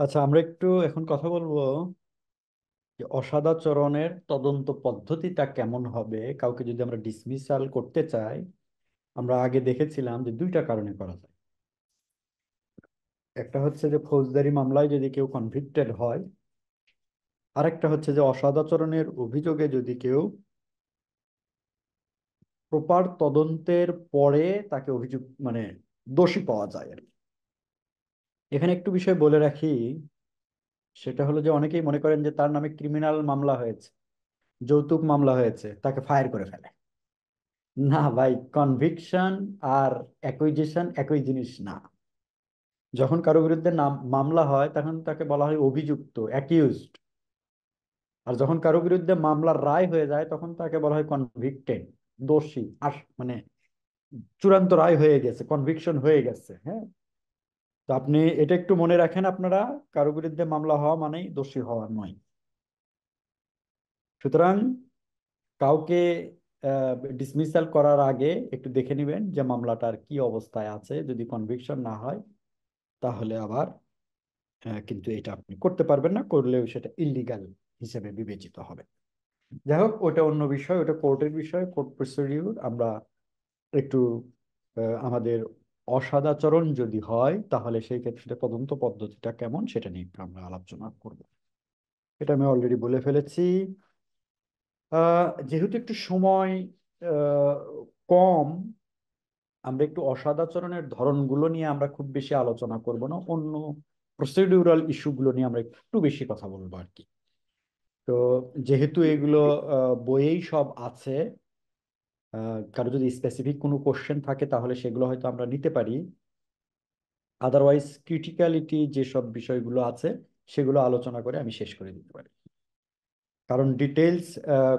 আচ্ছা, আমরা একটু এখন কথা বলবো যে অসদাচরণের তদন্ত পদ্ধতিটা কেমন হবে। কাউকে যদি আমরা ডিসমিসাল করতে চাই, আমরা আগে দেখেছিলাম যে দুইটা কারণে করা যায়। একটা হচ্ছে যে ফৌজদারি মামলায় যদি কেউ কনভিক্টেড হয়, আরেকটা হচ্ছে যে অসদাচরণের অভিযোগে যদি কেউ প্রপার তদন্তের পরে তাকে অভিযোগ মানে দোষী পাওয়া যায় আর কি। এখানে একটু বিষয় বলে রাখি, সেটা হলো যে অনেকেই মনে করেন যে তার নামে ক্রিমিনাল মামলা হয়েছে, যৌতুক মামলা হয়েছে, তাকে ফায়ার করে ফেলে। না ভাই, কনভিকশন আর অ্যাকুইজিশন একই জিনিস না। যখন কারো বিরুদ্ধে নাম মামলা হয় তখন তাকে বলা হয় অভিযুক্ত, অ্যাকিউজড। আর যখন কারো বিরুদ্ধে মামলার রায় হয়ে যায় তখন তাকে বলা হয় কনভিক্টেড, দোষী। মানে চূড়ান্ত রায় হয়ে গেছে, কনভিকশন হয়ে গেছে। হ্যাঁ, তো আপনি এটা একটু মনে রাখেন আপনারা, কারো বিরুদ্ধে মামলা হওয়া মানেই দোষী হওয়া নয়। সুতরাং কাউকে ডিসমিসাল করার আগে একটু দেখে নেবেন যে মামলাটার কি অবস্থায় আছে। যদি কনভিকশন না হয় তাহলে আবার কিন্তু এটা আপনি করতে পারবেন না, করলেও সেটা ইলিগাল হিসেবে বিবেচিত হবে। যাই হোক, ওটা অন্য বিষয়, ওটা কোর্টের বিষয়, কোর্ট প্রসিডিউর। আমরা একটু আমাদের অসদাচরণ যদি হয় তাহলে সেই ক্ষেত্রে তদন্ত পদ্ধতিটা কেমন সেটা নিয়ে একটু আমরা আলোচনা করব। এটা আমি অলরেডি বলে ফেলেছি। যেহেতু একটু সময় আহ, কম, আমরা একটু অসদাচরণের ধরনগুলো নিয়ে আমরা খুব বেশি আলোচনা করব না, অন্য প্রসিডিউরাল ইস্যুগুলো নিয়ে আমরা একটু বেশি কথা বলবো আর কি। তো যেহেতু এগুলো বইয়েই সব আছে, কারো যদি স্পেসিফিক কোনো কোশ্চেন থাকে তাহলে সেগুলো হয়তো আমরা নিতে পারি। আদারওয়াইজ ক্রিটিক্যালিটি যেসব বিষয়গুলো আছে সেগুলো আলোচনা করে আমি শেষ করে দিতে পারি। কারণ ডিটেলস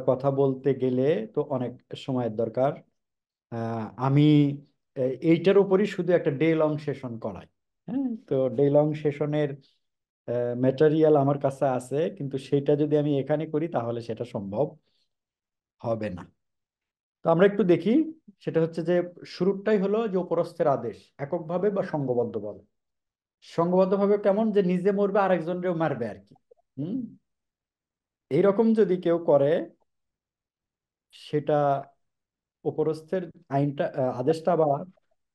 কথা বলতে গেলে তো অনেক সময়ের দরকার। আমি এইটার উপরই শুধু একটা ডে লং সেশন করাই। হ্যাঁ, তো ডে লং সেশনের ম্যাটেরিয়াল আমার কাছে আছে, কিন্তু সেটা যদি আমি এখানে করি তাহলে সেটা সম্ভব হবে না। তো আমরা একটু দেখি, সেটা হচ্ছে যে শুরুটাই হলো যে উপরস্থের আদেশ এককভাবে বা সংঘবদ্ধভাবে। সংঘবদ্ধভাবে কেমন, যে নিজে মরবে আরেকজনকেও মারবে আর কি। হুম, এইরকম যদি কেউ করে সেটা উপরস্থের আইনটা আদেশটা আবার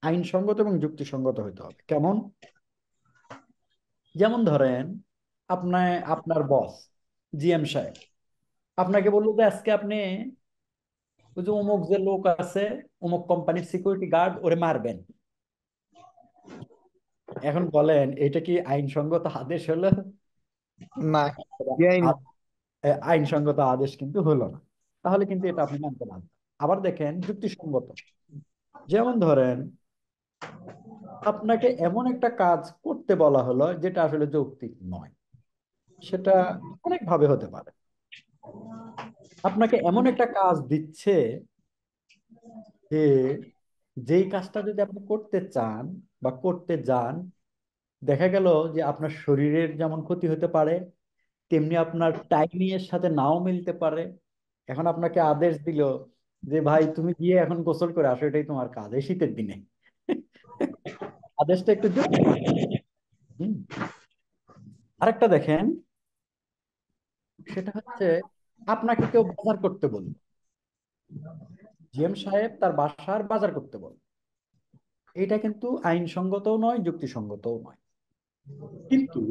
আইনসঙ্গত এবং যুক্তিসঙ্গত হতে হবে। কেমন? যেমন ধরেন, আপনার আপনার বস জিএম সাহেব আপনাকে বললো যে আজকে আপনি ওই যে অমুক যে লোক আছে, অমুক কোম্পানির সিকিউরিটি গার্ড, ওরে মারবেন। এখন বলেন এটা কি আইনসঙ্গত আদেশ হলো? না, বেআইনি। আ- আইনসঙ্গত আদেশ কিন্তু হলো না। তাহলে কিন্তু এটা আপনি মানতে পারবেন। আবার দেখেন যুক্তিসঙ্গত। যেমন ধরেন, আপনাকে এমন একটা কাজ করতে বলা হলো যেটা আসলে যৌক্তিক নয়। সেটা অনেকভাবে হতে পারে। আপনাকে এমন একটা কাজ দিচ্ছে যে যেই কাজটা যদি আপনি করতে চান বা করতে যান, দেখা গেল যে আপনার শরীরের যেমন ক্ষতি হতে পারে, তেমনি আপনার টাইমিং এর সাথে নাও মিলতে পারে। এখন আপনাকে আদেশ দিল যে ভাই তুমি গিয়ে এখন গোসল করে আসো, এটাই তোমার কাজ এই শীতের দিনে। আদেশটা একটু যুক্তি। হুম। আরেকটা দেখেন, সেটা হচ্ছে আপনাকে কেউ বাজার করতে বলল, জিএম সাহেব তার বাসার বাজার করতে বলল। এটা কিন্তু আইনসঙ্গতও নয়, যুক্তিসঙ্গতও নয়। কিন্তু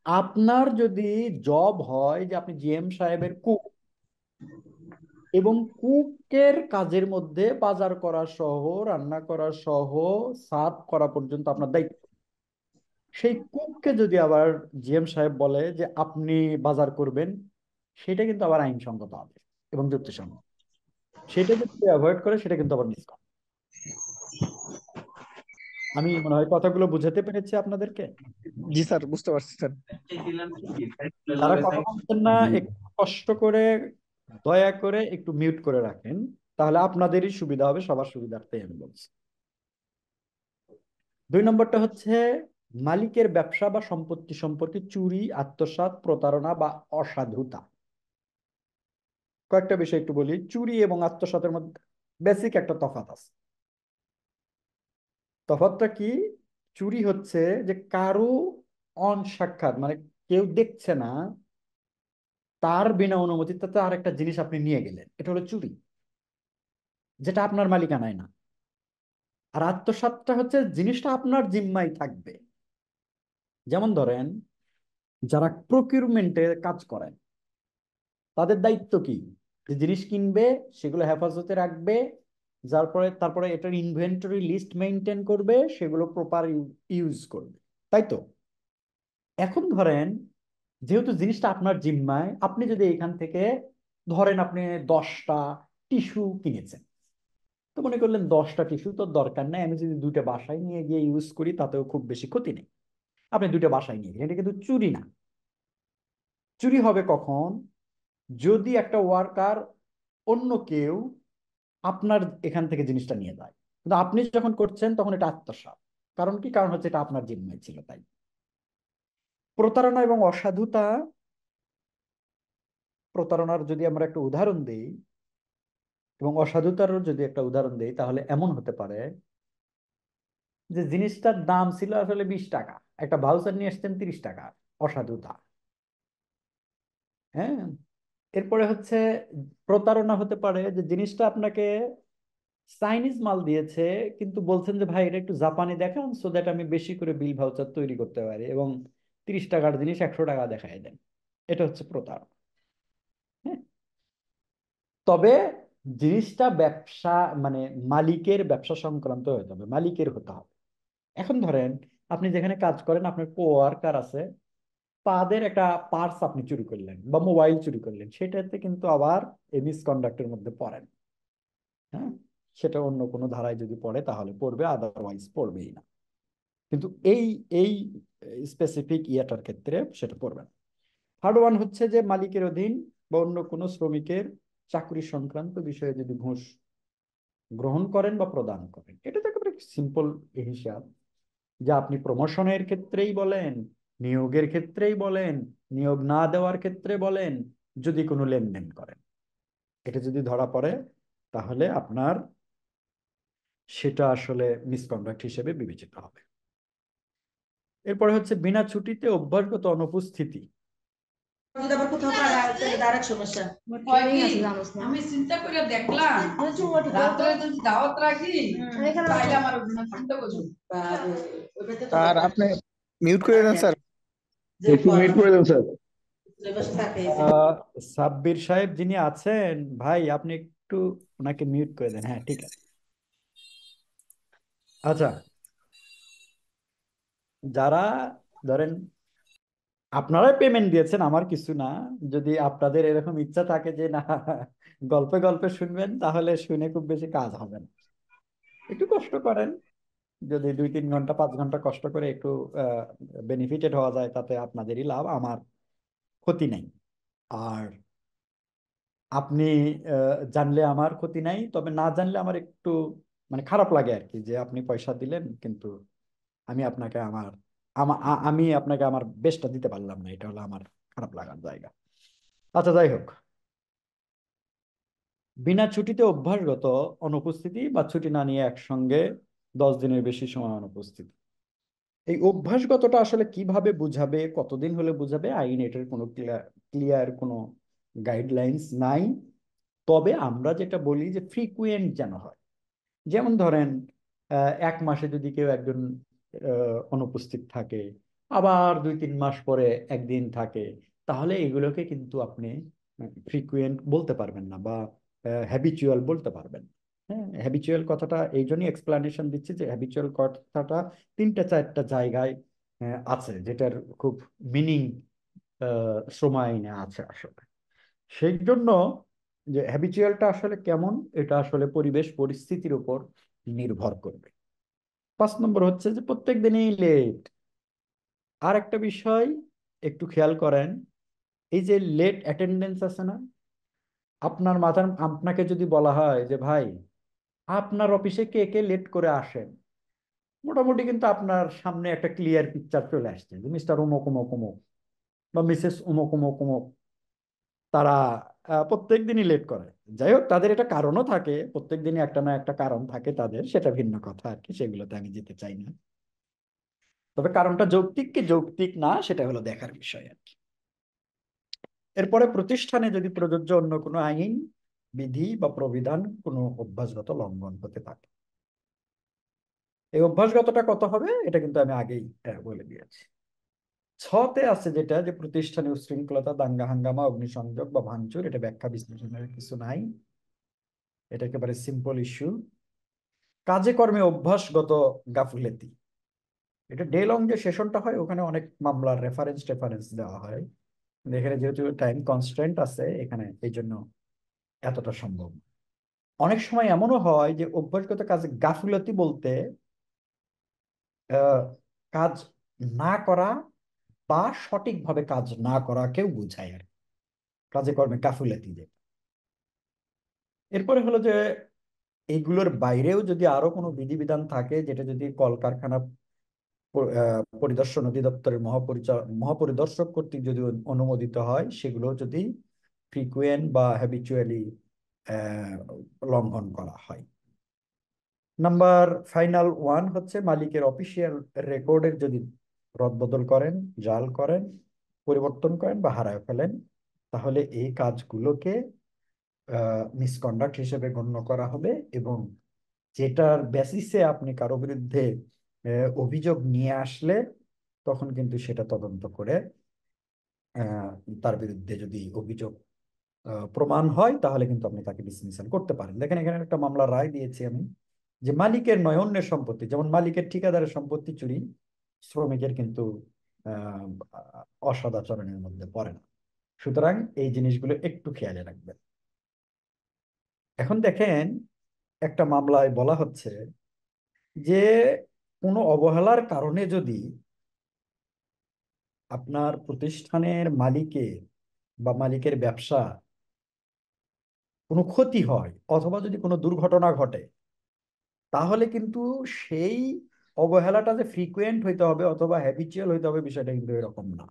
আপনার যদি জব হয় যে আপনি জিএম সাহেবের কুক, এবং কুকের কাজের মধ্যে বাজার করা সহ, রান্না করা সহ, সার্ভ করা পর্যন্ত আপনার দায়িত্ব, সেই কুককে যদি আবার জিএম সাহেব বলে যে আপনি বাজার করবেন, সেটা কিন্তু আবার আইনসঙ্গত আদেশ এবং যুক্তিসঙ্গত। সেটা যদি অ্যাভয়েড করে সেটা কিন্তু আবার মিস করে। আমি মনে হয় কথাগুলো বুঝাতে পেরেছি আপনাদেরকে। জি স্যার, বুঝতে পারছি স্যার। যারা কথা বলছেন না, একটু কষ্ট করে দয়া করে একটু মিউট করে রাখেন, তাহলে আপনাদেরই সুবিধা হবে, সবার সুবিধার্থে আমি বলছি। 2 নম্বরটা হচ্ছে মালিকের ব্যবসা বা সম্পত্তি সম্পর্কে চুরি, আত্মসাৎ, প্রতারণা বা অসাধুতা। কয়েকটা বিষয় একটু বলি। চুরি এবং আত্মসাতের মধ্যে বেসিক একটা তফাৎ আছে। তফাৎটা কি? চুরি হচ্ছে যে কারো অন সাক্ষাৎ মানে কেউ দেখছে না, তার বিনা অনুমতিতে তো আরেকটা জিনিস আপনি নিয়ে গেলেন, এটা হলো চুরি, যেটা আপনার মালিকানায় না। আর আত্মসাৎটা হচ্ছে জিনিসটা আপনার জিম্মায় থাকবে। যেমন ধরেন, যারা প্রকিউরমেন্টে কাজ করেন, তাদের দায়িত্ব কি? যে জিনিস কিনবে, সেগুলো হেফাজতে রাখবে, তারপরে এটার ইনভেন্টরি লিস্ট মেনটেন করবে, সেগুলো প্রপার ইউজ করবে, তাই তো? এখন ধরেন, যেহেতু জিনিসটা আপনার জিম্মায়, আপনি যদি এখান থেকে ধরেন আপনি 10টা টিস্যু কিনেছেন, তো মনে করলেন 10টা টিস্যু তো দরকার নাই, আমি যদি দুইটা বাসায় নিয়ে গিয়ে ইউজ করি তাতেও খুব বেশি ক্ষতি নেই। আপনি দুইটা বাসায় নিয়ে গেলেন, এটা কিন্তু চুরি না। চুরি হবে কখন? যদি একটা ওয়ার্কার, অন্য কেউ আপনার এখান থেকে জিনিসটা নিয়ে যায়, কিন্তু আপনি যখন করছেন তখন এটা আত্মসাৎ। কারণ কি? কারণ হচ্ছে এটা আপনার জিম্মায় ছিল, তাই। প্রতারণা এবং অসাধুতা, প্রতারণার যদি আমরা একটা উদাহরণ দিই এবং অসাধুতারও যদি একটা উদাহরণ দিই, তাহলে এমন হতে পারে যে জিনিসটার দাম ছিল আসলে 20 টাকা, একটা ভাউচার নিয়ে এসছেন 30 টাকা। অসাধুতা। হ্যাঁ। এরপরে হচ্ছে প্রতারণা হতে পারে যে জিনিসটা আপনাকে চাইনিজ মাল দিয়েছে, কিন্তু বলছেন যে ভাই এটা একটু জাপানি দেখান, সো দ্যাট আমি বেশি করে বিল ভাউচার তৈরি করতে পারি, এবং 30 টাকার জিনিস 100 টাকা দেখায় দেন। এটা হচ্ছে প্রতারণা। হ্যাঁ। তবে জিনিসটা ব্যবসা, মানে মালিকের ব্যবসা সংক্রান্ত হতে হবে, মালিকের হতে হবে। এখন ধরেন, আপনি যেখানে কাজ করেন, আপনার কোয়ার্কার আছে, তাদের একটা পার্স আপনি চুরি করলেন বা মোবাইল চুরি করলেন, সেটাতে কিন্তু আবার এই মিসকন্ডাক্টের মধ্যে পড়েন। হ্যাঁ। সেটা অন্য কোনো ধারায় যদি পড়ে তাহলে পড়বে, আদারওয়াইজ পড়বেই না। কিন্তু এই এই স্পেসিফিক ইয়েটার ক্ষেত্রে সেটা পড়বে না। থার্ড ওয়ান হচ্ছে যে মালিকের অধীন বা অন্য কোনো শ্রমিকের চাকরি সংক্রান্ত বিষয়ে যদি ঘুষ গ্রহণ করেন বা প্রদান করেন, এটা তো একেবারে সিম্পল হিসাব। যে আপনি প্রমোশনের ক্ষেত্রেই বলেন, নিয়োগের ক্ষেত্রেই বলেন, নিয়োগ না দেওয়ার ক্ষেত্রে বলেন, যদি কোনো লেনদেন করেন, এটা যদি ধরা পড়ে, তাহলে আপনার সেটা আসলে মিসকন্ডাক্ট হিসেবে বিবেচিত হবে। এরপরে হচ্ছে বিনা ছুটিতে অভ্যাসগত অনুপস্থিতি। যদি আবার কোথাও পারা তাহলে তো আরেক সমস্যা। হয় কি, আমি চিন্তা করে দেখলাম রাত্রে যদি দাওয়াত রাখি তাইলে আমার ওখানে থাকতে বসো। বাবা, ওইটাতে তো স্যার হবে। আপনি মিউট করে দেন স্যার। যে একটু মিউট করে দেন স্যার। সিলেবাস থাকে এই যে। সাব্বির সাহেব যিনি আছেন, ভাই আপনি একটু ওনাকে মিউট করে দেন। হ্যাঁ, ঠিক আছে। আচ্ছা, যারা ধরেন আপনারাই পেমেন্ট দিয়েছেন, আমার কিছু না, যদি আপনাদের এরকম ইচ্ছা থাকে যে না গল্পে গল্পে শুনবেন, তাহলে শুনে খুব বেশি কাজ হবে না। একটু কষ্ট করেন, যদি 2-3 ঘন্টা 5 ঘন্টা কষ্ট করে একটু বেনিফিটেড হওয়া যায়, তাতে আপনাদেরই লাভ, আমার ক্ষতি নেই। আর আপনি জানলে আমার ক্ষতি নাই, তবে না জানলে আমার একটু মানে খারাপ লাগে আর কি, যে আপনি পয়সা দিলেন কিন্তু আমি আপনাকে আমি আপনাকে আমার বেস্টটা দিতে পারলাম না, এটা হলো আমার খারাপ লাগার জায়গা। আচ্ছা, যাই হোক, বিনা ছুটিতে অভ্যাসগত অনুপস্থিতি বা ছুটি না নিয়ে একসঙ্গে 10 দিনের বেশি সময় অনুপস্থিতি। এই অভ্যাসগতটা আসলে কিভাবে বুঝাবে, কতদিন হলে বুঝাবে, আইন এটার কোনো ক্লিয়ার কোনো গাইডলাইন্স নাই। তবে আমরা যেটা বলি যে ফ্রিকুয়েন্ট যেন হয়। যেমন ধরেন, 1 মাসে যদি কেউ একজন অনুপস্থিত থাকে, আবার 2-3 মাস পরে একদিন থাকে, তাহলে এগুলোকে কিন্তু আপনি ফ্রিকুয়েন্ট বলতে পারবেন না, বা হ্যাবিচুয়াল বলতে পারবেন। হ্যাঁ, হ্যাবিচুয়াল কথাটা এই জন্যই এক্সপ্লানেশন দিচ্ছি, যে হ্যাবিচুয়াল কথাটা 3-4টা জায়গায় আছে, যেটার খুব মিনিং শ্রম আইনে আছে আসলে। সেই জন্য যে হ্যাবিচুয়ালটা আসলে কেমন, এটা আসলে পরিবেশ পরিস্থিতির উপর নির্ভর করবে। 5 নম্বর হচ্ছে যে প্রত্যেক দিনই লেট। আর একটা বিষয় একটু খেয়াল করেন, এই যে লেট অ্যাটেন্ডেন্স আছে না, আপনাকে যদি বলা হয় যে ভাই, আপনার অফিসে কে কে লেট করে আসেন, মোটামুটি কিন্তু আপনার সামনে একটা ক্লিয়ার পিকচার চলে আসছে যে মিস্টার অমুক অমুক অমুক বা মিসেস অমুক অমুক অমুক, তারা প্রত্যেক দিনই লেট করে। যাই হোক, তাদের এটা কারণও থাকে, প্রত্যেক দিনই একটা না একটা কারণ থাকে তাদের, সেটা ভিন্ন কথা আর কি, সেগুলোতে আমি যেতে চাই না। তবে কারণটা যৌক্তিক কি যৌক্তিক না সেটা হলো দেখার বিষয় আর কি। এরপরে প্রতিষ্ঠানে যদি প্রযোজ্য অন্য কোনো আইন, বিধি বা প্রবিধান কোনো অভ্যাসগত লঙ্ঘন হতে থাকে, এই অভ্যাসগতটা কত হবে এটা কিন্তু আমি আগেই বলে দিয়েছি। ছতে আছে যেটা, যে প্রতিষ্ঠানে উশৃঙ্খলতা, দাঙ্গা হাঙ্গামা, অগ্নিসংযোগ বা ভাঙচুর, এটা ব্যাখ্যা বিশ্লেষণের কিছু নাই, এটা একেবারে সিম্পল ইস্যু। কাজে কর্মে অভ্যাসগত গাফিলতি, এটা ডে লং যে সেশনটা হয় ওখানে অনেক মামলার রেফারেন্স দেওয়া হয়, কিন্তু এখানে যেহেতু টাইম কনস্ট্যান্ট আছে এখানে, এই জন্য এতটা সম্ভব না। অনেক সময় এমনও হয় যে অভ্যাসগত কাজে গাফিলতি বলতে আহ, কাজ না করা বা সঠিকভাবে কাজ না করাকেও বোঝায় আর কি, কাজে কর্মে গাফিলতি যে। এরপরে হলো যে এইগুলোর বাইরেও যদি আরো কোনো বিধিবিধান থাকে, যেটা যদি কলকারখানা পরিদর্শন অধিদপ্তরের মহাপরিদর্শক কর্তৃক যদি অনুমোদিত হয়, সেগুলো যদি ফ্রিকুয়েন্ট বা হ্যাবিচুয়ালি লঙ্ঘন করা হয়। নাম্বার ফাইনাল ওয়ান হচ্ছে মালিকের অফিসিয়াল রেকর্ডের যদি রদবদল করেন, জাল করেন, পরিবর্তন করেন বা হারায় ফেলেন, তাহলে এই কাজগুলোকে মিসকন্ডাক্ট হিসেবে গণ্য করা হবে, এবং যেটার বেসিসে আপনি কারো বিরুদ্ধে অভিযোগ নিয়ে আসলে তখন কিন্তু সেটা তদন্ত করে আহ, তার বিরুদ্ধে যদি অভিযোগ প্রমাণ হয় তাহলে কিন্তু আপনি তাকে ডিসমিসাল করতে পারেন। দেখেন এখানে একটা মামলার রায় দিয়েছি আমি, যে মালিকের নয় অন্যের সম্পত্তি, যেমন মালিকের ঠিকাদারের সম্পত্তি চুরি শ্রমিকের কিন্তু আহ অসদাচরণের মধ্যে পড়ে না। সুতরাং এই জিনিসগুলো একটু খেয়ালে রাখবেন। এখন দেখেন একটা মামলায় বলা হচ্ছে যে কোনো অবহেলার কারণে যদি আপনার প্রতিষ্ঠানের মালিকের বা মালিকের ব্যবসা কোনো ক্ষতি হয় অথবা যদি কোনো দুর্ঘটনা ঘটে, তাহলে কিন্তু সেই অবহেলাটা যে ফ্রিকুয়েন্ট হইতে হবে অথবা হ্যাবিচুয়াল হইতে হবে বিষয়টা কিন্তু এরকম না।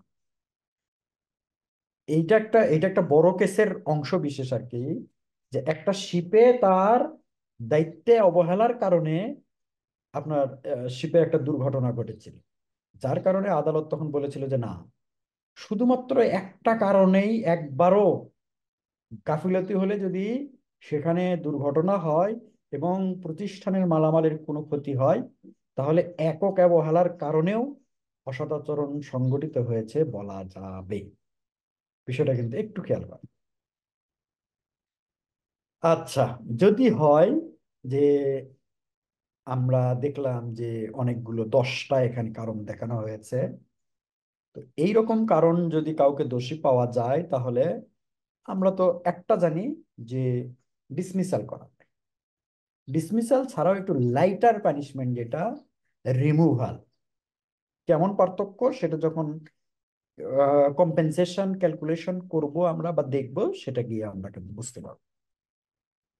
এটা একটা বড় কেসের অংশ বিশেষ আর কি, যে একটা শিপে তার দায়িত্বে অবহেলার কারণে আপনার শিপে একটা দুর্ঘটনা ঘটেছিল, যার কারণে আদালত তখন বলেছিল যে না, শুধুমাত্র একটা কারণেই একবারও গাফিলতি হলে যদি সেখানে দুর্ঘটনা হয় এবং প্রতিষ্ঠানের মালামালের কোনো ক্ষতি হয়, তাহলে একক অবহেলার কারণেও অসদাচরণ সংঘটিত হয়েছে বলা যাবে। বিষয়টা কিন্তু একটু খেয়াল করেন। আচ্ছা, যদি হয় যে আমরা দেখলাম যে অনেকগুলো 10টা এখানে কারণ দেখানো হয়েছে, তো এইরকম কারণ যদি কাউকে দোষী পাওয়া যায় তাহলে আমরা তো একটা জানি যে ডিসমিসাল করা। ডিসমিসাল ছাড়াও একটু লাইটার পানিশমেন্ট যেটা রিমুভাল। কেমন পার্থক্য সেটা যখন কম্পেনসেশন ক্যালকুলেশন করব আমরা বা দেখব, সেটা গিয়ে আমরা কিন্তু বুঝতে পারবো।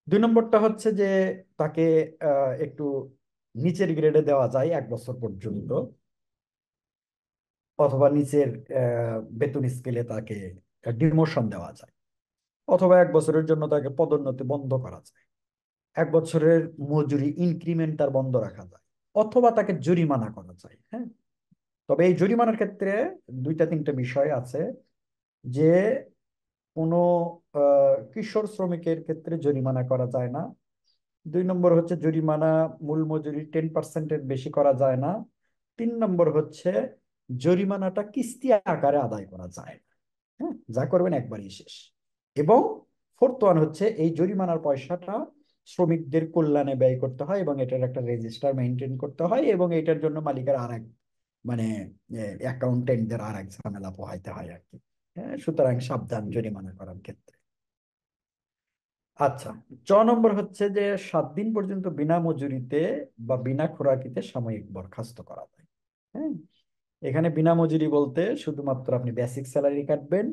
2 নম্বরটা হচ্ছে যে তাকে একটু নিচের গ্রেডে দেওয়া যায় 1 বছর পর্যন্ত, অথবা নিচের বেতন স্কেলে তাকে ডিমোশন দেওয়া যায়, অথবা 1 বছরের জন্য তাকে পদোন্নতি বন্ধ করা যায়, 1 বছরের মজুরি ইনক্রিমেন্ট তার বন্ধ রাখা যায়, অথবা তাকে জরিমানা করা যায়। হ্যাঁ, তবে এই জরিমানার ক্ষেত্রে 2-3টা বিষয় আছে, যে কোনো কিশোর শ্রমিকের ক্ষেত্রে জরিমানা করা যায় না। 2 নম্বর হচ্ছে জরিমানা মূল মজুরি 10%-এর বেশি করা যায় না। 3 নম্বর হচ্ছে জরিমানাটা কিস্তি আকারে আদায় করা যায় না। হ্যাঁ, যা করবেন একবারই শেষ। এবং 4th ওয়ান হচ্ছে এই জরিমানার পয়সাটা শ্রমিকদের কল্যাণে ব্যয় করতে হয় এবং এটার একটা রেজিস্টার মেনটেন করতে হয়, এবং এটার জন্য মালিকের আর এক মানে অ্যাকাউন্টেন্টদের আর এক ঝামেলা পোহাইতে হয় আর কি। হ্যাঁ, সুতরাং সাবধান জরিমানা করার ক্ষেত্রে। আচ্ছা, 6 নম্বর হচ্ছে যে 7 দিন পর্যন্ত বিনা মজুরিতে বা বিনা খোরাকিতে সাময়িক বরখাস্ত করা যায়। হ্যাঁ, এখানে বিনা মজুরি বলতে শুধুমাত্র আপনি বেসিক স্যালারি কাটবেন,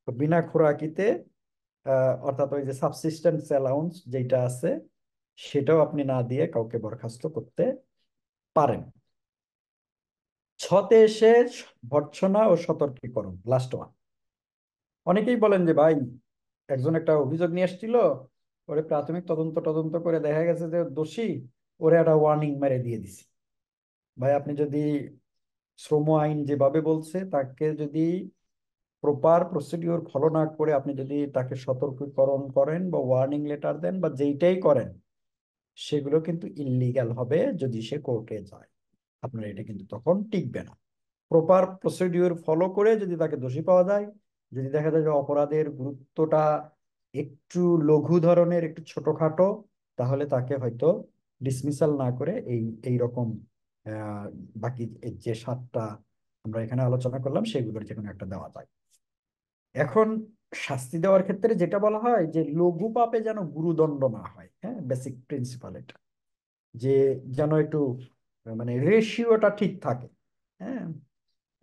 তো বিনা খোরাকিতে অর্থাৎ ওই যে সাবসিস্টেন্স অ্যালাউন্স যেটা আছে সেটাও আপনি না দিয়ে কাউকে বরখাস্ত করতে পারেন। 6তে এসে ভর্ৎসনা ও সতর্কীকরণ, লাস্ট ওয়ান। অনেকেই বলেন যে ভাই, একজন একটা অভিযোগ নিয়ে এসেছিল, ওরে প্রাথমিক তদন্ত তদন্ত করে দেখা গেছে যে দোষী, ওরে একটা ওয়ার্নিং মেরে দিয়ে দিছি। ভাই, আপনি যদি শ্রম আইন যেভাবে বলছে, তাকে যদি প্রপার প্রসিডিওর ফলো না করে আপনি যদি তাকে সতর্কীকরণ করেন বা ওয়ার্নিং লেটার দেন বা যেইটাই করেন, সেগুলো কিন্তু ইল্লিগ্যাল হবে যদি সে কোর্টে যায়। আপনার এটা কিন্তু তখন টিকবে না। প্রপার প্রসিডিওর ফলো করে যদি তাকে দোষী পাওয়া যায়, যদি দেখা যায় যে অপরাধের গুরুত্বটা একটু লঘু ধরনের, একটু ছোটখাটো, তাহলে তাকে হয়তো ডিসমিসাল না করে এই রকম বাকি এই যে 7টা আমরা এখানে আলোচনা করলাম সেগুলোর যে কোনো একটা দেওয়া যায়। এখন শাস্তি দেওয়ার ক্ষেত্রে যেটা বলা হয় যে লঘু পাপে যেন গুরুদণ্ড না হয়, হ্যাঁ, বেসিক প্রিন্সিপাল এটা, যে যেন একটু মানে রেশিওটা ঠিক থাকে। হ্যাঁ,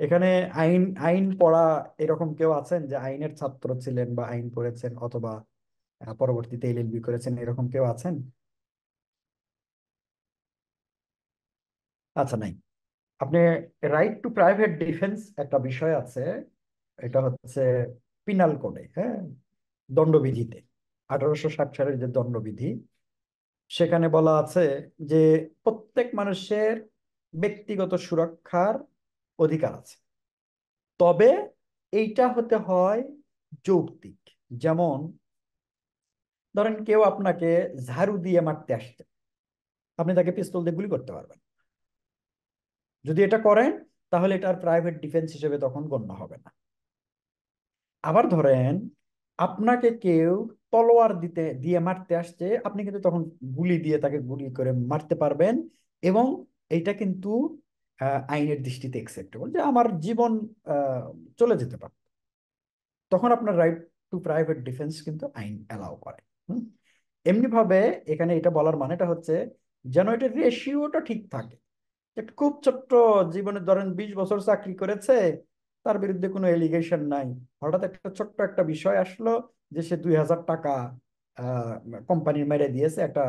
এখানে আইন আইন পড়া এরকম কেউ আছেন যে আইনের ছাত্র ছিলেন বা আইন পড়েছেন অথবা পরবর্তীতে এলএলবি করেছেন, এরকম কেউ আছেন? আচ্ছা, নাই। আপনি রাইট টু প্রাইভেট ডিফেন্স একটা বিষয় আছে, এটা হচ্ছে পিনাল কোডে, হ্যাঁ, দণ্ডবিধিতে 1860 সালের যে দণ্ডবিধি, সেখানে বলা আছে যে প্রত্যেক মানুষের ব্যক্তিগত সুরক্ষার অধিকার আছে, তবে এইটা হতে হয় যৌক্তিক। যেমন ধরেন কেউ আপনাকে ঝাড়ু দিয়ে মারতে আসছে, আপনি তাকে পিস্তল দিয়ে গুলি করতে পারবেন। যদি এটা করেন তাহলে এটার প্রাইভেট ডিফেন্স হিসেবে তখন গণ্য হবে না। আবার ধরেন আপনাকে কেউ তলোয়ার দিয়ে মারতে আসছে, আপনি কিন্তু তখন গুলি দিয়ে তাকে গুলি করে মারতে পারবেন, এবং এইটা কিন্তু আইনের দৃষ্টিতে একসেপ্টেবল, যে আমার জীবন আহ, চলে যেতে পারে। তখন আপনার রাইট টু প্রাইভেট ডিফেন্স কিন্তু আইন অ্যালাউ করে। হুম। এমনি ভাবে এখানে এটা বলার মানেটা হচ্ছে যেন এটা রেশিওটা ঠিক থাকে। একটা খুব ছোট্ট জীবনে ধরেন 20 বছর চাকরি করেছে, তার বিরুদ্ধে কোনো এলিগেশন নাই, হঠাৎ একটা ছোট্ট একটা বিষয় আসলো যে সে 2000 টাকা কোম্পানির মেরে দিয়েছে একটা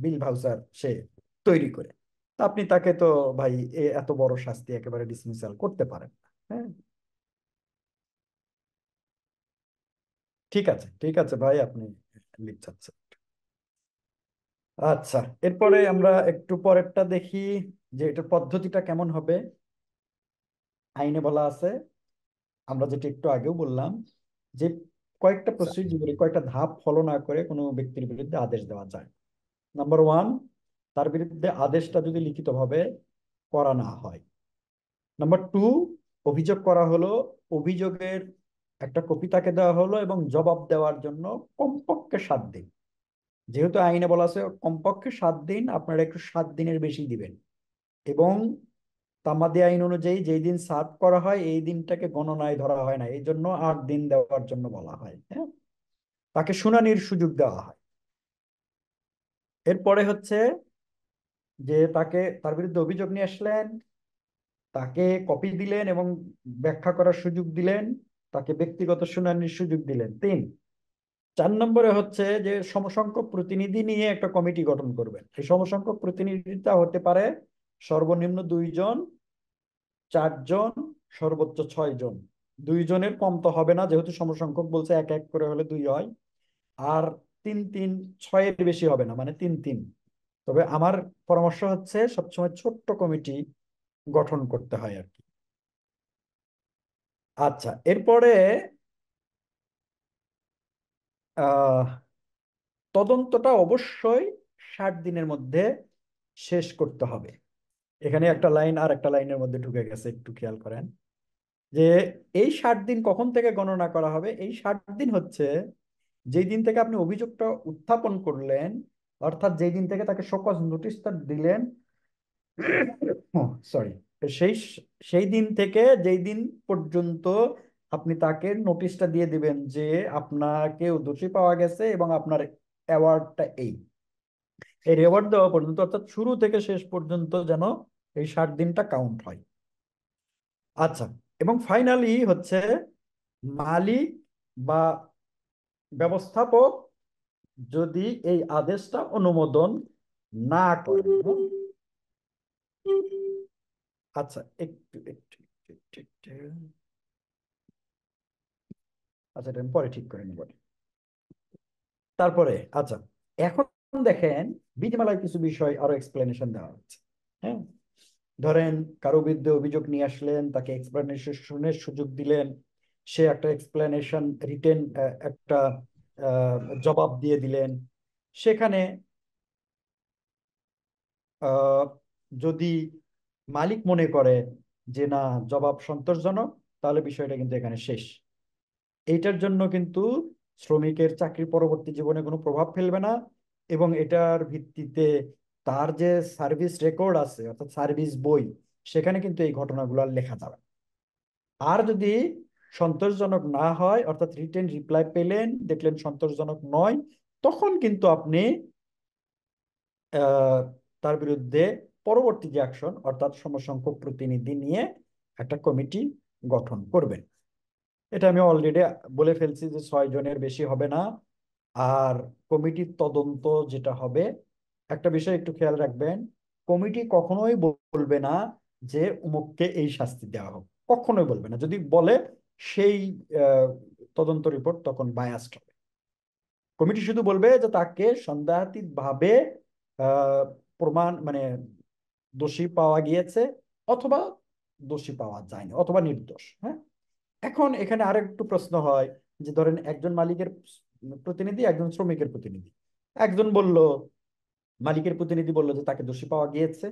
বিল ভাউচার সে তৈরি করে, তা আপনি তাকে তো ভাই এত বড় শাস্তি একেবারে ডিসমিসাল করতে পারেন না। হ্যাঁ, ঠিক আছে, ঠিক আছে ভাই, আপনি লিখছেন। আচ্ছা, এরপরে আমরা একটু পরেরটা দেখি যে এটার পদ্ধতিটা কেমন হবে। আইনে বলা আছে, আমরা যেটা একটু আগেও বললাম, যে কয়েকটা প্রসিডিউরে কয়েকটা ধাপ ফলো না করে কোনো ব্যক্তির বিরুদ্ধে আদেশ দেওয়া যায়। নাম্বার 1, তার বিরুদ্ধে আদেশটা যদি লিখিতভাবে করা না হয়। নাম্বার 2, অভিযোগ করা হলো, অভিযোগের একটা কপি তাকে দেওয়া হলো এবং জবাব দেওয়ার জন্য কমপক্ষে 7 দিন। যেহেতু আইনে বলা আছে কমপক্ষে 7 দিন, আপনারা একটু 7 দিনের বেশি দিবেন। এবং তামাদি আইন অনুযায়ী যেই দিন সার্ভ করা হয় এই দিনটাকে গণনায় ধরা হয় না, এই জন্য 8 দিন দেওয়ার জন্য বলা হয়। হ্যাঁ, তাকে শুনানির সুযোগ দেওয়া হয়। এরপরে হচ্ছে যে তার বিরুদ্ধে অভিযোগ নিয়ে আসলেন, তাকে কপি দিলেন এবং ব্যাখ্যা করার সুযোগ দিলেন, তাকে ব্যক্তিগত শুনানির সুযোগ দিলেন। 3, 4 নম্বরে হচ্ছে যে সমসংখ্যক প্রতিনিধি নিয়ে একটা কমিটি গঠন করবেন। এই সমসংখ্যক প্রতিনিধিটা হতে পারে সর্বনিম্ন 2 জন, 4 জন, সর্বোচ্চ 6 জন। 2 জনের কম তো হবে না, যেহেতু সমসংখ্যক বলছে, এক এক করে হলে 2 হয়। আর 3 3, 6-এর বেশি হবে না, মানে 3 3। তবে আমার পরামর্শ হচ্ছে সবসময় ছোট্ট কমিটি গঠন করতে হয় আর কি। আচ্ছা, এরপরে আহ তদন্তটা অবশ্যই 60 দিনের মধ্যে শেষ করতে হবে। এখানে একটা লাইন আর একটা লাইনের মধ্যে ঢুকে গেছে, একটু খেয়াল করেন যে এই 60 দিন কখন থেকে গণনা করা হবে। এই 60 দিন হচ্ছে যেই দিন থেকে আপনি অভিযোগটা উত্থাপন করলেন, অর্থাৎ যেই দিন থেকে তাকে শোকজ নোটিশটা দিলেন, সরি, সেই সেই দিন থেকে যেই দিন পর্যন্ত আপনি তাকে নোটিশটা দিয়ে দিবেন যে আপনাকে দোষী পাওয়া গেছে এবং আপনার অ্যাওয়ার্ডটা এই রেওয়ার্ড দেওয়া পর্যন্ত, অর্থাৎ শুরু থেকে শেষ পর্যন্ত যেন এই 60 দিনটা কাউন্ট হয়। আচ্ছা, এবং ফাইনালি হচ্ছে মালিক বা ব্যবস্থাপক যদি এই আদেশটা অনুমোদন না করে, আচ্ছা একটু একটু একটু একটু একটু। আচ্ছা, এটা আমি পরে ঠিক করে নেব। তারপরে আচ্ছা, এখন দেখেন বিধিমালায় কিছু বিষয় আরো এক্সপ্লেনেশন দেওয়া হচ্ছে। হ্যাঁ, ধরেন কারো বিরুদ্ধে অভিযোগ নিয়ে আসলেন, তাকে এক্সপ্লেনেশনের সুযোগ দিলেন, সে একটা এক্সপ্লেনেশন রিটেন একটা আহ, জবাব দিয়ে দিলেন। সেখানে আহ, যদি মালিক মনে করে যে না, জবাব সন্তোষজনক, তাহলে বিষয়টা কিন্তু এখানে শেষ। এইটার জন্য কিন্তু শ্রমিকের চাকরির পরবর্তী জীবনে কোনো প্রভাব ফেলবে না, এবং এটার ভিত্তিতে তার যে সার্ভিস রেকর্ড আছে অর্থাৎ সার্ভিস বই, সেখানে কিন্তু এই ঘটনাগুলো আর লেখা যাবে। আর যদি সন্তোষজনক না হয়, অর্থাৎ রিটেন রিপ্লাই পেলেন, দেখলেন সন্তোষজনক নয়, তখন কিন্তু আপনি আহ, তার বিরুদ্ধে পরবর্তী যে অ্যাকশন, অর্থাৎ সমসংখ্যক প্রতিনিধি নিয়ে একটা কমিটি গঠন করবেন। এটা আমি অলরেডি বলে ফেলছি যে 6 জনের বেশি হবে না। আর কমিটির তদন্ত যেটা হবে, একটা বিষয় একটু খেয়াল রাখবেন, কমিটি কখনোই বলবে না যে অমুককে এই শাস্তি দেওয়া হোক, কখনোই বলবে না। যদি বলে, সেই আহ, তদন্ত রিপোর্ট তখন বায়াসড হবে। কমিটি শুধু বলবে যে তাকে সন্দেহাতীত ভাবে আহ, প্রমাণ মানে দোষী পাওয়া গিয়েছে, অথবা দোষী পাওয়া যায়নি, অথবা নির্দোষ। হ্যাঁ, এখন এখানে আরেকটু প্রশ্ন হয় যে ধরেন একজন মালিকের প্রতিনিধি, একজন শ্রমিকের প্রতিনিধি। একজন বলল, মালিকের প্রতিনিধি বলল যে তাকে দোষী পাওয়া গিয়েছে,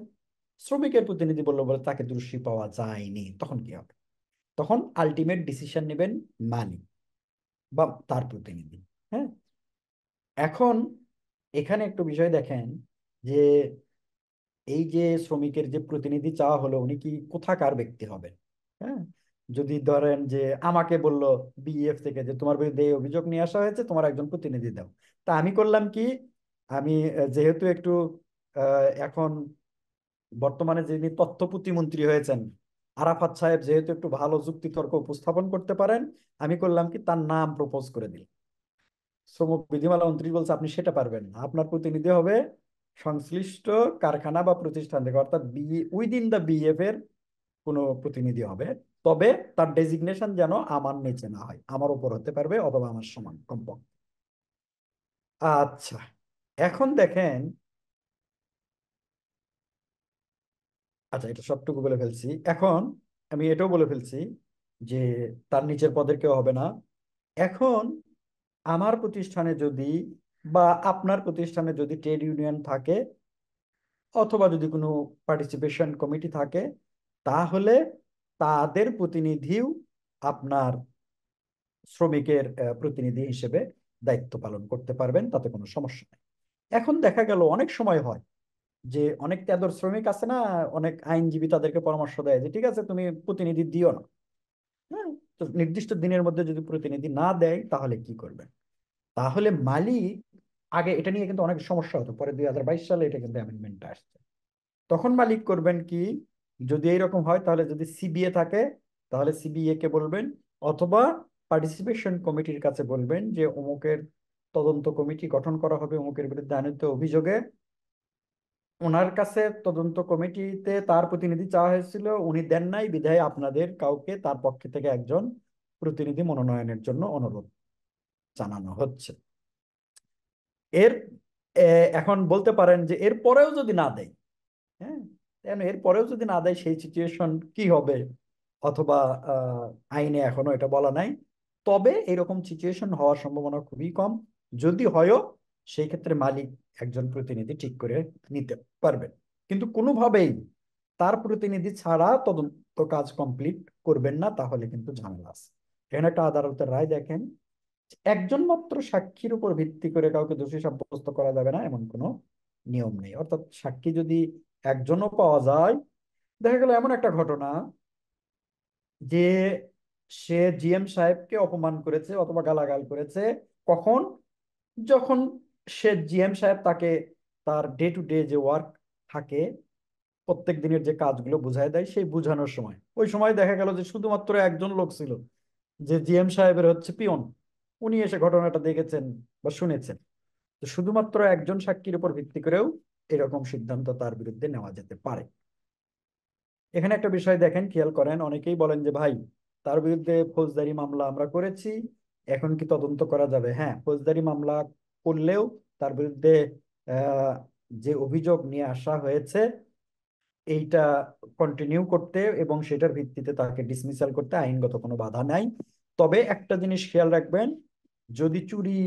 শ্রমিকের প্রতিনিধি বলল বলে তাকে দোষী পাওয়া যায়নি, তখন কি হবে? তখন আলটিমেট ডিসিশন নেবেন মালিক বা তার প্রতিনিধি। হ্যাঁ, এখন এখানে একটু বিষয় দেখেন যে এই যে শ্রমিকের যে প্রতিনিধি চাওয়া হলো, উনি কি কোথাকার ব্যক্তি হবেন? হ্যাঁ, যদি ধরেন যে আমাকে বললো বিএফ থেকে যে তোমার বিরুদ্ধে এই অভিযোগ নিয়ে আসা হয়েছে, তোমার একজন প্রতিনিধি দাও। তা আমি করলাম কি, আমি যেহেতু একটু এখন বর্তমানে যিনি তথ্য প্রতিমন্ত্রী হয়েছেন আরাফাত সাহেব, যেহেতু একটু ভালো যুক্তিতর্ক উপস্থাপন করতে পারেন, আমি করলাম কি, তার নাম প্রপোজ করে দিই। শ্রম বিধিমালা 29 বলছে আপনি সেটা পারবেন না, আপনার প্রতিনিধি হবে সংশ্লিষ্ট কারখানা বা প্রতিষ্ঠান থেকে, অর্থাৎ উইদিন দা বিএফ এর কোনো প্রতিনিধি হবে। তবে তার ডেজিগনেশন যেন আমার নিচে না হয়, আমার উপর হতে পারবে অথবা আমার সমান কমপক্ষে। আচ্ছা, এখন দেখেন, আচ্ছা এটা সবটুকু বলে ফেলছি। এখন আমি এটাও বলে ফেলছি যে তার নিচের পদের কেউ হবে না। এখন আমার প্রতিষ্ঠানে যদি বা আপনার প্রতিষ্ঠানে যদি ট্রেড ইউনিয়ন থাকে, অথবা যদি কোনো পার্টিসিপেশন কমিটি থাকে, তাহলে তাদের প্রতিনিধিও আপনার শ্রমিকের প্রতিনিধি হিসেবে দায়িত্ব পালন করতে পারবেন, তাতে কোনো সমস্যা নেই। এখন দেখা গেল অনেক সময় হয় যে অনেক তেদর শ্রমিক আছে না, অনেক আইনজীবী তাদেরকে পরামর্শ দেয় যে ঠিক আছে তুমি প্রতিনিধি দিও না। হ্যাঁ, তো নির্দিষ্ট দিনের মধ্যে যদি প্রতিনিধি না দেয় তাহলে কি করবেন? তাহলে মালিক, আগে এটা নিয়ে কিন্তু অনেক সমস্যা হতো, পরে 2022 সালে এটা কিন্তু অ্যামেন্ডমেন্ট আসছে। তখন মালিক করবেন কি, যদি এইরকম হয় তাহলে যদি সিবিএ থাকে তাহলে সিবিএ কে বলবেন, অথবা পার্টিসিপেশন কমিটির কাছে বলবেন যে অমুকের তদন্ত কমিটি গঠন করা হবে অমুকের বিরুদ্ধে আনিত অভিযোগে। ওনার কাছে তদন্ত কমিটিতে তার প্রতিনিধি চাওয়া হয়েছিল, উনি দেন নাই, বিধায় আপনাদের কাউকে তার পক্ষ থেকে একজন প্রতিনিধি মনোনয়নের জন্য অনুরোধ জানানো হচ্ছে। এর এখন বলতে পারেন যে এর পরেও যদি না দেয়, হ্যাঁ, এর পরেও যদি না দেয় সেই সিচুয়েশন কি হবে, অথবা আইনে এখনো এটা বলা নাই। তবে এরকম সিচুয়েশন হওয়ার সম্ভাবনা খুবই কম। যদি হয়ও, সেই ক্ষেত্রে মালিক একজন প্রতিনিধি ঠিক করে নিতে পারবেন, কিন্তু কোনোভাবেই তার প্রতিনিধি ছাড়া তদন্ত কাজ কমপ্লিট করবেন না, তাহলে কিন্তু ঝামেলা আছে। এখানে একটা আদালতের রায় দেখেন, একজন মাত্র সাক্ষীর উপর ভিত্তি করে কাউকে দোষী সাব্যস্ত করা যাবে না, এমন কোনো নিয়ম নেই। অর্থাৎ সাক্ষী যদি একজনও পাওয়া যায়, দেখা গেল এমন একটা ঘটনা যে সে জিএম সাহেবকে অপমান করেছে অথবা গালাগাল করেছে, কখন? যখন সে জিএম সাহেব তাকে তার ডে টু ডে যে ওয়ার্ক থাকে, প্রত্যেক দিনের যে কাজগুলো বুঝায় দেয়, সেই বুঝানোর সময়, ওই সময় দেখা গেল যে শুধুমাত্র একজন লোক ছিল, যে জিএম সাহেবের হচ্ছে পিয়ন, উনি এসে ঘটনাটা দেখেছেন বা শুনেছেন। তো শুধুমাত্র একজন সাক্ষীর উপর ভিত্তি করেও এরকম সিদ্ধান্ত তার বিরুদ্ধে নেওয়া যেতে পারে। এখানে একটা বিষয় দেখেন, খেয়াল করেন, অনেকেই বলেন যে ভাই তার বিরুদ্ধে ফৌজদারি মামলা আমরা করেছি, এখন কি তদন্ত করা যাবে? হ্যাঁ, ফৌজদারি মামলা করলেও তার বিরুদ্ধে আহ, যে অভিযোগ নিয়ে আসা হয়েছে এইটা কন্টিনিউ করতে এবং সেটার ভিত্তিতে তাকে ডিসমিসাল করতে আইনগত কোনো বাধা নাই। তবে একটা জিনিস খেয়াল রাখবেন, যদি চুরি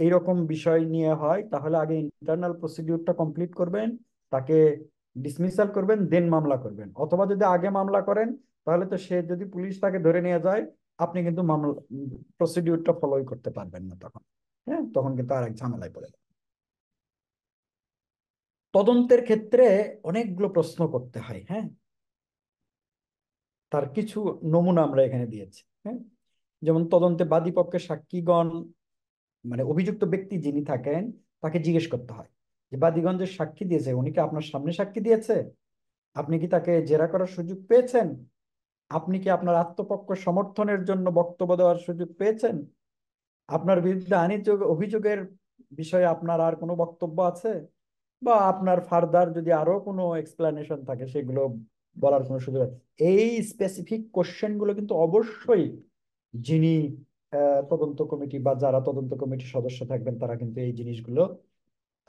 এইরকম বিষয় নিয়ে হয় তাহলে আগে ইন্টারনাল প্রসিডিউরটা কমপ্লিট করবেন, তাকে ডিসমিসাল করবেন, দেন মামলা করবেন। অথবা যদি আগে মামলা করেন তাহলে তো সে যদি পুলিশ তাকে ধরে নিয়ে যায়, আপনি কিন্তু মামলা প্রসিডিউরটা ফলোই করতে পারবেন না তখন। হ্যাঁ, তখন কিন্তু আর এক ঝামেলায় পড়ে যাবে। তদন্তের ক্ষেত্রে অনেকগুলো প্রশ্ন করতে হয়। হ্যাঁ, তার কিছু নমুনা আমরা এখানে দিয়েছি। হ্যাঁ, যেমন তদন্তে বাদী পক্ষের সাক্ষীগণ, মানে অভিযুক্ত ব্যক্তি যিনি থাকেন, তাকে জিজ্ঞেস করতে হয় যে বাদীগণ যে সাক্ষী দিয়েছে উনি কি আপনার সামনে সাক্ষী দিয়েছে? আপনি কি তাকে জেরা করার সুযোগ পেয়েছেন? আপনি কি আপনার আত্মপক্ষ সমর্থনের জন্য বক্তব্য দেওয়ার সুযোগ পেয়েছেন? আপনার বিরুদ্ধে আইনি অভিযোগের বিষয়ে আপনার আর কোনো বক্তব্য আছে? বা আপনার ফার্দার যদি আরো কোনো এক্সপ্লানেশন থাকে সেগুলো বলার কোনো সুযোগ আছে? এই স্পেসিফিক কোশ্চেন গুলো কিন্তু অবশ্যই যিনি তদন্ত কমিটি বা যারা তদন্ত কমিটির সদস্য থাকবেন তারা কিন্তু এই জিনিসগুলো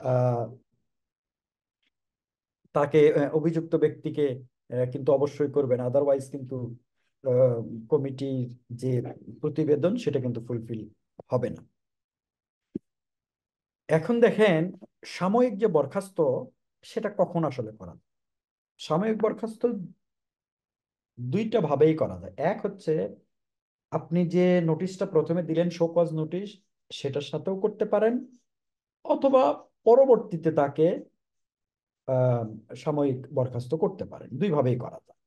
আহ তাকে অভিযুক্ত ব্যক্তিকে কিন্তু অবশ্যই করবেন, আদারওয়াইজ কিন্তু কমিটির যে প্রতিবেদন সেটা কিন্তু ফুলফিল হবে না। এখন দেখেন, সাময়িক যে বরখাস্ত সেটা কখন আসলে করা যায়? সাময়িক বরখাস্ত দুইটা ভাবেই করা যায়। এক হচ্ছে আপনি যে নোটিশটা প্রথমে দিলেন শো কজ নোটিশ, সেটার সাথেও করতে পারেন, অথবা পরবর্তীতে তাকে আহ সাময়িক বরখাস্ত করতে পারেন। দুই ভাবেই করা যায়।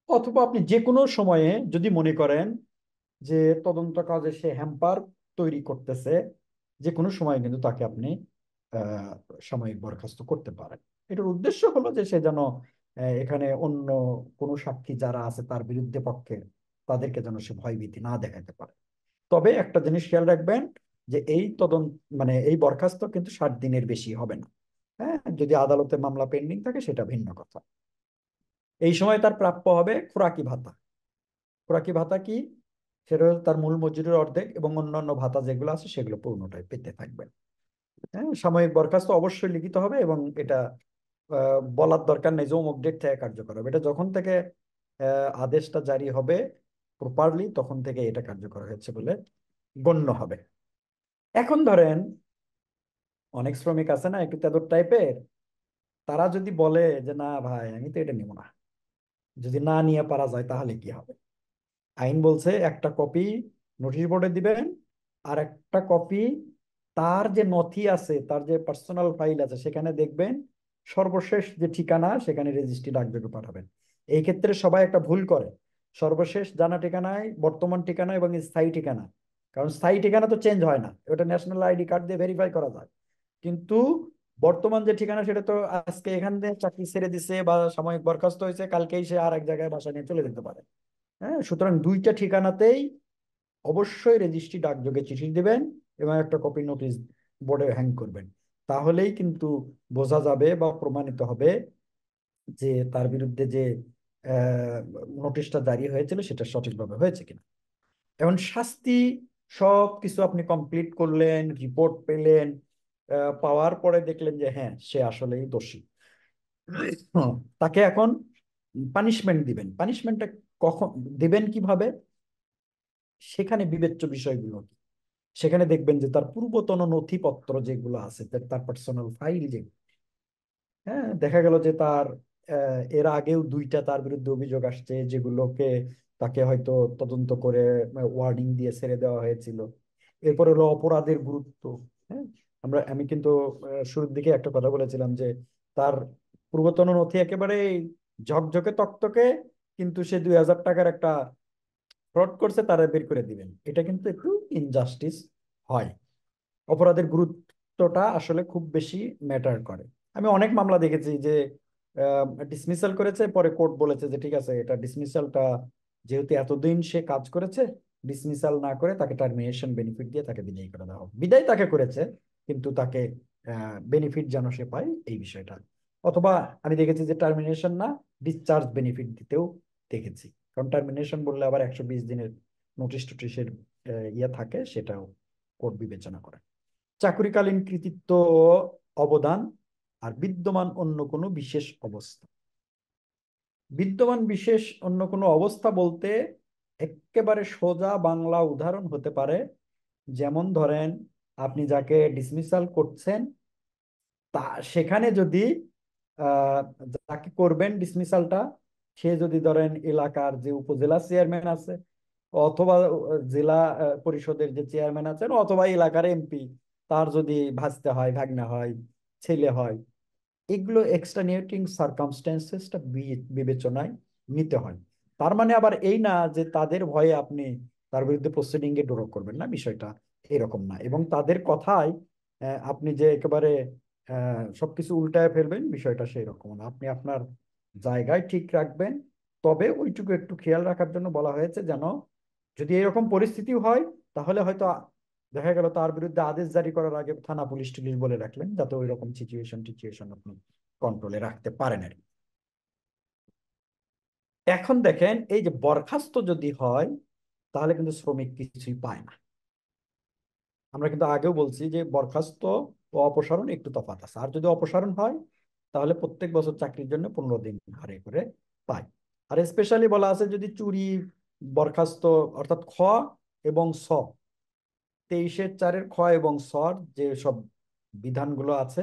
অথবা আপনি যে কোনো সময়ে যদি মনে করেন যে তদন্ত কাজে সে হ্যাম্পার তৈরি করতেছে, যে কোনো সময় কিন্তু তাকে আপনি আহ সাময়িক বরখাস্ত করতে পারেন। এটার উদ্দেশ্য হলো যে সে যেন এখানে অন্য কোনো সাক্ষী যারা আছে তার বিরুদ্ধে পক্ষে, তাদেরকে যেন সে ভয়ভীতি না দেখাতে পারে। তবে একটা জিনিস খেয়াল রাখবেন যে এই তদন্ত মানে এই বরখাস্ত কিন্তু 60 দিনের বেশি হবে না। হ্যাঁ, যদি আদালতে মামলা পেন্ডিং থাকে সেটা ভিন্ন কথা। এই সময় তার প্রাপ্য হবে খোরাকি ভাতা। খোরাকি ভাতা কি? সেটা হলো তার মূল মজুরির অর্ধেক এবং অন্যান্য ভাতা যেগুলো আছে সেগুলো পূর্ণটাই পেতে থাকবেন। হ্যাঁ, সাময়িক বরখাস্ত অবশ্যই লিখিত হবে এবং এটা বলার দরকার নেই যে অমুক ডেট থেকে কার্যকর হবে। এটা যখন থেকে আদেশটা জারি হবে প্রপারলি তখন থেকে এটা কার্যকর হয়েছে বলে গণ্য হবে। এখন ধরেন অনেক শ্রমিক আছে না একটু তেদর টাইপের, তারা যদি বলে যে না ভাই আমি তো এটা নিব না, যদি না নিয়ে পারা যায় তাহলে কি হবে? আইন বলছে একটা কপি নোটিশ বোর্ডে দিবেন, আর একটা কপি তার যে নথি আছে, তার যে পার্সোনাল ফাইল আছে সেখানে দেখবেন সর্বশেষ যে ঠিকানা সেখানে রেজিস্ট্রি ডাকযোগে পাঠাবেন। এই ক্ষেত্রে সবাই একটা ভুল করে, সর্বশেষ জানা ঠিকানায় বর্তমান ঠিকানা এবং স্থায়ী ঠিকানা। কারণ স্থায়ী ঠিকানা তো চেঞ্জ হয় না, ওটা ন্যাশনাল আইডি কার্ড দিয়ে ভেরিফাই করা যায়। কিন্তু বর্তমান যে ঠিকানা সেটা তো আজকে এখান থেকে চাকরি ছেড়ে দিছে বা সাময়িক বরখাস্ত হয়েছে, কালকেই সে আর এক জায়গায় বাসা নিয়ে চলে যেতে পারে। হ্যাঁ, সুতরাং দুইটা ঠিকানাতেই অবশ্যই রেজিস্ট্রি ডাকযোগে চিঠি দিবেন এবং একটা কপি নোটিশ বোর্ডে হ্যাং করবেন। তাহলেই কিন্তু বোঝা যাবে বা প্রমাণিত হবে যে তার বিরুদ্ধে যে নোটিশটা জারি হয়েছিল সেটা সঠিকভাবে হয়েছে কিনা। এখন শাস্তি, সব কিছু আপনি কমপ্লিট করলেন, রিপোর্ট পেলেন, পাওয়ার পরে দেখলেন যে হ্যাঁ সে আসলেই দোষী। তাকে এখন পানিশমেন্ট দিবেন। পানিশমেন্টটা কখন দিবেন, কিভাবে? সেখানে বিবেচ্য বিষয়গুলো কি? সেখানে দেখবেন যে তার পূর্বতন নথিপত্র যেগুলো আছে, তার পার্সোনাল ফাইল যে, হ্যাঁ, দেখা গেল যে তার এর আগেও দুইটা তার বিরুদ্ধে অভিযোগ আসছে যেগুলোকে তাকে হয়তো তদন্ত করে ওয়ার্নিং দিয়ে ছেড়ে দেওয়া হয়েছিল। এরপর হলো অপরাধের গুরুত্ব। হ্যাঁ, আমি কিন্তু শুরুর দিকে একটা কথা বলেছিলাম যে তার পূর্বতন নথি একেবারে ঝকঝকে তকতকে, কিন্তু সে 2000 টাকার একটা ফ্রড করছে, তারা বের করে দিবেন। এটা কিন্তু একটু ইনজাস্টিস হয়। অপরাধের গুরুত্বটা আসলে খুব বেশি ম্যাটার করে। আমি অনেক মামলা দেখেছি যে ডিসমিসাল করেছে, পরে কোর্ট বলেছে যে ঠিক আছে এটা ডিসমিসালটা যেহেতু এতদিন সে কাজ করেছে, ডিসমিসাল না করে তাকে টার্মিনেশন বেনিফিট দিয়ে তাকে বিদায় করে দেওয়া হোক। বিদায় তাকে করেছে কিন্তু তাকে বেনিফিট যেন সে পায় এই বিষয়টা। অথবা আমি দেখেছি যে টার্মিনেশন না, ডিসচার্জ বেনিফিট দিতেও দেখেছি। কারণ টার্মিনেশন বললে আবার 120 দিনের নোটিশ টোটিশের ইয়ে থাকে, সেটাও কোর্ট বিবেচনা করে। চাকরিকালীন কৃতিত্ব ও অবদান আর বিদ্যমান অন্য কোনো বিশেষ অবস্থা। বিদ্যমান বিশেষ অন্য কোনো অবস্থা বলতে একেবারে সোজা বাংলা উদাহরণ হতে পারে, যেমন ধরেন আপনি যাকে ডিসমিসাল করছেন তা সেখানে যদি আহ যাকে করবেন ডিসমিসালটা, সে যদি ধরেন এলাকার যে উপজেলা চেয়ারম্যান আছে, অথবা জেলা পরিষদের যে চেয়ারম্যান আছেন, অথবা এলাকার এমপি, তার যদি ভাসতে হয়, ভাগ্না হয়, ছেলে হয়, এগুলো এক্সটেনিউটিং সার্কামস্টেন্সেসটা বিবেচনায় নিতে হয়। তার মানে আবার এই না যে তাদের ভয়ে আপনি তার বিরুদ্ধে প্রসিডিং এ ড্র করবেন না, বিষয়টা এরকম না। এবং তাদের কথায় আপনি যে একেবারে সবকিছু উল্টায় ফেলবেন, বিষয়টা সেই রকম না। আপনি আপনার জায়গায় ঠিক রাখবেন। তবে ওইটুকু একটু খেয়াল রাখার জন্য বলা হয়েছে, যেন যদি এরকম পরিস্থিতি হয়, তাহলে হয়তো দেখা গেল তার বিরুদ্ধে আদেশ জারি করার আগে থানা পুলিশ টুলিশ বলে রাখলেন, যাতে ওই রকম সিচুয়েশন আপনি কন্ট্রোলে রাখতে পারেন আর কি। এখন দেখেন, এই যে বরখাস্ত যদি হয়, তাহলে কিন্তু শ্রমিক কিছুই পায় না। আমরা কিন্তু আগেও বলছি যে বরখাস্ত ও অপসারণ একটু তফাৎ আছে। আর যদি অপসারণ হয়, তাহলে প্রত্যেক বছর চাকরির জন্য 15 দিন হারে করে পায়। আর স্পেশালি বলা আছে, যদি চুরি, বরখাস্ত, অর্থাৎ খ এবং ছ, 23-4 খ এবং ছর যে সব বিধানগুলো আছে,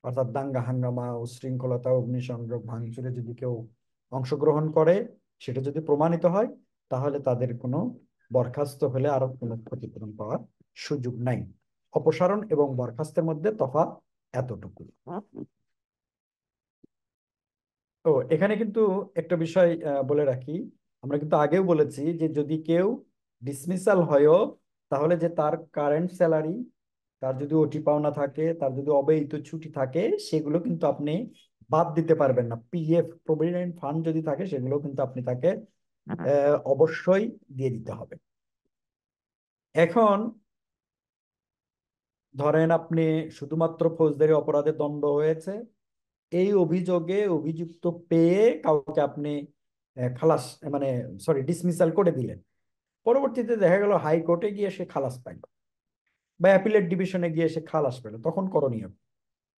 অর্থাৎ দাঙ্গা হাঙ্গামা, উচ্ছৃঙ্খলতা, অগ্নিসংযোগ, ভাঙচুরে যদি কেউ অংশগ্রহণ করে, সেটা যদি প্রমাণিত হয়, তাহলে তাদের কোনো বরখাস্ত হলে আরো কোনো ক্ষতিপূরণ পাওয়ার সুযোগ নাই। অপসারণ এবং বরখাস্তের মধ্যে তফাৎ এতটুকু। ও এখানে কিন্তু একটা বিষয় বলে রাখি, আমরা কিন্তু আগেও বলেছি যে যদি কেউ ডিসমিসাল হয়ও, তাহলে যে তার কারেন্ট স্যালারি, তার যদি ওটি পাওনা থাকে, তার যদি অব্যয়িত ছুটি থাকে, সেগুলো কিন্তু আপনি বাদ দিতে পারবেন না। পিএফ, প্রভিডেন্ট ফান্ড যদি থাকে, সেগুলো কিন্তু আপনি তাকে অবশ্যই দিয়ে দিতে হবে। এখন ধরেন আপনি শুধুমাত্র ফৌজদারি অপরাধে দণ্ড হয়েছে, এই অভিযোগে অভিযুক্ত পেয়ে কাউকে আপনি খালাস, মানে সরি, ডিসমিসাল করে দিলেন। পরবর্তীতে দেখা গেল হাইকোর্টে গিয়ে সে খালাস পাইল, বা অ্যাপিলেট ডিভিশনে গিয়ে সে খালাস পেল, তখন করণীয়?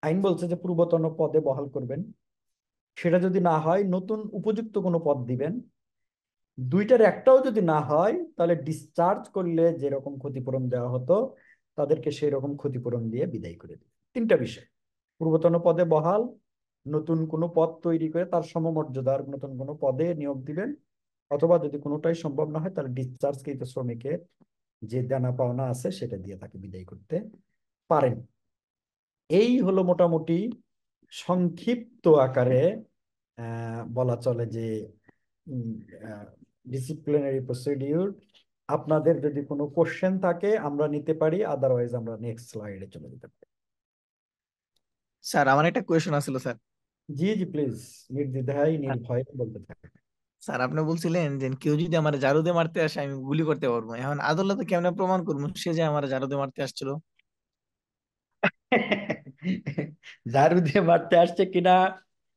আইন বলছে যে পূর্বতন পদে বহাল করবেন। সেটা যদি না হয়, নতুন উপযুক্ত কোনো পদ দিবেন। দুইটার একটাও যদি না হয়, তাহলে ডিসচার্জ করলে যেরকম ক্ষতিপূরণ দেওয়া হতো, তাদেরকে সেই রকম ক্ষতিপূরণ দিয়ে বিদায় করে দিবে। তিনটা বিষয়: পূর্বতন পদে বহাল, নতুন কোনো পদ তৈরি করে তার সমমর্যাদার নতুন কোনো পদে নিয়োগ দিবেন, অথবা যদি কোনোটাই সম্ভব না হয়, তাহলে ডিসচার্জকৃত শ্রমিকের যে দেনা পাওনা আছে সেটা দিয়ে তাকে বিদায় করতে পারেন। এই হলো মোটামুটি সংক্ষিপ্ত আকারে বলা চলে যে ডিসিপ্লিনারি প্রসিডিউর। আপনাদের যদি কোনো কোশ্চেন থাকে আমরা নিতে পারি, আদারওয়াইজ আমরা নেক্সট স্লাইডে চলে যেতে পারি। স্যার আমার একটা কোয়েশন আছিল স্যার। জি জি, প্লিজ নির্দ্বিধায় নির্ভয়ে বলতে থাকেন। স্যার আপনি বলছিলেন যে কেউ যদি আমার ঝাড়ু দিয়ে মারতে আসে আমি গুলি করতে পারবো, এখন আদালতে কেমনে প্রমাণ করবো সে যে আমার ঝাড়ু দিয়ে মারতে আসছিল? ঝাড়ু দিয়ে মারতে আসছে কিনা,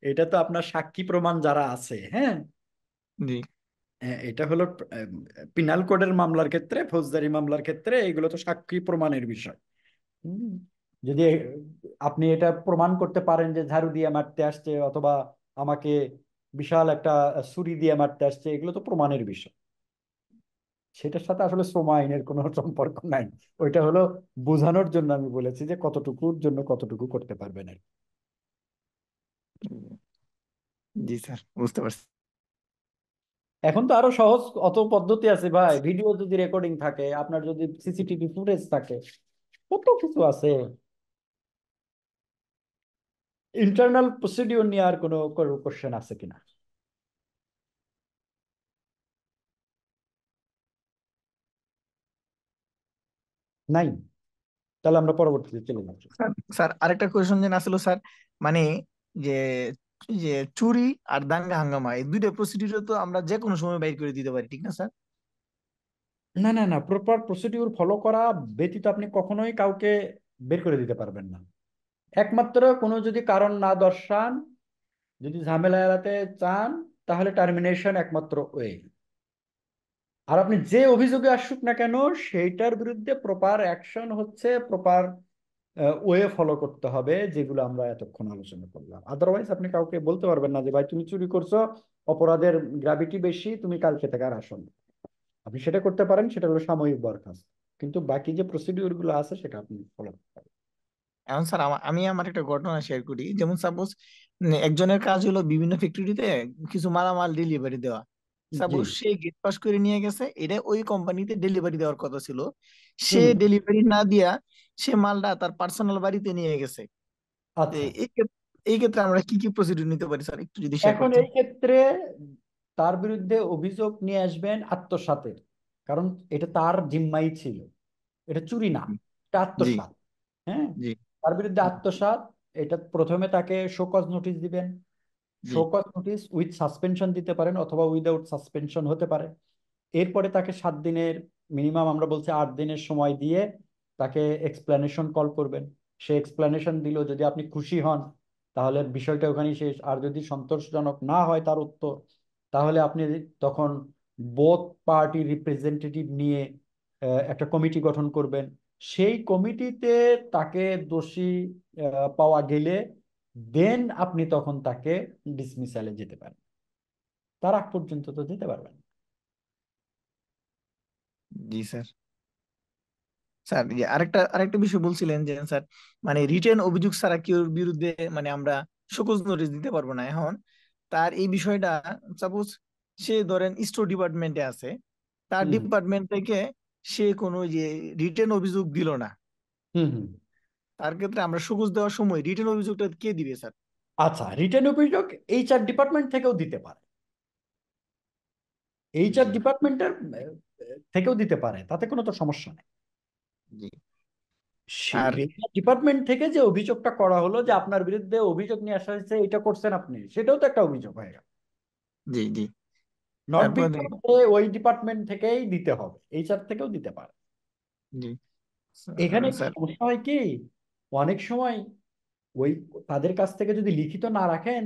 এটা তো আপনার সাক্ষী প্রমাণ যারা আছে, হ্যাঁ, জি এটা হলো পিনাল কোডের মামলার ক্ষেত্রে, ফৌজদারি মামলার ক্ষেত্রে এগুলো তো সাক্ষী প্রমাণের বিষয়। হুম, যদি আপনি এটা প্রমাণ করতে পারেন যে ঝাড়ু দিয়ে মারতে আসছে, অথবা আমাকে বিশাল একটা ছুরি দিয়ে মারতে আসছে, এগুলো তো প্রমাণের বিষয়। সেটার সাথে আসলে শ্রম আইনের কোনো সম্পর্ক নাই। ওইটা হলো বোঝানোর জন্য আমি বলেছি যে কতটুকুর জন্য কতটুকু করতে পারবেন আর কি। জি স্যার বুঝতে পারছি। এখন তো আরো সহজ অত পদ্ধতি আছে ভাই, ভিডিও যদি রেকর্ডিং থাকে, আপনার যদি সিসিটিভি ফুটেজ থাকে, কত কিছু আছে। ইন্টারনাল প্রসিডিওর নিয়ে আর কোনো কোশ্চেন আছে কিনা? নাই? তাহলে আমরা পরবর্তীতে চলে যাচ্ছি। স্যার স্যার আরেকটা কোয়েশন যেন আসলো স্যার, মানে যে যে চুরি আর দাঙ্গা হাঙ্গামা এই দুইটা প্রসিডিউর তো আমরা যে কোনো সময় বাইর করে দিতে পারি, ঠিক না স্যার? না না না, প্রপার প্রসিডিউর ফলো করা ব্যতীত আপনি কখনোই কাউকে বের করে দিতে পারবেন না। একমাত্র কোনো যদি কারণ না দর্শান, যদি ঝামেলা এড়াতে চান, তাহলে টার্মিনেশন একমাত্র ওয়ে। আর আপনি যে অভিযোগে আসুক না কেন, সেইটার বিরুদ্ধে প্রপার অ্যাকশন হচ্ছে, প্রপার ওয়ে ফলো করতে হবে, যেগুলো আমরা এতক্ষণ আলোচনা করলাম। আদারওয়াইজ আপনি কাউকে বলতে পারবেন না যে ভাই তুমি চুরি করছো, অপরাধের গ্র্যাভিটি বেশি, তুমি কালকে থেকে আর আসো না। আপনি সেটা করতে পারেন, সেটা হলো সাময়িক বরখাস্ত, কিন্তু বাকি যে প্রসিডিউর গুলো আছে সেটা আপনি ফলো করতে পারেন। এখন স্যার আমি আমার একটা ঘটনা শেয়ার করি। যেমন সাপোজ একজনের কাজ হলো বিভিন্ন ফ্যাক্টরিতে কিছু মালামাল ডেলিভারি দেওয়া। জি। সাপোজ সে গেট পাস করে নিয়ে গেছে, এটা ওই কোম্পানিতে ডেলিভারি দেওয়ার কথা ছিল, সে হুম। ডেলিভারি না দিয়া সে মালটা তার পার্সোনাল বাড়িতে নিয়ে গেছে। তো আচ্ছা, এই ক্ষেত্রে আমরা কি কি প্রসিডিউর নিতে পারি স্যার, একটু যদি শেয়ার এখন করতেন। এই ক্ষেত্রে তার বিরুদ্ধে অভিযোগ নিয়ে আসবেন আত্মসাতের, কারণ এটা তার জিম্মাই ছিল, এটা চুরি না, এটা জি আত্মসাৎ। হ্যাঁ, জি তার বিরুদ্ধে আত্মসাৎ। এটা প্রথমে তাকে শোকজ নোটিশ দিবেন। জি শোকজ নোটিশ উইথ সাসপেনশন দিতে পারেন অথবা উইদাউট সাসপেনশন হতে পারে। এরপরে তাকে 7 দিনের, মিনিমাম আমরা বলছি 8 দিনের সময় দিয়ে তাকে এক্সপ্লেনেশন কল করবেন। সে এক্সপ্লেনেশন দিল, যদি আপনি খুশি হন তাহলে বিষয়টা ওখানেই শেষ, আর যদি সন্তোষজনক না হয় তার উত্তর, তাহলে আপনি তখন বোথ পার্টি রিপ্রেজেন্টেটিভ নিয়ে একটা কমিটি গঠন করবেন। সেই কমিটিতে তাকে দোষী পাওয়া গেলে দেন আপনি তখন তাকে ডিসমিসালে যেতে পারেন, তার আগ পর্যন্ত তো যেতে পারবেন না। জি স্যার। স্যার যে আরেকটা বিষয় বলছিলেন যে স্যার, মানে রিটেন অভিযোগ ছাড়া কেউর বিরুদ্ধে মানে আমরা শোকজ নোটিশ দিতে পারবো না। এখন তার এই বিষয়টা, সাপোজ সে ধরেন স্টোর ডিপার্টমেন্টে আছে, তার হুম ডিপার্টমেন্ট থেকে সে কোনো যে রিটেন অভিযোগ দিল না, হুম হুম। তার ক্ষেত্রে আমরা শোকজ দেওয়ার সময় রিটেন অভিযোগটা কে দিবে স্যার? আচ্ছা, রিটেন অভিযোগ এইচআর ডিপার্টমেন্ট থেকেও দিতে পারে, এইচআর জি ডিপার্টমেন্টের থেকেও দিতে পারে, তাতে কোনো তো সমস্যা নেই। জি। আর এইচআর ডিপার্টমেন্ট থেকে যে অভিযোগটা করা হলো, যে আপনার বিরুদ্ধে অভিযোগ নিয়ে আসা হয়েছে, এটা করছেন আপনি, সেটাও তো একটা অভিযোগ হয়ে গেল। জি জি। নট তারপরে বিকজ ওই ডিপার্টমেন্ট থেকেই দিতে হবে, এইচআর থেকেও দিতে পারে। জি এখানে একটু স্যার। সমস্যা হয় কি, অনেক সময় ওই তাদের কাছ থেকে যদি লিখিত না রাখেন,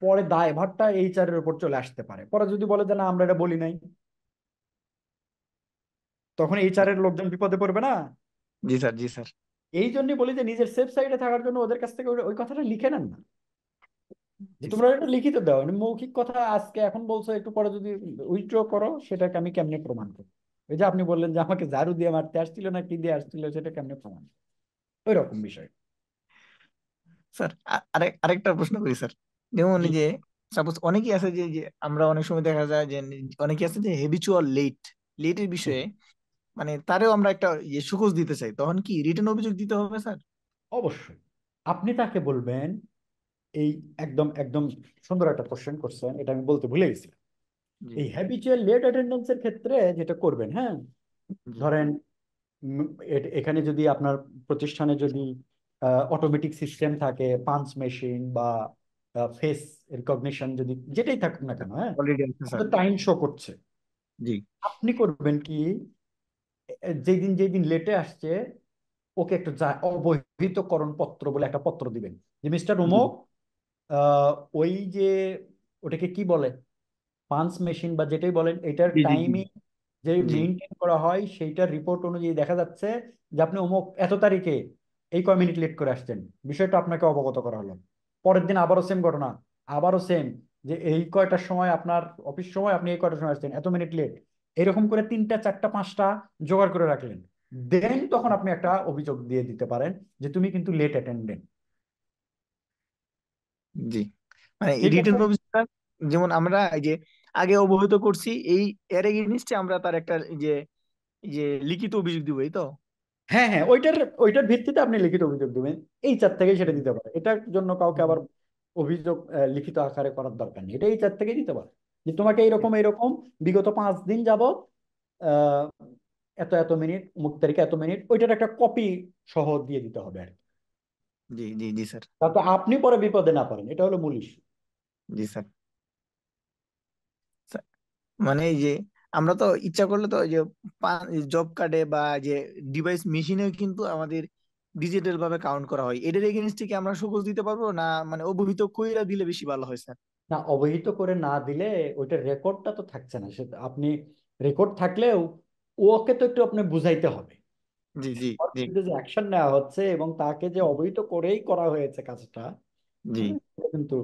পরে দায়ভারটা এইচআর এর উপর চলে আসতে পারে। পরে যদি বলে যে না আমরা এটা বলি নাই, তখন এইচআর এর লোকজন বিপদে পড়বে না। জি স্যার জি স্যার। এই জন্যই বলি যে নিজের সেফ সাইডে থাকার জন্য ওদের কাছ থেকে ওই কথাটা লিখে নেন না, যে জি তোমরা এটা লিখিত দাও, মানে মৌখিক কথা আজকে এখন বলছো, একটু পরে যদি উইথড্র করো, সেটাকে আমি কেমনে প্রমাণ করবো? ওই যে আপনি বললেন যে আমাকে ঝাড়ু দিয়ে মারতে আসছিল না কি দিয়ে আসছিল, সেটা কেমনে প্রমাণ? ওই রকম বিষয়। স্যার। আরেকটা প্রশ্ন করি স্যার। যেমন জি। এই যে সাপোজ অনেকেই আছে যে যে আমরা অনেক সময় দেখা যায় যে অনেকে আছে যে হেবিচুয়াল লেটের হুম। বিষয়ে, মানে তারেও আমরা একটা সুখোজ দিতে চাই, তখন কি রিটেন অভিযোগ দিতে হবে স্যার? অবশ্যই আপনি তাকে বলবেন, এই একদম একদম সুন্দর একটা কোশ্চেন করছেন, এটা আমি বলতে ভুলে গেছি। জি এই হ্যাবিচুয়াল লেট অ্যাটেন্ডেন্সের ক্ষেত্রে যেটা করবেন, হ্যাঁ, জি ধরেন এখানে যদি আপনার প্রতিষ্ঠানে যদি অটোমেটিক সিস্টেম থাকে, পাঞ্চ মেশিন বা ফেস রিকগনিশন, যদি যেটাই থাকুক না কেন, হ্যাঁ, অলরেডি আছে স্যার। টাইম শো করছে, জি আপনি করবেন কি, যেদিন যেদিন লেটে আসছে ওকে একটু অবহিতকরণ পত্র বলে একটা পত্র দিবেন, যে মিস্টার জি উমক, আহ, ওই যে ওটাকে কি বলে, পাঞ্চ মেশিন বা যেটাই বলেন, এটার জি জি জি টাইমিং যে জি মেনটেন করা হয়, সেইটার রিপোর্ট অনুযায়ী দেখা যাচ্ছে যে আপনি অমুক এত তারিখে এই কয় মিনিট লেট করে আসছেন, বিষয়টা আপনাকে অবগত করা হলো। পরের দিন আবারও সেম ঘটনা, আবারও সেম, যে এই কয়টার সময় আপনার অফিস সময়, আপনি এই কয়টার সময় আসছেন, এত মিনিট লেট, এরকম করে 3টা 4টা 5টা জোগাড় করে রাখলেন। দেন তখন আপনি একটা অভিযোগ দিয়ে দিতে পারেন যে তুমি কিন্তু লেট অ্যাটেন্ডেন্ট। জি। মানে ঠিক আছে। রিটেন অভিযোগটা যেমন আমরা এই যে আগে অবহিত করছি, এই এর এগেইনস্টে আমরা তার একটা যে লিখিত অভিযোগ দিব, এই তো? হ্যাঁ হ্যাঁ, ওইটার ভিত্তিতে আপনি লিখিত অভিযোগ দেবেন, এই চার থেকেই সেটা দিতে পারে। এটার জন্য কাউকে আবার অভিযোগ লিখিত আকারে করার দরকার নেই, এটা এই চার থেকেই দিতে পারে, যে তোমাকে এইরকম এইরকম বিগত 5 দিন যাবত আহ এত এত মিনিট, মুখ তারিখে এত মিনিট, ওইটার একটা কপি সহ দিয়ে দিতে হবে আর কি। জি জি জি স্যার। তাতে আপনি পরে বিপদে না পারেন, এটা হলো মূল ইস্যু। জি স্যার। স্যার, মানে এই যে আমরা তো ইচ্ছা করলে তো এই যে জব কার্ডে বা যে ডিভাইস মেশিনেও কিন্তু আমাদের ডিজিটাল ভাবে কাউন্ট করা হয়, এটার এগেইনস্টে কি আমরা সুযোগ দিতে পারবো না? মানে অবহিত কইরা দিলে বেশি ভালো হয় স্যার? না, অবহিত করে না দিলে ওইটার রেকর্ডটা তো থাকছে না, সেটা আপনি রেকর্ড থাকলেও ওকে তো একটু আপনি বুঝাইতে হবে জি জি ওর জি বিরুদ্ধে যে অ্যাকশন নেওয়া হচ্ছে এবং তাকে যে অবহিত করেই করা হয়েছে কাজটা, জি এটা কিন্তু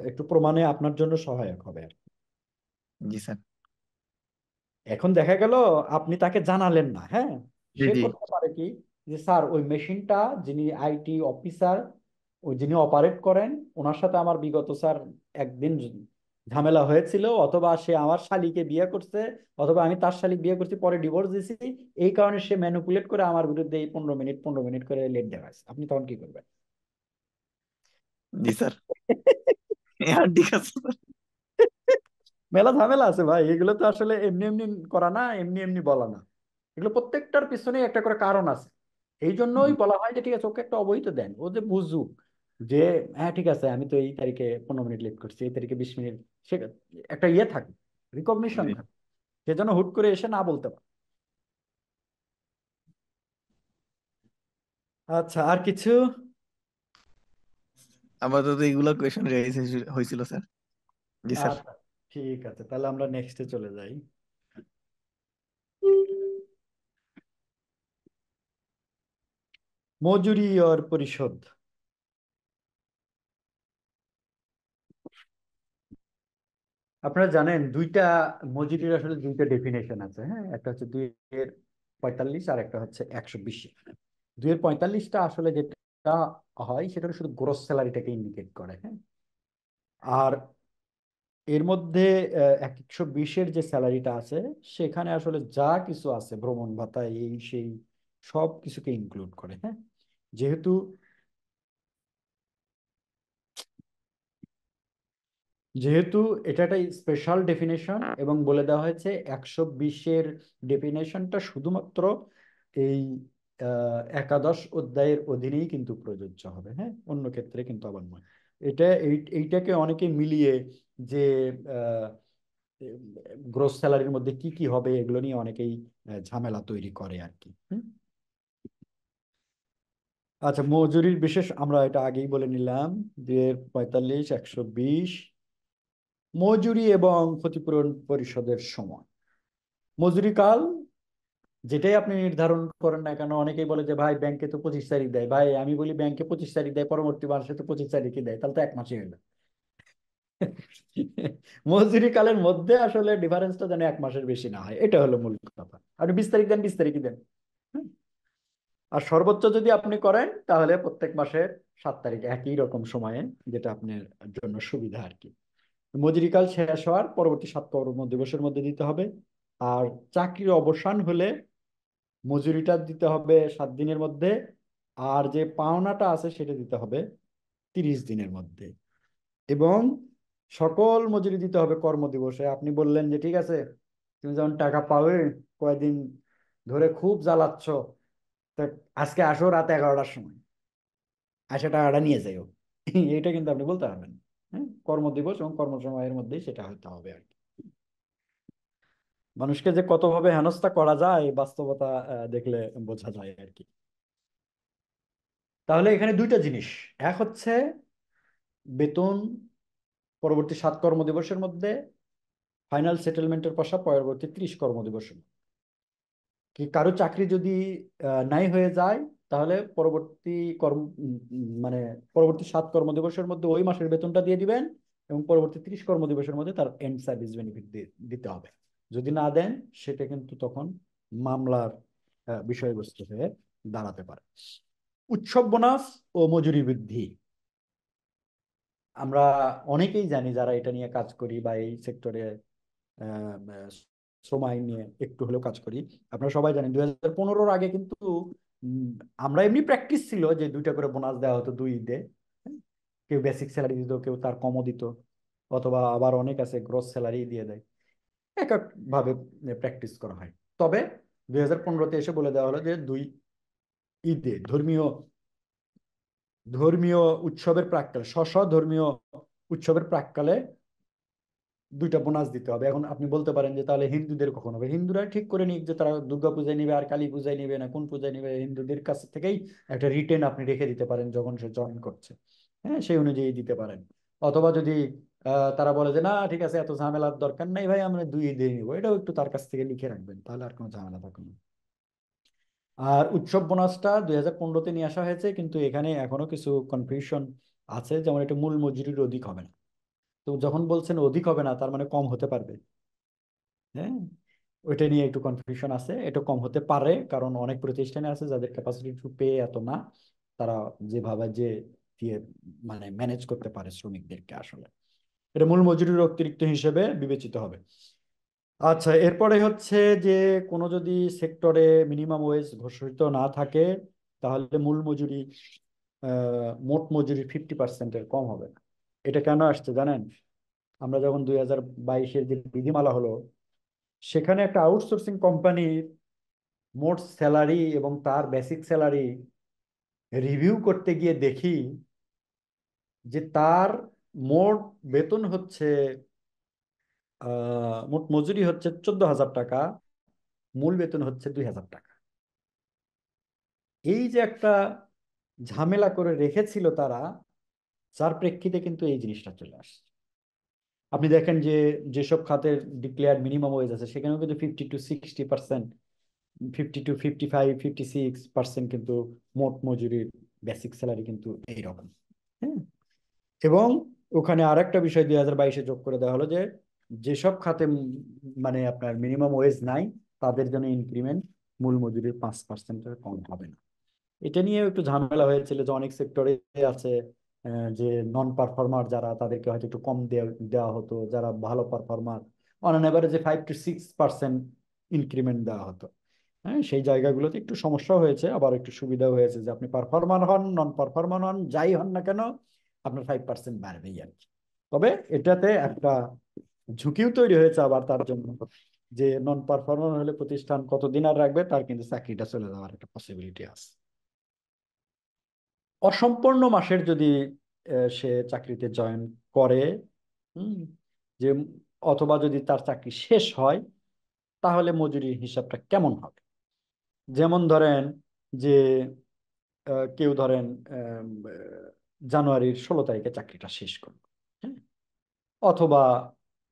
একটু প্রমাণে আপনার জন্য সহায়ক হবে আর কি। জি স্যার। এখন দেখা গেল আপনি তাকে জানালেন না, হ্যাঁ, জি সে জি করতে পারে কি, যে স্যার ওই মেশিনটা যিনি আইটি অফিসার, ওই যিনি অপারেট করেন, ওনার সাথে আমার বিগত স্যার একদিন ঝামেলা হয়েছিল, অথবা সে আমার শালীকে বিয়ে করছে, অথবা আমি তার শালীকে বিয়ে করছি, পরে ডিভোর্স দিছি, এই কারণে সে ম্যানিপুলেট করে আমার বিরুদ্ধে এই 15 মিনিট করে লেট দেখাচ্ছে। আপনি তখন কি করবেন? জি স্যার। হ্যাঁ ঠিক আছে স্যার। মেলা ঝামেলা আছে ভাই, এগুলো তো আসলে এমনি এমনি করা না, এমনি এমনি বলা না, এগুলো প্রত্যেকটার পিছনে একটা করে কারণ আছে। এই জন্যই বলা হয় যে ঠিক আছে, ওকে একটা অবহিত দেন, ও যে বুঝুক যে হ্যাঁ ঠিক আছে, আমি তো এই তারিখে 15 মিনিট লেট করছি, এই তারিখে 20 মিনিট, সে একটা ইয়ে থাকে, রিকগনিশন জি। থাকে, সে যেন হুট করে এসে না বলতে পারে। আচ্ছা, আর কিছু? আপাতত এইগুলা কোয়েশন হয়েছিল স্যার। জি স্যার। আচ্ছা, ঠিক আছে, তাহলে আমরা নেক্সটে চলে যাই। মজুরি আর পরিশোধ। আপনারা জানেন মজুরির আসলে দুইটা ডেফিনেশন আছে, হ্যাঁ, একটা হচ্ছে 2-এর 45 আর একটা হচ্ছে 120। 2-এর 45টা আসলে যেটা হয় সেটা হলো শুধু গ্রোস স্যালারিটাকে ইন্ডিকেট করে, হ্যাঁ। আর এর মধ্যে 120-এর যে স্যালারিটা আছে, সেখানে আসলে যা কিছু আছে, ভ্রমণ ভাতা এই সেই সব কিছুকে ইনক্লুড করে, হ্যাঁ। যেহেতু যেহেতু এটা একটা স্পেশাল ডেফিনেশন এবং বলে দেওয়া হয়েছে 120-এর ডেফিনেশনটা শুধুমাত্র এই একাদশ অধ্যায়ের অধীনেই কিন্তু প্রযোজ্য হবে, হ্যাঁ, অন্য ক্ষেত্রে কিন্তু আবার নয়। এইটাকে অনেকে মিলিয়ে যে গ্রোস স্যালারির মধ্যে কি কি হবে এগুলো নিয়ে অনেকেই ঝামেলা তৈরি করে আর কি। হুম? আচ্ছা, মজুরির বিশেষ আমরা এটা আগেই বলে নিলাম, 2-এর 45, 120, মজুরি এবং ক্ষতিপূরণ পরিশোধের সময়। মজুরি কাল যেটাই আপনি নির্ধারণ করেন না কেন, অনেকেই বলে যে ভাই ব্যাংকে তো 25 তারিখ দেয়, ভাই আমি বলি ব্যাংকে 25 তারিখ দেয়, পরবর্তী মাসে তো 25 তারিখই দেয়, তাহলে তো 1 মাসই হলো। মজুরি কালের মধ্যে আসলে ডিফারেন্সটা যেন 1 মাসের বেশি না হয়, এটা হলো মূল কথা। আপনি 20 তারিখ দেন, 20 তারিখই দেন। হুম? আর সর্বোচ্চ যদি আপনি করেন তাহলে প্রত্যেক মাসের 7 তারিখ একই রকম সময়ে, যেটা আপনার জন্য সুবিধা আর কি। মজুরিকাল শেষ হওয়ার পরবর্তী 7 কর্মদিবসের মধ্যে দিতে হবে। আর চাকরির অবসান হলে মজুরিটা দিতে হবে 7 দিনের মধ্যে। আর যে পাওনাটা আছে সেটা দিতে হবে 30 দিনের মধ্যে। এবং সকল মজুরি দিতে হবে কর্মদিবসে। আপনি বললেন যে ঠিক আছে, তুমি যখন টাকা পাবে, কয়েকদিন ধরে খুব জ্বালাচ্ছ, তা আজকে আসো রাত 11টার সময়, আসে টাকাটা নিয়ে যাইও, এটা কিন্তু আপনি বলতে পারবেন না। হ্যাঁ, কর্মদিবস এবং কর্মসময়ের মধ্যেই সেটা হতে হবে আর কি। মানুষকে যে কতভাবে হেনস্থা করা যায় এই বাস্তবতা দেখলে বোঝা যায় আর কি। তাহলে এখানে দুইটা জিনিস, এক হচ্ছে বেতন পরবর্তী 7 কর্মদিবসের মধ্যে, ফাইনাল সেটেলমেন্টের পর পরবর্তী 30 কর্মদিবসের মধ্যে। কি কারো চাকরি যদি নাই হয়ে যায়, তাহলে মানে পরবর্তী 7 কর্মদিবসের মধ্যে ওই মাসের বেতনটা দিয়ে দিবেন, এবং পরবর্তী 30 কর্মদিবসের মধ্যে তার এন্ড সার্ভিস বেনিফিট দিতে হবে। যদি না দেন, সেটা কিন্তু তখন মামলার বিষয়বস্তু হয়ে দাঁড়াতে পারে। উৎসব বোনাস ও মজুরি বৃদ্ধি। আমরা অনেকেই জানি যারা এটা নিয়ে কাজ করি বা এই সেক্টরে শ্রম আইন নিয়ে একটু হলেও কাজ করি। আপনারা সবাই জানেন 2015-র আগে কিন্তু উম, আমরা এমনি প্র্যাকটিস ছিল যে 2টা করে বোনাস দেওয়া হতো 2 ঈদে। কেউ বেসিক স্যালারি দিত, কেউ তার কমও দিত, অথবা আবার অনেক আছে গ্রস স্যালারি দিয়ে দেয়। এক এক ভাবে প্র্যাকটিস করা হয়। তবে 2015-তে এসে বলে দেওয়া হলো যে 2 ঈদে ধর্মীয় ধর্মীয় উৎসবের প্রাক্কালে, ধর্মীয় উৎসবের প্রাক্কালে 2টা বোনাস দিতে হবে। এখন আপনি বলতে পারেন যে তাহলে হিন্দুদের কখন হবে? হিন্দুরা ঠিক করে নিক যে তারা দুর্গা পূজায় নিবে আর কালী পূজায় নিবে না কোন পূজায় নিবে, হিন্দুদের কাছ থেকেই একটা রিটেন আপনি রেখে দিতে পারেন যখন সে জয়েন করছে, হ্যাঁ, সেই অনুযায়ী দিতে পারেন। অথবা যদি তারা বলে যে না ঠিক আছে, এত ঝামেলার দরকার নাই ভাই, আমরা 2 ঈদে নিবো, এটাও একটু তার কাছ থেকে লিখে রাখবেন, তাহলে আর কোনো ঝামেলা থাকবে না। আর উৎসব বোনাসটা 2015-তে নিয়ে আসা হয়েছে, কিন্তু এখানে এখনো কিছু কনফিউশন আছে, যেমন এটা মূল মজুরির অধিক হবে না। তো যখন বলছেন অধিক হবে না, তার মানে কম হতে পারবে। হ্যাঁ, ওইটা নিয়ে একটু কনফিউশন আছে। এটা কম হতে পারে, কারণ অনেক প্রতিষ্ঠানে আছে যাদের ক্যাপাসিটি টু পে এত না, তারা যেভাবে যে দিয়ে মানে ম্যানেজ করতে পারে শ্রমিকদেরকে। আসলে এটা মূল মজুরির অতিরিক্ত হিসেবে বিবেচিত হবে। আচ্ছা, এরপরে হচ্ছে যে কোনো যদি সেক্টরে মিনিমাম ওয়েজ ঘোষিত না থাকে, তাহলে মূল মজুরি মোট মজুরির 50%-এর কম হবে না। এটা কেন আসছে জানেন? আমরা যখন 2022-এর যে বিধিমালা হলো, সেখানে একটা আউটসোর্সিং কোম্পানির মোট স্যালারি এবং তার বেসিক স্যালারি রিভিউ করতে গিয়ে দেখি যে তার মোট বেতন হচ্ছে মোট মজুরি হচ্ছে 14,000 টাকা, মূল বেতন হচ্ছে 2,000 টাকা। এই যে একটা ঝামেলা করে রেখেছিল তারা, যার প্রেক্ষিতে কিন্তু এই জিনিসটা চলে আসছে। আপনি দেখেন যে যেসব খাতের ডিক্লেয়ার্ড মিনিমাম ওয়েজ আছে, সেখানেও কিন্তু 50-60%, 50-55-56% কিন্তু মোট মজুরির বেসিক স্যালারি কিন্তু এইরকম। হ্যাঁ, এবং ওখানে আরেকটা বিষয় 2022-এ যোগ করে দেওয়া হলো যে যেসব খাতে মানে আপনার মিনিমাম ওয়েজ নাই, তাদের জন্য ইনক্রিমেন্ট মূল মজুরির 5%-এর কম হবে না। এটা নিয়ে একটু ঝামেলা হয়েছিল যে অনেক সেক্টরে আছে যে নন পারফর্মার যারা, তাদেরকে হয়তো একটু কম দেওয়া হতো, যারা ভালো পারফর্মার অন অ্যান এভারেজে 5-6% ইনক্রিমেন্ট দেওয়া হতো। হ্যাঁ, সেই জায়গাগুলোতে একটু সমস্যা হয়েছে, আবার একটু সুবিধাও হয়েছে যে আপনি পারফর্মার হন নন পারফর্মার হন যাই হন না কেন, আপনার 5% বাড়বেই আর কি। তবে এটাতে একটা ঝুঁকিও তৈরি হয়েছে আবার তার জন্য, যে নন পারফর্মার হলে প্রতিষ্ঠান কতদিন আর রাখবে, তার কিন্তু চাকরিটা চলে যাওয়ার একটা পসিবিলিটি আছে। অসম্পূর্ণ মাসের যদি সে চাকরিতে জয়েন করে, হুম, যে অথবা যদি তার চাকরি শেষ হয়, তাহলে মজুরির হিসাবটা কেমন হবে? যেমন ধরেন যে কেউ ধরেন জানুয়ারির 16 তারিখে চাকরিটা শেষ করলো, হ্যাঁ, অথবা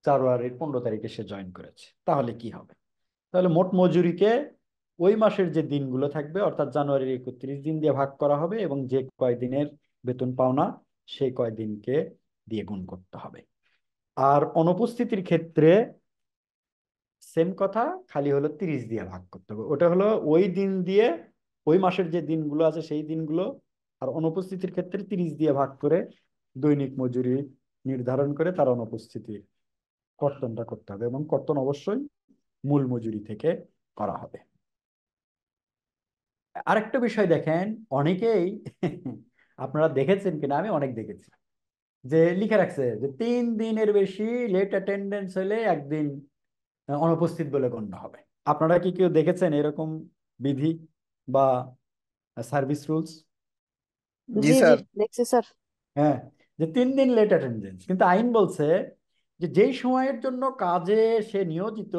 জানুয়ারির 15 তারিখে সে জয়েন করেছে, তাহলে কি হবে? তাহলে মোট মজুরিকে ওই মাসের যে দিনগুলো থাকবে, অর্থাৎ জানুয়ারির 31 দিন দিয়ে ভাগ করা হবে, এবং যে কয়দিনের বেতন পাওনা সেই কয়দিনকে দিয়ে গুণ করতে হবে। আর অনুপস্থিতির ক্ষেত্রে সেম কথা, খালি হলো 30 দিয়ে ভাগ করতে হবে। ওটা হলো ওই দিন দিয়ে, ওই মাসের যে দিনগুলো আছে সেই দিনগুলো, আর অনুপস্থিতির ক্ষেত্রে 30 দিয়ে ভাগ করে দৈনিক মজুরি নির্ধারণ করে তার অনুপস্থিতির কর্তনটা করতে হবে, এবং কর্তন অবশ্যই মূল মজুরি থেকে করা হবে। আরেকটা বিষয় দেখেন, অনেকেই আপনারা দেখেছেন কিনা, আমি অনেক দেখেছি যে লিখে রাখছে যে 3 দিনের বেশি লেট অ্যাটেন্ডেন্স হলে একদিন অনুপস্থিত বলে গণ্য হবে। আপনারা কি কেউ দেখেছেন এরকম বিধি বা সার্ভিস রুলস? জি জি জি স্যার। দেখছি স্যার। হ্যাঁ, যে 3 দিন লেট অ্যাটেন্ডেন্স, কিন্তু আইন বলছে যে যেই সময়ের জন্য কাজে সে নিয়োজিত,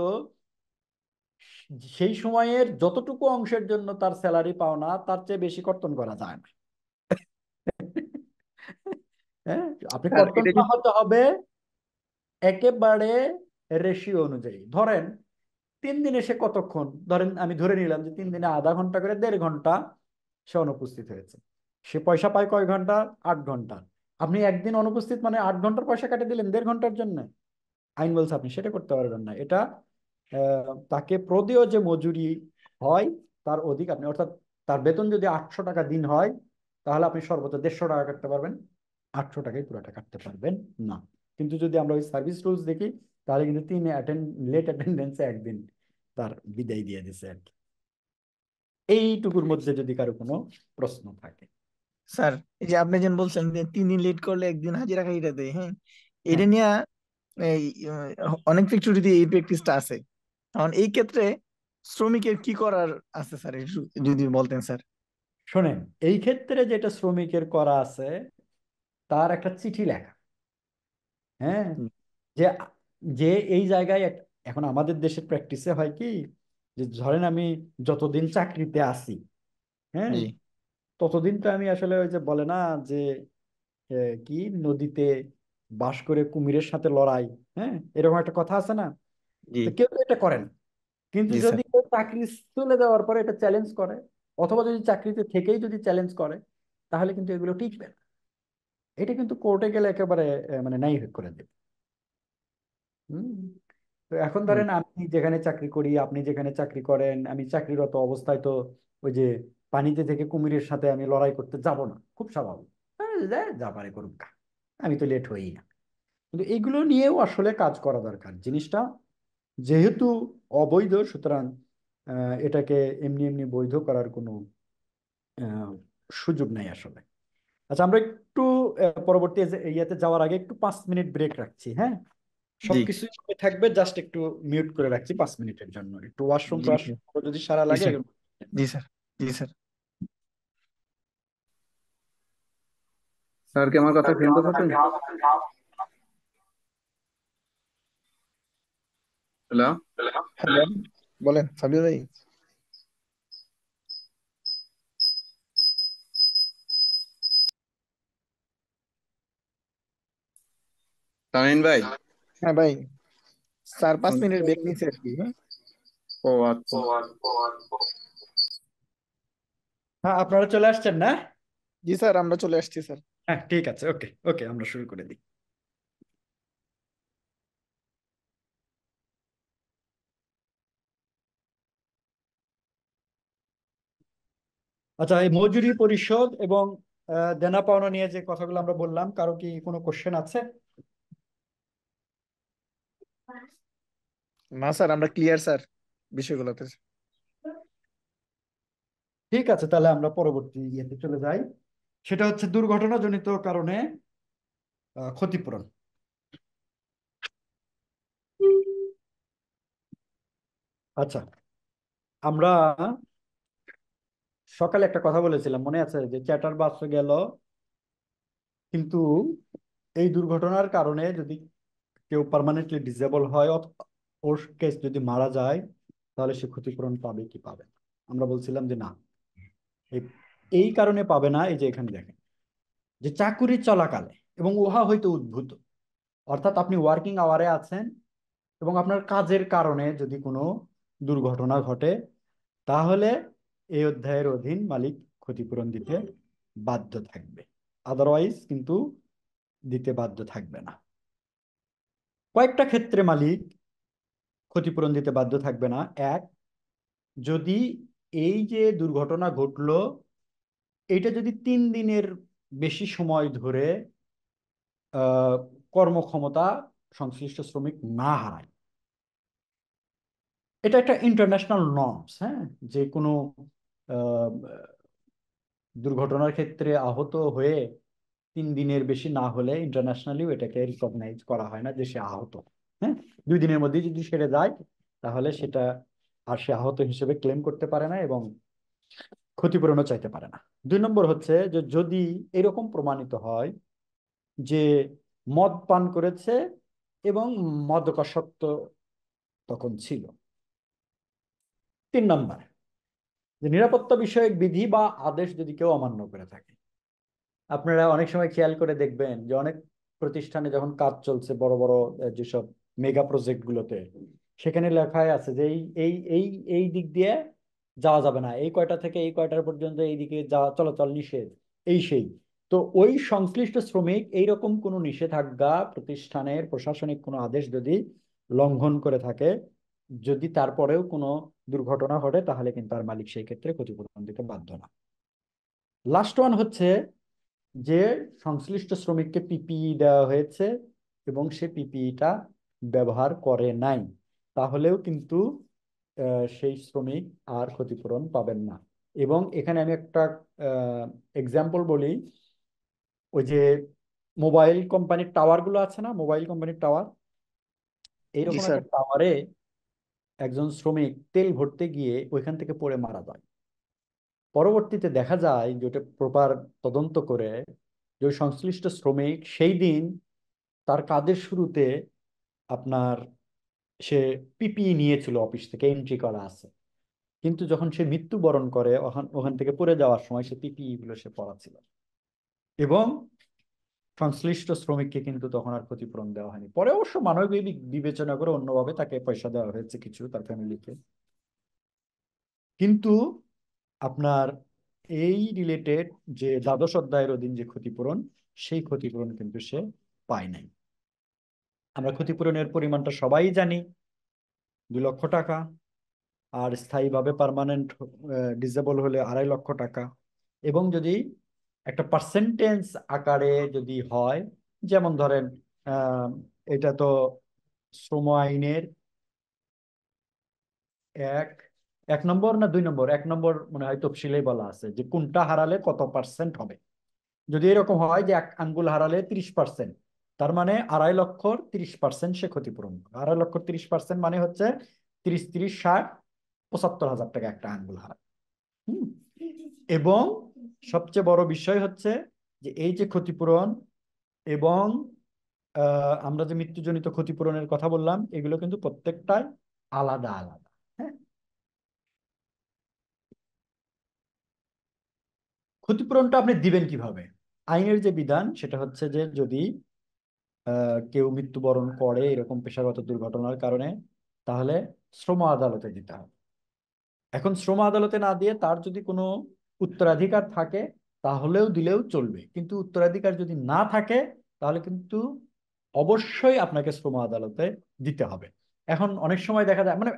সেই সময়ের যতটুকু অংশের জন্য তার স্যালারি পাওনা, তার চেয়ে বেশি কর্তন করা যায় না। হ্যাঁ, আপনি স্যার এটা কর্তনটা হতে হবে একেবারে রেশিও অনুযায়ী। ধরেন 3 দিনে সে কতক্ষণ, ধরেন আমি ধরে নিলাম যে 3 দিনে আধা ঘন্টা করে 1.5 ঘন্টা সে অনুপস্থিত হয়েছে, সে পয়সা পায় কয় ঘন্টা? 8 ঘন্টা। আপনি একদিন অনুপস্থিত মানে 8 ঘন্টার পয়সা কেটে দিলেন 1.5 ঘন্টার জন্য। আইন বলছে আপনি সেটা করতে পারবেন না। এটা তাকে প্রদেয় যে মজুরি হয় তার অধিক আপনি, অর্থাৎ তার বেতন যদি 800 টাকা দিন হয়, তাহলে আপনি সর্বোচ্চ 150 টাকা কাটতে পারবেন, 800 টাকায় পুরোটা কাটতে পারবেন না। কিন্তু যদি আমরা ওই সার্ভিস রুলস দেখি, তাহলে কিন্তু লেট অ্যাটেন্ডেন্সে একদিন তার বিদায় দিয়ে দিছে আর কি। এইটুকুর মধ্যে যদি কারো কোনো প্রশ্ন থাকে। স্যার এই যে আপনি যেন বলছেন যে 3 দিন লেট করলে একদিন হাজিরা খাইটা দেয়, হ্যাঁ, এটা হ্যাঁ, নিয়ে এই অনেক ফ্যাক্টরিতে এই প্র্যাকটিসটা আছে। এখন এই ক্ষেত্রে শ্রমিকের কি করার আছে স্যার, একটু যদি বলতেন স্যার। শোনেন, এই ক্ষেত্রে যেটা শ্রমিকের করা আছে, তার একটা চিঠি লেখা। হ্যাঁ, যে যে এই জায়গায় এখন আমাদের দেশের প্র্যাকটিসে হয় কি, যে ধরেন আমি যতদিন চাকরিতে আছি, হ্যাঁ, জি ততদিন তো আমি আসলে ওই যে বলে না যে কি নদীতে বাস করে কুমিরের সাথে লড়াই, হ্যাঁ, এরকম একটা কথা আছে না? জি তো কেউ তো এটা করে না। কিন্তু জি যদি স্যার। চাকরি চলে যাওয়ার পরে এটা চ্যালেঞ্জ করে, অথবা যদি চাকরিতে থেকেই যদি চ্যালেঞ্জ করে, তাহলে কিন্তু এগুলো টিকবে না। এটা কিন্তু কোর্টে গেলে একেবারে মানে নাই করে দেবে। হম। তো এখন হুম। ধরেন আমি যেখানে চাকরি করি, আপনি যেখানে চাকরি করেন, আমি চাকরিরত অবস্থায় তো ওই যে পানিতে থেকে কুমিরের সাথে আমি লড়াই করতে যাব না, খুব স্বাভাবিক। যা পারে করুক গা, আমি তো লেট হই না। কিন্তু এগুলো নিয়েও আসলে কাজ করা দরকার। জিনিসটা যেহেতু অবৈধ, সুতরাং এটাকে এমনি এমনি বৈধ করার কোনো আহ, সুযোগ নাই আসলে। আচ্ছা, আমরা একটু পরবর্তী ইয়াতে যাওয়ার আগে একটু 5 মিনিট ব্রেক রাখছি, হ্যাঁ? জি সবকিছু থাকবে, জাস্ট একটু মিউট করে রাখছি 5 মিনিটের জন্য, একটু ওয়াশরুম জি ব্রাশ যদি সারা জি লাগে। স্যার, জি স্যার, জি স্যার। স্যার কি আমার কথা শুনতে পাচ্ছেন? হ্যালো। হ্যালো, বলেন সাবির ভাই। তামিন ভাই হ্যাঁ ভাই, 4-5 মিনিট শুনতে ব্রেক পাচ্ছেন? নিচ্ছে আর কি, হ্যাঁ। ও আচ্ছা। হ্যাঁ, আপনারা চলে আসছেন না? জি স্যার, আমরা চলে আসছি স্যার। হ্যাঁ, ঠিক আছে, ওকে ওকে, আমরা শুরু করে দিই। আচ্ছা, এই মজুরি পরিশোধ এবং দেনা পাওনা নিয়ে যে কথাগুলো আমরা বললাম, কারো কি কোনো কোশ্চেন আছে? না স্যার, আমরা ক্লিয়ার স্যার বিষয়গুলোতে। ঠিক আছে, তাহলে আমরা পরবর্তী ইয়েতে চলে যাই। সেটা হচ্ছে দুর্ঘটনাজনিত কারণে ক্ষতিপূরণ। আচ্ছা, আমরা সকালে একটা কথা বলেছিলাম, মনে আছে? যে চ্যাটার বাস গেল, কিন্তু এই দুর্ঘটনার কারণে যদি কেউ পার্মানেন্টলি ডিসেবল হয়, ওর কেস যদি মারা যায়, তাহলে সে ক্ষতিপূরণ পাবে কি পাবে না? আমরা বলছিলাম যে না, এই এই কারণে পাবে না। এই যে এখানে দেখেন, যে চাকুরি চলাকালে এবং উহা হইতে উদ্ভূত, অর্থাৎ আপনি ওয়ার্কিং আওয়ারে আছেন এবং আপনার কাজের কারণে যদি কোনো দুর্ঘটনা ঘটে, তাহলে এই অধ্যায়ের অধীন মালিক ক্ষতিপূরণ দিতে বাধ্য থাকবে। আদারওয়াইজ কিন্তু দিতে বাধ্য থাকবে না। কয়েকটা ক্ষেত্রে মালিক ক্ষতিপূরণ দিতে বাধ্য থাকবে না। এক, যদি এই যে দুর্ঘটনা ঘটলো, এটা যদি 3 দিনের বেশি সময় ধরে আহ, কর্মক্ষমতা সংশ্লিষ্ট শ্রমিক না হারায়। এটা একটা ইন্টারন্যাশনাল নর্মস, হ্যাঁ। যে কোনো আহ, দুর্ঘটনার ক্ষেত্রে আহত হয়ে 3 দিনের বেশি না হলে ইন্টারন্যাশনালিও এটাকে রিকগনাইজ করা হয় না যে সে আহত। হ্যাঁ, 2 দিনের মধ্যে যদি সেরে যায়, তাহলে সেটা আর সে আহত হিসেবে ক্লেম করতে পারে না এবং ক্ষতিপূরণও চাইতে পারে না। 2 নম্বর হচ্ছে যে যদি এরকম প্রমাণিত হয় যে মদ পান করেছে এবং মাদকাসক্ত তখন ছিল। 3 নম্বর, যে নিরাপত্তা বিষয়ক বিধি বা আদেশ যদি কেউ অমান্য করে থাকে। আপনারা অনেক সময় খেয়াল করে দেখবেন যে অনেক প্রতিষ্ঠানে যখন কাজ চলছে, বড় বড় যেসব মেগা প্রজেক্ট গুলোতে, সেখানে লেখায় আছে যে এই এই এই এই দিক দিয়ে যাওয়া যাবে না, এই কয়টা থেকে এই কয়টার পর্যন্ত এইদিকে যাওয়া চলাচল নিষেধ, এই সেই। তো ওই সংশ্লিষ্ট শ্রমিক এইরকম কোনো নিষেধাজ্ঞা, প্রতিষ্ঠানের প্রশাসনিক কোনো আদেশ যদি লঙ্ঘন করে থাকে, যদি তারপরেও কোনো দুর্ঘটনা ঘটে, তাহলে কিন্তু তার মালিক সেই ক্ষেত্রে ক্ষতিপূরণ দিতে বাধ্য না। লাস্ট ওয়ান হচ্ছে যে সংশ্লিষ্ট শ্রমিককে পিপিই দেওয়া হয়েছে এবং সে পিপিইটা ব্যবহার করে নাই, তাহলেও কিন্তু সেই শ্রমিক আর ক্ষতিপূরণ পাবেন না। এবং এখানে আমি একটা এক্সাম্পল বলি। ওই যে মোবাইল কোম্পানির টাওয়ার গুলো আছে না, মোবাইল কোম্পানির টাওয়ার, জি এইরকম স্যার। একটা টাওয়ারে একজন শ্রমিক তেল ভরতে গিয়ে ওইখান থেকে পড়ে মারা যায়। পরবর্তীতে দেখা যায় যে ওটা প্রপার তদন্ত করে যে ওই সংশ্লিষ্ট শ্রমিক সেই দিন তার কাজের শুরুতে আপনার সে পিপিই নিয়েছিল, অফিস থেকে এন্ট্রি করা আছে, কিন্তু যখন সে মৃত্যুবরণ করে ওখান ওখান থেকে পড়ে যাওয়ার সময় সে পিপিই গুলো সে পরা ছিল, এবং সংশ্লিষ্ট শ্রমিককে কিন্তু তখন আর ক্ষতিপূরণ দেওয়া হয়নি। পরে অবশ্য মানবিক বিবেচনা করে অন্যভাবে তাকে পয়সা দেওয়া হয়েছে কিছু, তার ফ্যামিলিকে। কিন্তু আপনার এই রিলেটেড যে দ্বাদশ অধ্যায়ের অধীন যে ক্ষতিপূরণ, সেই ক্ষতিপূরণ কিন্তু সে পায় নাই। আমরা ক্ষতিপূরণের পরিমাণটা সবাই জানি, 2 লক্ষ টাকা। আর স্থায়ীভাবে পার্মানেন্ট ডিসেবল হলে 2.5 লক্ষ টাকা। এবং যদি একটা পার্সেন্টেজ আকারে যদি হয়, যেমন ধরেন আহ, এটা তো শ্রম আইনের এক 1 নম্বর না 2 নম্বর, 1 নম্বর মনে হয় তফসিলেই বলা আছে যে কোনটা হারালে কত পার্সেন্ট হবে। যদি এরকম হয় যে 1 আঙ্গুল হারালে 30%, তার মানে 2.5 লক্ষর 30% সে ক্ষতিপূরণ পাবে। 2.5 লক্ষর 30% মানে হচ্ছে 30 30 60 75,000 টাকা একটা আঙ্গুল হারায়। হুম। এবং সবচেয়ে বড় বিষয় হচ্ছে যে এই যে ক্ষতিপূরণ এবং আমরা যে মৃত্যুজনিত ক্ষতিপূরণের কথা বললাম, এগুলো কিন্তু প্রত্যেকটাই আলাদা আলাদা। হ্যাঁ, ক্ষতিপূরণটা আপনি দিবেন কিভাবে? আইনের যে বিধান সেটা হচ্ছে যে যদি কেউ মৃত্যুবরণ করে এরকম পেশাগত দুর্ঘটনার কারণে, তাহলে শ্রম আদালতে দিতে হবে। এখন শ্রম আদালতে না দিয়ে তার যদি কোনো উত্তরাধিকার থাকে তাহলেও দিলেও চলবে, কিন্তু উত্তরাধিকার যদি না থাকে তাহলে কিন্তু অবশ্যই আপনাকে শ্রম আদালতে দিতে হবে। এখন অনেক সময় দেখা যায় মানে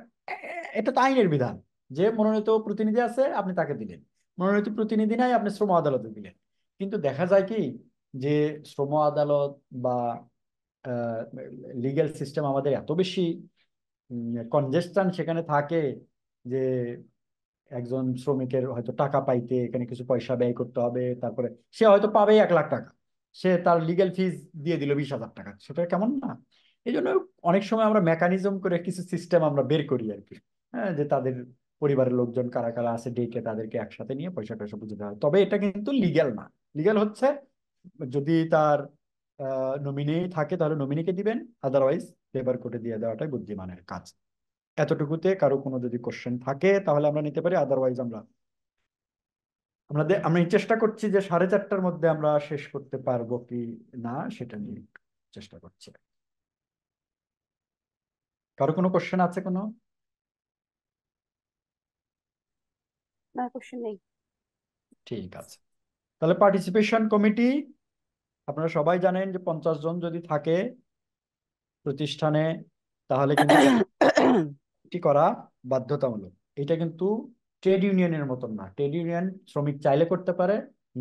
এটা তো আইনের বিধান যে মনোনীত প্রতিনিধি আছে আপনি তাকে দিলেন, মনোনীত প্রতিনিধি নাই আপনি শ্রম আদালতে দিলেন। কিন্তু দেখা যায় কি যে শ্রম আদালত বা লিগ্যাল সিস্টেম আমাদের এত বেশি কনজেস্টান সেখানে থাকে যে একজন শ্রমিকের হয়তো টাকা পাইতে এখানে কিছু পয়সা ব্যয় করতে হবে, তারপরে সে হয়তো পাবে 1 লাখ টাকা, সে তার লিগ্যাল ফিজ দিয়ে দিল 20,000 টাকা, সেটা কেমন না? এই জন্য অনেক সময় আমরা মেকানিজম করে কিছু সিস্টেম আমরা বের করি আর কি। হ্যাঁ, যে তাদের পরিবারের লোকজন কারা কারা আছে ডেকে তাদেরকে একসাথে নিয়ে পয়সা টয়সা বুঝতে হয়। তবে এটা কিন্তু লিগ্যাল না। লিগ্যাল হচ্ছে যদি তার নমিনি থাকে তাহলে নমিনিকে দিবেন, আদারওয়াইজ লেবার কোর্টে দিয়ে দেওয়াটাই বুদ্ধিমানের কাজ। এতটুকুতে কারো কোনো যদি কোশ্চেন থাকে তাহলে আমরা নিতে পারি, আদারওয়াইজ আমরা এই চেষ্টা করছি যে 4:30টার মধ্যে আমরা শেষ করতে পারবো কি না সেটা নিয়ে একটু চেষ্টা করছি। কারো কোনো কোশ্চেন আছে কোনো? না, কোশ্চেন নেই। ঠিক আছে, তাহলে পার্টিসিপেশন কমিটি আপনারা সবাই জানেন যে 50 জন যদি থাকে প্রতিষ্ঠানে তাহলে কিন্তু এটি করা বাধ্যতামূলক। এটা কিন্তু ট্রেড ইউনিয়নের মতন না, ট্রেড ইউনিয়ন শ্রমিক চাইলে করতে পারে,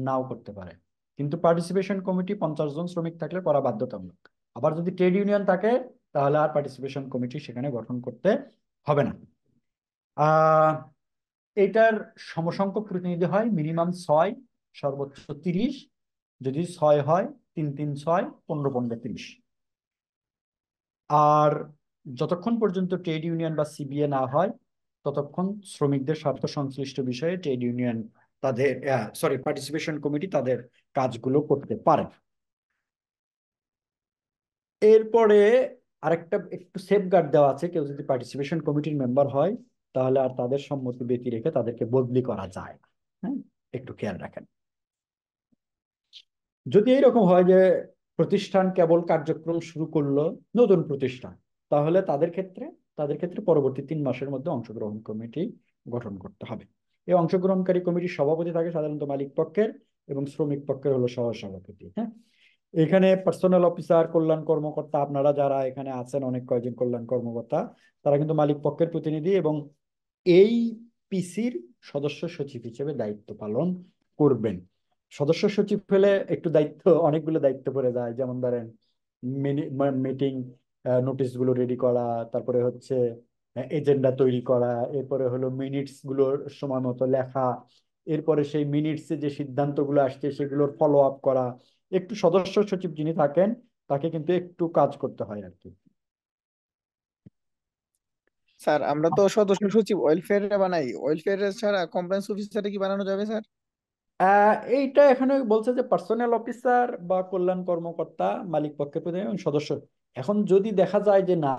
নাও করতে পারে, কিন্তু পার্টিসিপেশন কমিটি 50 জন শ্রমিক থাকলে করা বাধ্যতামূলক। আবার যদি ট্রেড ইউনিয়ন থাকে তাহলে আর পার্টিসিপেশন কমিটি সেখানে গঠন করতে হবে না। আহ এটার সমসংখ্যক প্রতিনিধি হয় মিনিমাম 6, সর্বোচ্চ 30। যদি 6 হয় 3 3 6 15 15 30। আর যতক্ষণ পর্যন্ত ট্রেড ইউনিয়ন বা সিবিএ না হয় ততক্ষণ শ্রমিকদের স্বার্থ সংশ্লিষ্ট বিষয়ে ট্রেড ইউনিয়ন তাদের পার্টিসিপেশন কমিটি তাদের কাজগুলো করতে পারে। এরপরে আরেকটা একটু সেফগার্ড দেওয়া আছে, কেউ যদি পার্টিসিপেশন কমিটির মেম্বার হয় তাহলে আর তাদের সম্মতি ব্যতি রেখে তাদেরকে বদলি করা যায় না। হ্যাঁ, একটু খেয়াল রাখেন। যদি এইরকম হয় যে প্রতিষ্ঠান কেবল কার্যক্রম শুরু করলো, নতুন প্রতিষ্ঠান, তাহলে তাদের ক্ষেত্রে পরবর্তী 3 মাসের মধ্যে অংশগ্রহণ কমিটি গঠন করতে হবে। এই অংশগ্রহণকারী কমিটির সভাপতি থাকে সাধারণত মালিক পক্ষের এবং শ্রমিক পক্ষের হলো সহসভাপতি। হ্যাঁ, এখানে পার্সোনাল অফিসার, কল্যাণ কর্মকর্তা, আপনারা যারা এখানে আছেন অনেক কয়েকজন কল্যাণ কর্মকর্তা, তারা কিন্তু মালিক পক্ষের প্রতিনিধি এবং এই পিসির সদস্য সচিব হিসেবে দায়িত্ব পালন করবেন। সদস্য সচিব হলে একটু দায়িত্ব, অনেকগুলো দায়িত্ব পড়ে যায়, যেমন ধরেন মিটিং নোটিশ গুলো রেডি করা, তারপরে হচ্ছে এজেন্ডা তৈরি করা, এরপরে হলো মিনিটস গুলোর সময় মতো লেখা, এরপরে সেই মিনিটসে যে সিদ্ধান্তগুলো আসছে সেগুলোর ফলো আপ করা। একটু সদস্য সচিব যিনি থাকেন তাকে কিন্তু একটু কাজ করতে হয় আর কি। স্যার আমরা তো সদস্য সচিব ওয়েলফেয়ার বানাই, ওয়েলফেয়ার ছাড়া কমপ্লায়েন্স অফিসারে কি বানানো যাবে স্যার? এইটা এখানে বলছে যে পার্সোনাল অফিসার বা কল্যাণ কর্মকর্তা মালিক পক্ষের প্রতিনিধি এবং সদস্য। এখন যদি দেখা যায় যে না,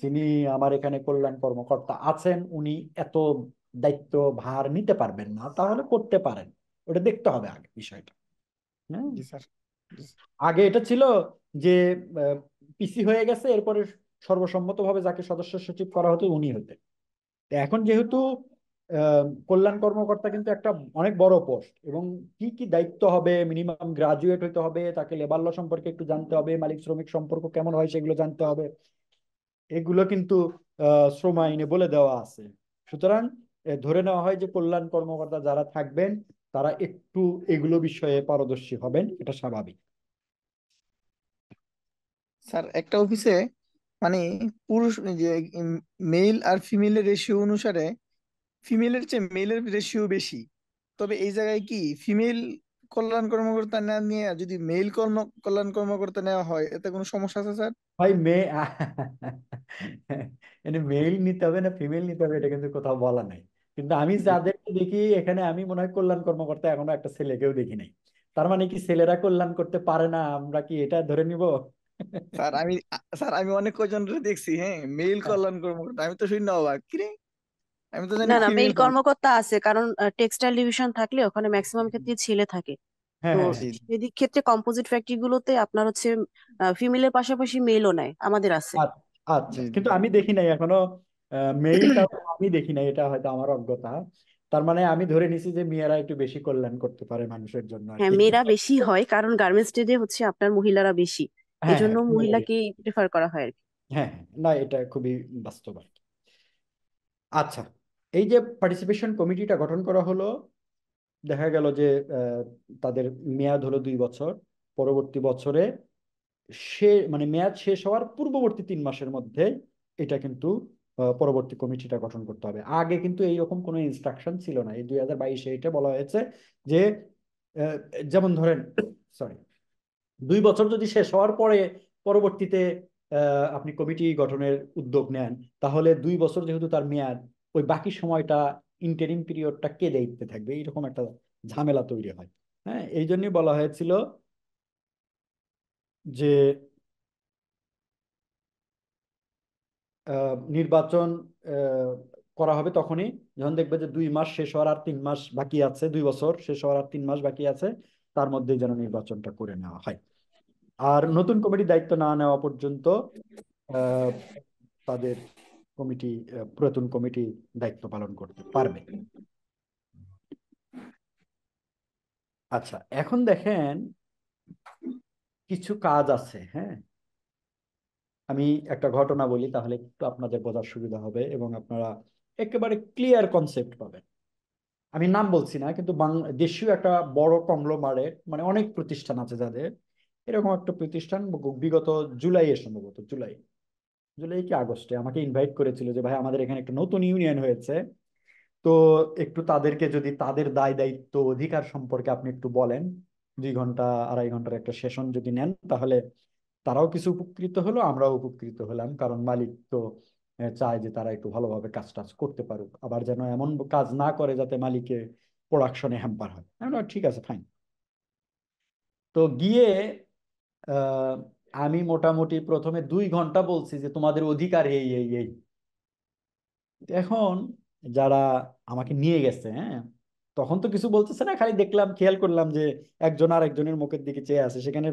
যিনি আমার এখানে কল্যাণ কর্মকর্তা আছেন উনি এত দায়িত্ব ভার নিতে পারবেন না, তাহলে করতে পারেন, ওটা দেখতে হবে আগে বিষয়টা। হ্যাঁ, জি স্যার। আগে এটা ছিল যে পিসি হয়ে গেছে, এরপরে সর্বসম্মতভাবে যাকে সদস্য সচিব করা হতো উনি হতেন। এখন যেহেতু কল্যাণ কর্মকর্তা কিন্তু একটা অনেক বড় পোস্ট, এবং কি কি দায়িত্ব হবে, মিনিমাম গ্রাজুয়েট হইতে হবে, তাকে লেবার ল সম্পর্কে একটু জানতে হবে, মালিক শ্রমিক সম্পর্ক কেমন হয় সেগুলো জানতে হবে, এগুলো কিন্তু শ্রম আইনে বলে দেওয়া আছে। সুতরাং ধরে নেওয়া হয় যে কল্যাণ কর্মকর্তা যারা থাকবেন তারা একটু এগুলো বিষয়ে পারদর্শী হবেন, এটা স্বাভাবিক। স্যার একটা অফিসে মানে পুরুষ যে মেল আর ফিমেলের রেশিও অনুসারে ফিমেলের চেয়ে মেলের রেশিও বেশি, তবে এই জায়গায় কি ফিমেল কল্যাণ কর্মকর্তা না নিয়ে যদি মেল কল্যাণ কর্মকর্তা নেওয়া হয় এতে কোনো সমস্যা আছে স্যার? ভাই মেয়ে মানে মেল নিতে হবে না ফিমেল নিতে হবে এটা কিন্তু কোথাও বলা নাই। কিন্তু আমি যাদেরকে দেখি এখানে, আমি মনে হয় কল্যাণ কর্মকর্তা এখনো একটা ছেলেকেও দেখি নাই। তার মানে কি ছেলেরা কল্যাণ করতে পারে না, আমরা কি এটা ধরে নিব? স্যার আমি অনেক কজনকে দেখছি, হ্যাঁ, মেল কল্যাণ কর্মকর্তা, আমি তো শুনি না অবাক কিরে, আমি তো জানি না না, ফিমেল মেল কর্মকর্তা আছে, কারণ টেক্সটাইল ডিভিশন থাকলে ওখানে ম্যাক্সিমাম ক্ষেত্রে ছেলে থাকে। হ্যাঁ তো হ্যাঁ জি। সেদিক ক্ষেত্রে কম্পোজিট ফ্যাক্টরি গুলোতে আপনার হচ্ছে ফিমেলের পাশাপাশি মেলও নেয়, আমাদের আছে। আচ্ছা আচ্ছা, জি কিন্তু আমি দেখি নাই এখনো মেইলটা, আমি দেখি নাই, এটা হয়তো আমার অজ্ঞতা। তার মানে আমি ধরে নিছি যে মেয়েরা একটু বেশি কল্যাণ করতে পারে মানুষের জন্য আর হ্যাঁ, কি। মেয়েরা বেশি হয় কারণ গার্মেন্টস ট্রেডে হচ্ছে আপনার মহিলারা বেশি, হ্যাঁ এজন্য হ্যাঁ female এর মহিলাকে বেশি। প্রেফার করা হয় আর কি। হ্যাঁ হ্যাঁ, না এটা খুবই বাস্তব আর কি। আচ্ছা, এই যে পার্টিসিপেশন কমিটিটা গঠন করা হলো, দেখা গেল যে আহ, তাদের মেয়াদ হলো 2 বছর। পরবর্তী বছরে মানে মেয়াদ শেষ হওয়ার পূর্ববর্তী 3 মাসের মধ্যে এটা কিন্তু পরবর্তী কমিটিটা গঠন করতে হবে। আগে কিন্তু এইরকম কোনো ইনস্ট্রাকশন ছিল না, এই 2022-এ এটা বলা হয়েছে যে আহ, যেমন ধরেন সরি, 2 বছর যদি শেষ হওয়ার পরে পরবর্তীতে আপনি কমিটি গঠনের উদ্যোগ নেন, তাহলে 2 বছর যেহেতু তার মেয়াদ, ওই বাকি সময়টা ইন্টারিম পিরিয়ডটা কে দায়িত্বে থাকবে, এইরকম একটা ঝামেলা তৈরি হয়। হ্যাঁ, এই জন্যই বলা হয়েছিল যে নির্বাচন আহ, করা হবে তখনই যখন দেখবে যে 2 মাস শেষ হওয়ার আর 3 মাস বাকি আছে, 2 বছর শেষ হওয়ার আর 3 মাস বাকি আছে, তার মধ্যে যেন নির্বাচনটা করে নেওয়া হয়। আর নতুন কমিটি দায়িত্ব না নেওয়া পর্যন্ত আহ, তাদের কমিটি, পুরাতন কমিটি দায়িত্ব পালন করতে পারবে। আচ্ছা, এখন দেখেন কিছু কাজ আছে। হ্যাঁ, আমি একটা ঘটনা বলি, তাহলে একটু আপনাদের বোঝার সুবিধা হবে এবং আপনারা একেবারে ক্লিয়ার কনসেপ্ট পাবেন। আমি নাম বলছি না, কিন্তু দেশীয় একটা বড় কংগ্লোমারেট, মানে অনেক প্রতিষ্ঠান আছে যাদের, এরকম একটা প্রতিষ্ঠান বিগত জুলাইয়ে, সম্ভবত জুলাই, জুলাই কি আগস্টে আমাকে ইনভাইট করেছিল যে ভাই আমাদের এখানে একটা নতুন ইউনিয়ন হয়েছে, তো একটু তাদেরকে যদি তাদের দায় দায়িত্ব অধিকার সম্পর্কে আপনি একটু বলেন, 2 ঘন্টা 2.5 ঘন্টার একটা সেশন যদি নেন, তাহলে তারাও কিছু উপকৃত হলো, আমরাও উপকৃত হলাম, কারণ মালিক তো চায় যে তারা একটু ভালোভাবে কাজ টাজ করতে পারুক, আবার যেন এমন কাজ না করে যাতে মালিকের প্রোডাকশনে হ্যাম্পার হয়। আমি বললাম, ঠিক আছে ফাইন। তো গিয়ে আহ, আমি মোটামুটি প্রথমে 2 ঘন্টা বলছি যে তোমাদের অধিকার এই এই এই। এখন যারা আমাকে নিয়ে গেছে, হ্যাঁ, তখন তো কিছু বলতেছে না, খালি দেখলাম, খেয়াল করলাম যে একজন আর একজনের মুখের দিকে চেয়ে আছে। সেখানে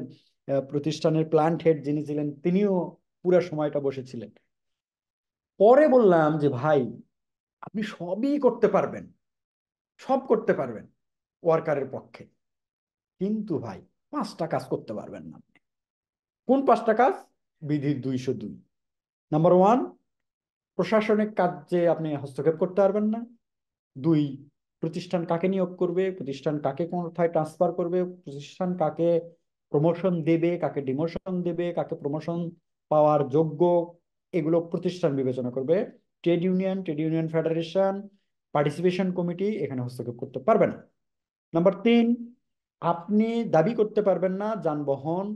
প্রতিষ্ঠানের প্ল্যান্ট হেড যিনি ছিলেন তিনিও পুরো সময়টা বসেছিলেন। পরে বললাম যে ভাই, আপনি সবই করতে পারবেন, সব করতে পারবেন ওয়ার্কারের পক্ষে, কিন্তু ভাই 5টা কাজ করতে পারবেন না আপনি। কোন 5টা কাজ? বিধির 202। নাম্বার 1, প্রশাসনিক কাজে আপনি হস্তক্ষেপ করতে পারবেন না। 2, প্রতিষ্ঠান কাকে নিয়োগ করবে, প্রতিষ্ঠান কাকে কোথায় ট্রান্সফার করবে, প্রতিষ্ঠান কাকে প্রমোশন দেবে, কাকে ডিমোশন দেবে, কাকে প্রমোশন পাওয়ার যোগ্য, এগুলো প্রতিষ্ঠান বিবেচনা করবে। Trade union federation, participation committee এখানে হস্তক্ষেপ করতে পারবে না। নাম্বার 3, আপনি দাবি করতে পারবেন না যানবাহন,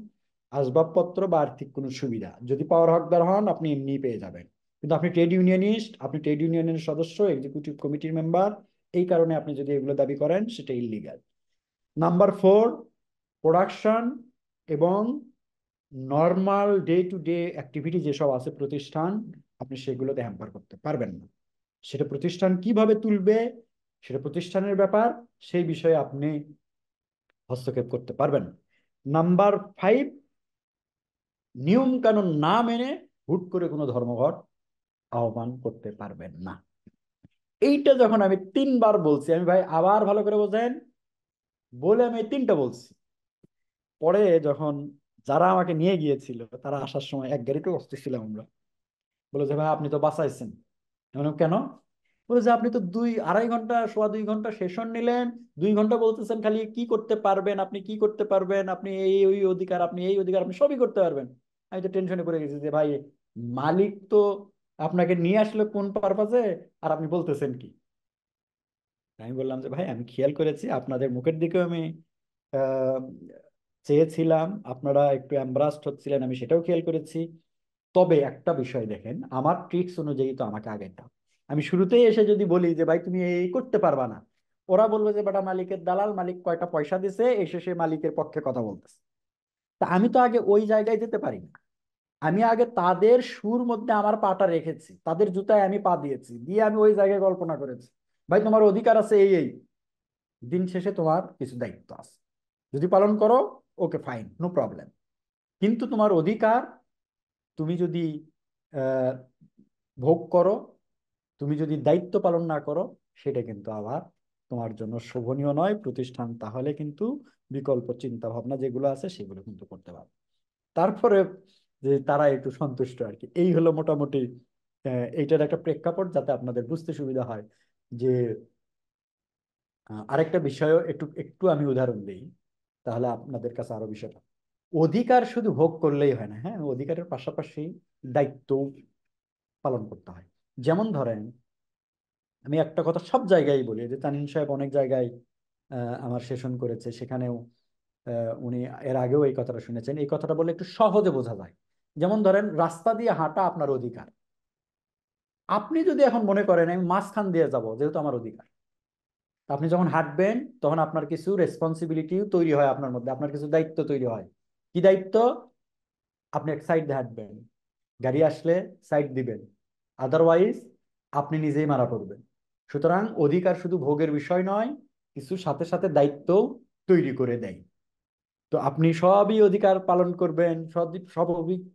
আসবাবপত্র বা আর্থিক কোনো সুবিধা। যদি পাওয়ার হকদার হন আপনি এমনিই পেয়ে যাবেন, কিন্তু আপনি ট্রেড ইউনিয়নিস্ট, আপনি ট্রেড ইউনিয়নের সদস্য, এক্সিকিউটিভ কমিটির মেম্বার, এই কারণে আপনি যদি এগুলো দাবি করেন সেটা ইল্লিগাল। নাম্বার 4, প্রোডাকশন এবং normal day to day activity যেসব আছে প্রতিষ্ঠান, আপনি সেগুলোতে হ্যাম্পার করতে পারবেন না। সেটা প্রতিষ্ঠান কিভাবে তুলবে সেটা প্রতিষ্ঠানের ব্যাপার, সেই বিষয়ে আপনি হস্তক্ষেপ করতে পারবেন না। নাম্বার 5, নিয়ম কানুন না মেনে হুট করে কোনো ধর্মঘট আহ্বান করতে পারবেন না। এইটা যখন আমি 3 বার বলছি, আমি ভাই আবার ভালো করে বোঝেন বলে আমি এই 3টা বলছি। পরে যখন যারা আমাকে নিয়ে গিয়েছিল তারা আসার সময় এক গাড়িতে বসতেছিলাম আমরা, বলে যে ভাই আপনি তো বাঁচাইছেন। আমি বললাম, কেন? বলে যে আপনি তো 2-2.5 ঘন্টা, 2.25 ঘন্টা সেশন নিলেন, 2 ঘন্টা বলতেছেন খালি কি করতে পারবেন, আপনি কি করতে পারবেন, আপনি এই ওই অধিকার, আপনি এই অধিকার, আপনি সবই করতে পারবেন। আমি তো টেনশনে পড়ে গেছি যে ভাই মালিক তো আপনাকে নিয়ে আসলে কোন পারপাজে, আর আপনি বলতেছেন কি? আমি বললাম যে ভাই আমি খেয়াল করেছি আপনাদের মুখের দিকেও আমি আহ, চেয়েছিলাম, আপনারা একটু এমব্রাসড হচ্ছিলেন, আমি সেটাও খেয়াল করেছি। তবে একটা বিষয় দেখেন, আমার ট্রিক্স অনুযায়ী তো আমাকে আগে দাও। আমি শুরুতেই এসে যদি বলি যে ভাই তুমি এই করতে পারবা না, ওরা বলবে যে বেটা মালিকের দালাল, মালিক কয়টা পয়সা দিছে, এসে সে মালিকের পক্ষে কথা বলতেছে। তা আমি তো আগে ওই জায়গায় যেতে পারি না। আমি আগে তাদের সুর মধ্যে আমার পাটা রেখেছি, তাদের জুতায় আমি পা দিয়েছি, দিয়ে আমি ওই জায়গায় কল্পনা করেছি ভাই তোমার অধিকার আছে এই এই, দিন শেষে তোমার কিছু দায়িত্ব আছে, যদি পালন করো ওকে ফাইন, নো প্রবলেম। কিন্তু তোমার অধিকার তুমি যদি আহ, ভোগ করো, তুমি যদি দায়িত্ব পালন না করো, সেটা কিন্তু আবার তোমার জন্য শোভনীয় নয়। প্রতিষ্ঠান তাহলে কিন্তু বিকল্প চিন্তা ভাবনা যেগুলো আছে সেগুলো কিন্তু করতে পারবে। তারপরে যে তারা একটু সন্তুষ্ট আর কি, এই হলো মোটামুটি এইটার একটা প্রেক্ষাপট, যাতে আপনাদের বুঝতে সুবিধা হয়। যে আরেকটা বিষয়ও একটু একটু আমি উদাহরণ দিই, তাহলে আপনাদের কাছে আরো বিষয়টা, অধিকার শুধু ভোগ করলেই হয় না, হ্যাঁ, অধিকারের পাশাপাশি দায়িত্ব পালন করতে হয়। যেমন ধরেন, আমি একটা কথা সব জায়গায় বলি, যে তানিম সাহেব অনেক জায়গায় আমার সেশন করেছে, সেখানেও উনি এর আগেও এই কথাটা শুনেছেন। এই কথাটা বলে একটু সহজে বোঝা যায়। যেমন ধরেন, রাস্তা দিয়ে হাঁটা আপনার অধিকার। আপনি যদি এখন মনে করেন আমি মাঝখান দিয়ে যাব, যেহেতু আমার অধিকার, আপনি যখন হাঁটবেন তখন আপনার কিছু রেসপন্সিবিলিটিও তৈরি হয় আপনার মধ্যে, আপনার কিছু দায়িত্ব তৈরি হয়। কি দায়িত্ব? আপনি এক সাইড দিয়ে হাঁটবেন, গাড়ি আসলে সাইড দিবেন, আদারওয়াইজ আপনি নিজেই মারা পড়বেন। সুতরাং অধিকার শুধু ভোগের বিষয় নয়, কিছু সাথে সাথে দায়িত্ব তৈরি করে দেয়। তো আপনি সবই অধিকার পালন করবেন, সব সব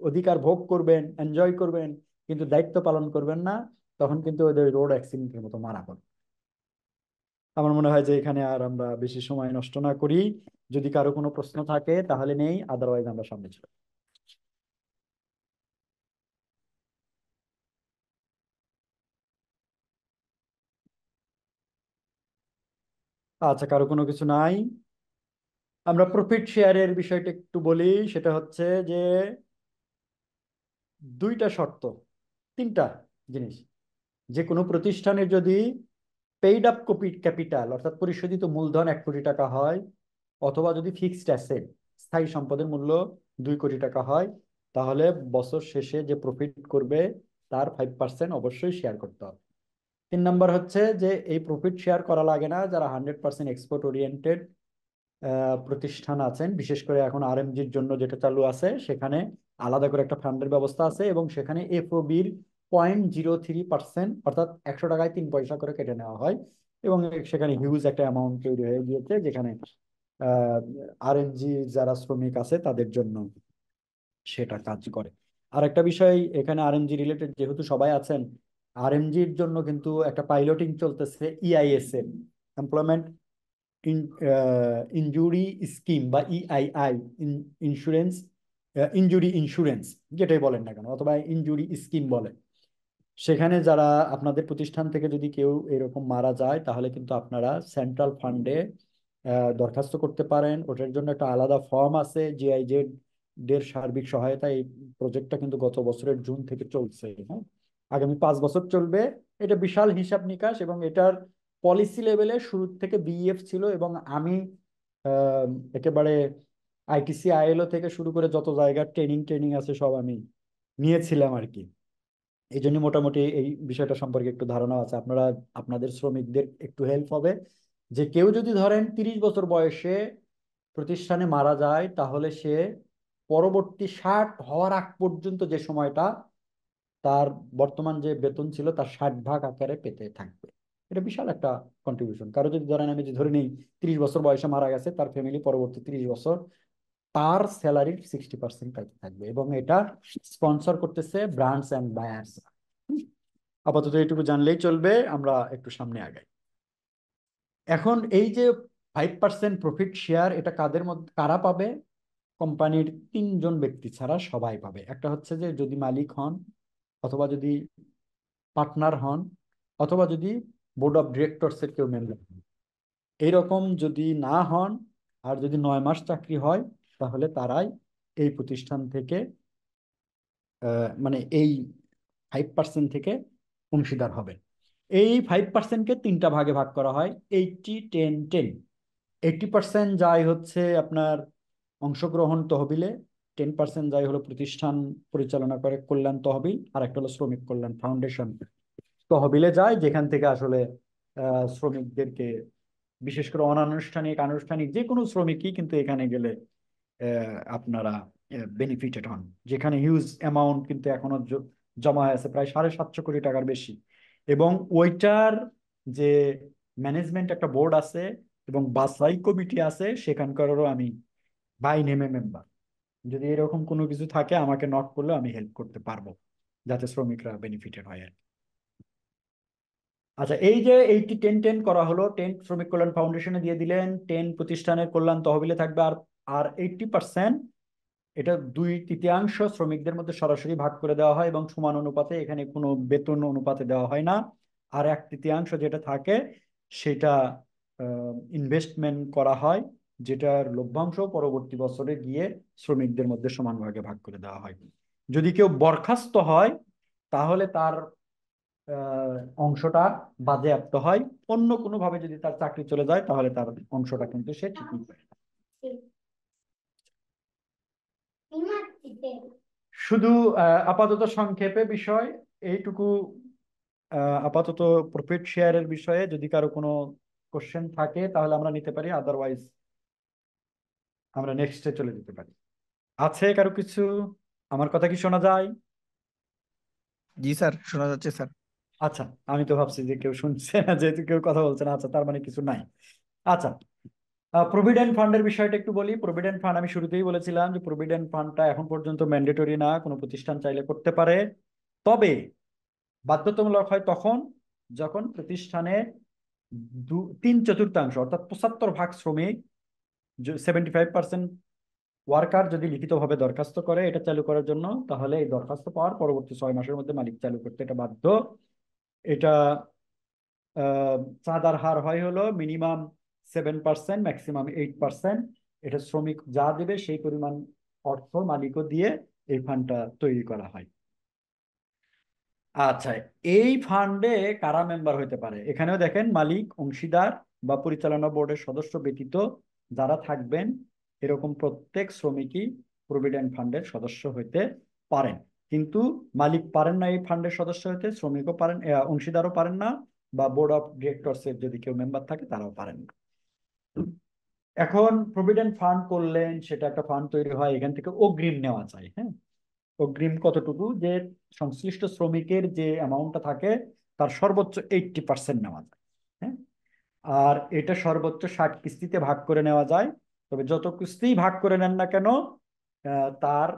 অধিকার ভোগ করবেন, এনজয় করবেন, কিন্তু দায়িত্ব পালন করবেন না, তখন কিন্তু ওদের রোড অ্যাক্সিডেন্টের মতো মারা পড়বে। আমার মনে হয় যে এখানে আর আমরা বেশি সময় নষ্ট না করি। যদি কারো কোনো প্রশ্ন থাকে তাহলে নেই, আদারওয়াইজ আমরা সামনে চলি। আচ্ছা, কারো কোনো কিছু নাই? আমরা প্রফিট শেয়ারের বিষয়টা একটু বলি। সেটা হচ্ছে যে 2টা শর্ত, 3টা জিনিস। যে কোনো প্রতিষ্ঠানের যদি পেইড আপ ক্যাপিটাল অর্থাৎ পরিশোধিত মূলধন 1 কোটি টাকা হয়, অথবা যদি ফিক্সড অ্যাসেট স্থায়ী সম্পদের মূল্য 2 কোটি টাকা হয়, তাহলে বছর শেষে যে প্রফিট করবে তার 5% অবশ্যই শেয়ার করতে হবে। 3 নম্বর হচ্ছে যে এই প্রফিট শেয়ার করা লাগে না যারা 100% এক্সপোর্ট ওরিয়েন্টেড প্রতিষ্ঠান আছেন। বিশেষ করে এখন আরএমজির জন্য যেটা চালু আছে, সেখানে আলাদা করে একটা ফান্ডের ব্যবস্থা আছে, এবং সেখানে এফওবির 0.03%, অর্থাৎ 100 টাকায় 3 পয়সা করে কেটে নেওয়া হয়। এবং সেখানে হিউজ একটা অ্যামাউন্ট তৈরি হয়ে গিয়েছে, যেখানে আরএনজি যারা শ্রমিক আছে তাদের জন্য সেটা কাজ করে। আর একটা বিষয়, এখানে আরএমজি রিলেটেড যেহেতু সবাই আছেন, আরএমজির জন্য কিন্তু একটা পাইলটিং চলতেছে, ইআইএসএম, এমপ্লয়মেন্ট ইনজুরি স্কিম, বা ইআইআই, ইন্স্যুরেন্স, ইনজুরি ইন্স্যুরেন্স যেটাই বলেন না কেন, অথবা ইনজুরি স্কিম বলেন। সেখানে যারা আপনাদের প্রতিষ্ঠান থেকে যদি কেউ এরকম মারা যায়, তাহলে কিন্তু আপনারা সেন্ট্রাল ফান্ডে দরখাস্ত করতে পারেন। ওটার জন্য একটা আলাদা ফর্ম আছে, জিআইজেড দের সার্বিক সহায়তা। এই প্রজেক্টটা কিন্তু গত বছরের জুন থেকে চলছে, হ্যাঁ, আগামী 5 বছর চলবে। এটা বিশাল হিসাব নিকাশ, এবং এটার পলিসি লেভেলে শুরু থেকে বিইএফ ছিল, এবং আমি আহ, একেবারে আইটিসি আইএলও থেকে শুরু করে যত জায়গার ট্রেনিং ট্রেনিং আছে সব আমি নিয়েছিলাম আর কি। এই জন্য মোটামুটি এই বিষয়টা সম্পর্কে একটু ধারণা আছে। আপনারা আপনাদের শ্রমিকদের একটু হেল্প হবে, যে কেউ যদি ধরেন 30 বছর বয়সে প্রতিষ্ঠানে মারা যায়, তাহলে সে পরবর্তী 60 হওয়ার আগ পর্যন্ত যে সময়টা তার বর্তমান যে বেতন ছিল তার 60 ভাগ আকারে পেতে থাকবে। এটা বিশাল একটা কন্ট্রিবিউশন। কারো যদি ধরেন, আমি যদি ধরে নিই 30 বছর বয়সে মারা গেছে, তার ফ্যামিলি পরবর্তী 30 বছর তার স্যালারির 60% পাইতে থাকবে, এবং এটা স্পন্সর করতেছে ব্র্যান্ডস অ্যান্ড বায়ার্স। আপাতত এইটুকু জানলেই চলবে, আমরা একটু সামনে আগাই। এখন এই যে 5% প্রফিট শেয়ার, এটা কাদের মধ্যে কারা পাবে? কোম্পানির 3জন ব্যক্তি ছাড়া সবাই পাবে। একটা হচ্ছে যে যদি মালিক হন, অথবা যদি পার্টনার হন, অথবা যদি বোর্ড অফ ডিরেক্টরস এর কেউ মেম্বার হন। এইরকম যদি না হন, আর যদি 9 মাস চাকরি হয়, তাহলে তারাই এই প্রতিষ্ঠান থেকে মানে এই 5% থেকে অংশীদার হবেন। এই 5%কে 3টা ভাগে ভাগ করা হয়, 80-10-10। 80% যায় হচ্ছে আপনার অংশগ্রহণ তহবিলে, 10% যায় হলো প্রতিষ্ঠান পরিচালনা করে কল্যাণ তহবিল, আর একটা হলো শ্রমিক কল্যাণ ফাউন্ডেশন তহবিলে যায়, যেখান থেকে আসলে শ্রমিকদেরকে, বিশেষ করে অনানুষ্ঠানিক আনুষ্ঠানিক যে কোনো শ্রমিকই কিন্তু এখানে গেলে আপনারা বেনিফিটেড হন। যেখানে হিউজ অ্যামাউন্ট কিন্তু এখনো জমা হয়ে আছে, প্রায় 750 কোটি টাকার বেশি। এবং ওইটার যে ম্যানেজমেন্ট একটা বোর্ড আছে এবং বাছাই কমিটি আছে, সেখানকারও আমি বাই নেমে মেম্বার। যদি এরকম কোনো কিছু থাকে আমাকে নক করলে আমি হেল্প করতে পারবো, যাতে শ্রমিকরা বেনিফিটেড হয় আর কি। আচ্ছা, এই যে 80-10-10 করা হলো, 10 শ্রমিক কল্যাণ ফাউন্ডেশনে দিয়ে দিলেন, 10 প্রতিষ্ঠানের কল্যাণ তহবিলে থাকবে, আর আর 80% এটা 2/3 শ্রমিকদের মধ্যে সরাসরি ভাগ করে দেওয়া হয়, এবং সমান অনুপাতে, এখানে কোনো বেতন অনুপাতে দেওয়া হয় না। আর 1/3 যেটা থাকে সেটা ইনভেস্টমেন্ট করা হয়, যেটার লভ্যাংশ পরবর্তী বছরে গিয়ে শ্রমিকদের মধ্যে সমান ভাগে ভাগ করে দেওয়া হয়। যদি কেউ বরখাস্ত হয়, তাহলে তার অংশটা বাজেয়াপ্ত হয়। অন্য কোনো ভাবে যদি তার চাকরি চলে যায়, তাহলে তার অংশটা কিন্তু সে ঠিকই পায়। শুধু আপাতত সংক্ষেপে বিষয় এইটুকু। আপাতত প্রফিট শেয়ারের বিষয়ে যদি কারো কোনো কোশ্চেন থাকে তাহলে আমরা নিতে পারি, আদারওয়াইজ আমরা নেক্সটে চলে যেতে পারি। আছে কারো কিছু? আমার কথা কি শোনা যায়? জি স্যার, শোনা যাচ্ছে স্যার। আচ্ছা, আমি তো ভাবছি যে কেউ শুনছে না, যেহেতু কেউ কথা বলছে না। আচ্ছা, তার মানে কিছু নাই। আচ্ছা, প্রভিডেন্ট ফান্ডের বিষয়টা একটু বলি। প্রভিডেন্ট ফান্ড আমি শুরুতেই বলেছিলাম যে প্রভিডেন্ট ফান্ডটা এখন পর্যন্ত ম্যান্ডেটরি না, কোনো প্রতিষ্ঠান চাইলে করতে পারে। তবে বাধ্যতামূলক হয় তখন যখন প্রতিষ্ঠানে 3/4 অর্থাৎ 75 ভাগ শ্রমিক, 75% ওয়ার্কার যদি লিখিতভাবে দরখাস্ত করে এটা চালু করার জন্য, তাহলে এই দরখাস্ত পাওয়ার পরবর্তী 6 মাসের মধ্যে মালিক চালু করতে এটা বাধ্য। এটা চাঁদার হার হয় হলো মিনিমাম 7%, ম্যাক্সিমাম 8%। এটা শ্রমিক যা দেবে সেই পরিমাণ অর্থ মালিকও দিয়ে এই ফান্ডটা তৈরি করা হয়। আচ্ছা, এই ফান্ডে কারা মেম্বার হতে পারে? এখানেও দেখেন, মালিক, অংশীদার বা পরিচালনা বোর্ডের সদস্য ব্যতীত যারা থাকবেন, এরকম প্রত্যেক শ্রমিকই প্রভিডেন্ট ফান্ডের সদস্য হইতে পারেন। কিন্তু মালিক পারেন না এই ফান্ডের সদস্য হতে, শ্রমিকও পারেন, অংশীদারও পারেন না, বা বোর্ড অফ ডিরেক্টরস এর যদি কেউ মেম্বার থাকে তারাও পারেন না। এখন প্রভিডেন্ট ফান্ড করলেন, সেটা একটা ফান্ড তৈরি হয়, এখান থেকে অগ্রিম নেওয়া যায়। হ্যাঁ, অগ্রিম কতটুকু? যে সংশ্লিষ্ট শ্রমিকের যে অ্যামাউন্টটা থাকে তার সর্বোচ্চ 80% নেওয়া যায়। হ্যাঁ, আর এটা সর্বোচ্চ 60 কিস্তিতে ভাগ করে নেওয়া যায়। তবে যত কিস্তি ভাগ করে নেন না কেন, তার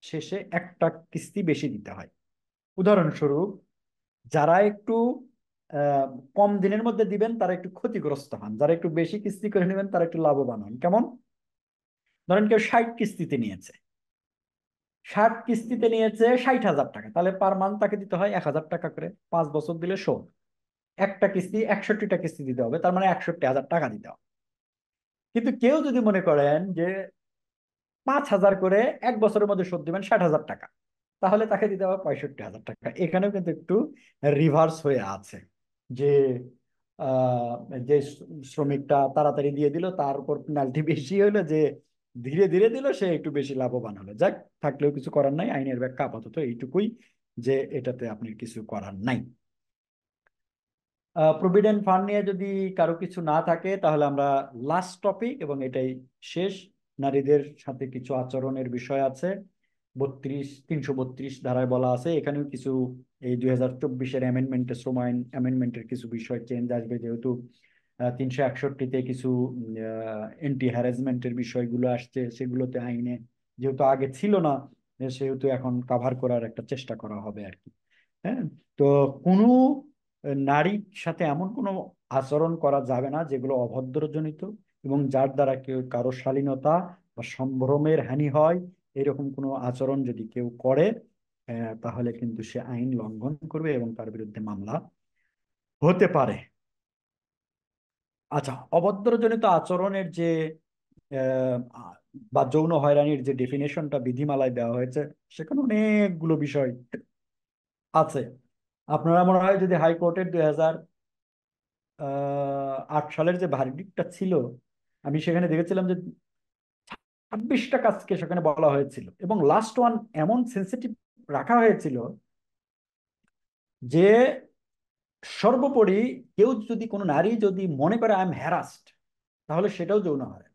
শেষে একটা কিস্তি বেশি দিতে হয়। উদাহরণস্বরূপ, যারা একটু আহ, কম দিনের মধ্যে দিবেন তারা একটু ক্ষতিগ্রস্ত হন, যারা একটু বেশি কিস্তি করে নেবেন তারা একটু লাভবান হন। কেমন? ধরেন কেউ 60 কিস্তিতে নিয়েছে, 60 কিস্তিতে নিয়েছে 60,000 টাকা, তাহলে পার মান্থ তাকে দিতে হয় 1,000 টাকা করে, 5 বছর দিলে 100। একটা কিস্তি 61টা কিস্তি দিতে হবে, তার মানে 61,000 টাকা দিতে হবে। কিন্তু কেউ যদি মনে করেন যে 5,000 করে 1 বছরের মধ্যে শোধ দিবেন 60,000 টাকা, তাহলে তাকে দিতে হবে 65,000 টাকা। এখানেও কিন্তু একটু রিভার্স হয়ে আছে, যে আহ, যে শ্রমিকটা তাড়াতাড়ি দিয়ে দিল তার উপর পেনাল্টি বেশি হলো, যে ধীরে ধীরে দিল সে একটু বেশি লাভবান হলো। যাক, থাকলেও কিছু করার নাই, আইনের ব্যাখ্যা আপাতত এইটুকুই, যে এটাতে আপনি কিছু করার নাই। প্রভিডেন্ট ফান্ড নিয়ে যদি কারো কিছু না থাকে, তাহলে আমরা লাস্ট টপিক, এবং এটাই শেষ, নারীদের সাথে কিছু আচরণের বিষয় আছে। 332 ধারায় বলা আছে, এখানেও কিছু এই 2024-এর অ্যামেন্ডমেন্টের, শ্রম আইন অ্যামেন্ডমেন্টের কিছু বিষয় চেঞ্জ আসবে, যেহেতু 361-তে কিছু এন্টি হ্যারাসমেন্টের বিষয়গুলো আসছে, সেগুলোতে আইনে যেহেতু আগে ছিল না, সেহেতু এখন কাভার করার একটা চেষ্টা করা হবে আর কি। হ্যাঁ, তো কোনো নারীর সাথে এমন কোনো আচরণ করা যাবে না যেগুলো অভদ্রজনিত এবং যার দ্বারা কেউ কারো শালীনতা বা সম্ভ্রমের হানি হয়। এরকম কোনো আচরণ যদি কেউ করে তাহলে কিন্তু সে আইন লঙ্ঘন করবে এবং তার বিরুদ্ধে মামলা হতে পারে। আচ্ছা, অভদ্রজনিত আচরণের যে আহ, বা যৌন হয়রানির যে ডেফিনেশনটা বিধিমালায় দেওয়া হয়েছে, সেখানে অনেকগুলো বিষয় আছে। আপনারা মনে হয় যদি হাইকোর্টের 2008 সালের যে ভার্ডিক্টটা ছিল, আমি সেখানে দেখেছিলাম যে 26টা কাজকে সেখানে বলা হয়েছিল এবং লাস্ট ওয়ান এমন সেন্সিটিভ রাখা হয়েছিল যে সর্বোপরি কেউ যদি, কোনো নারী যদি মনে করে আই এম হ্যারাসড, তাহলে সেটাও যৌন হয়।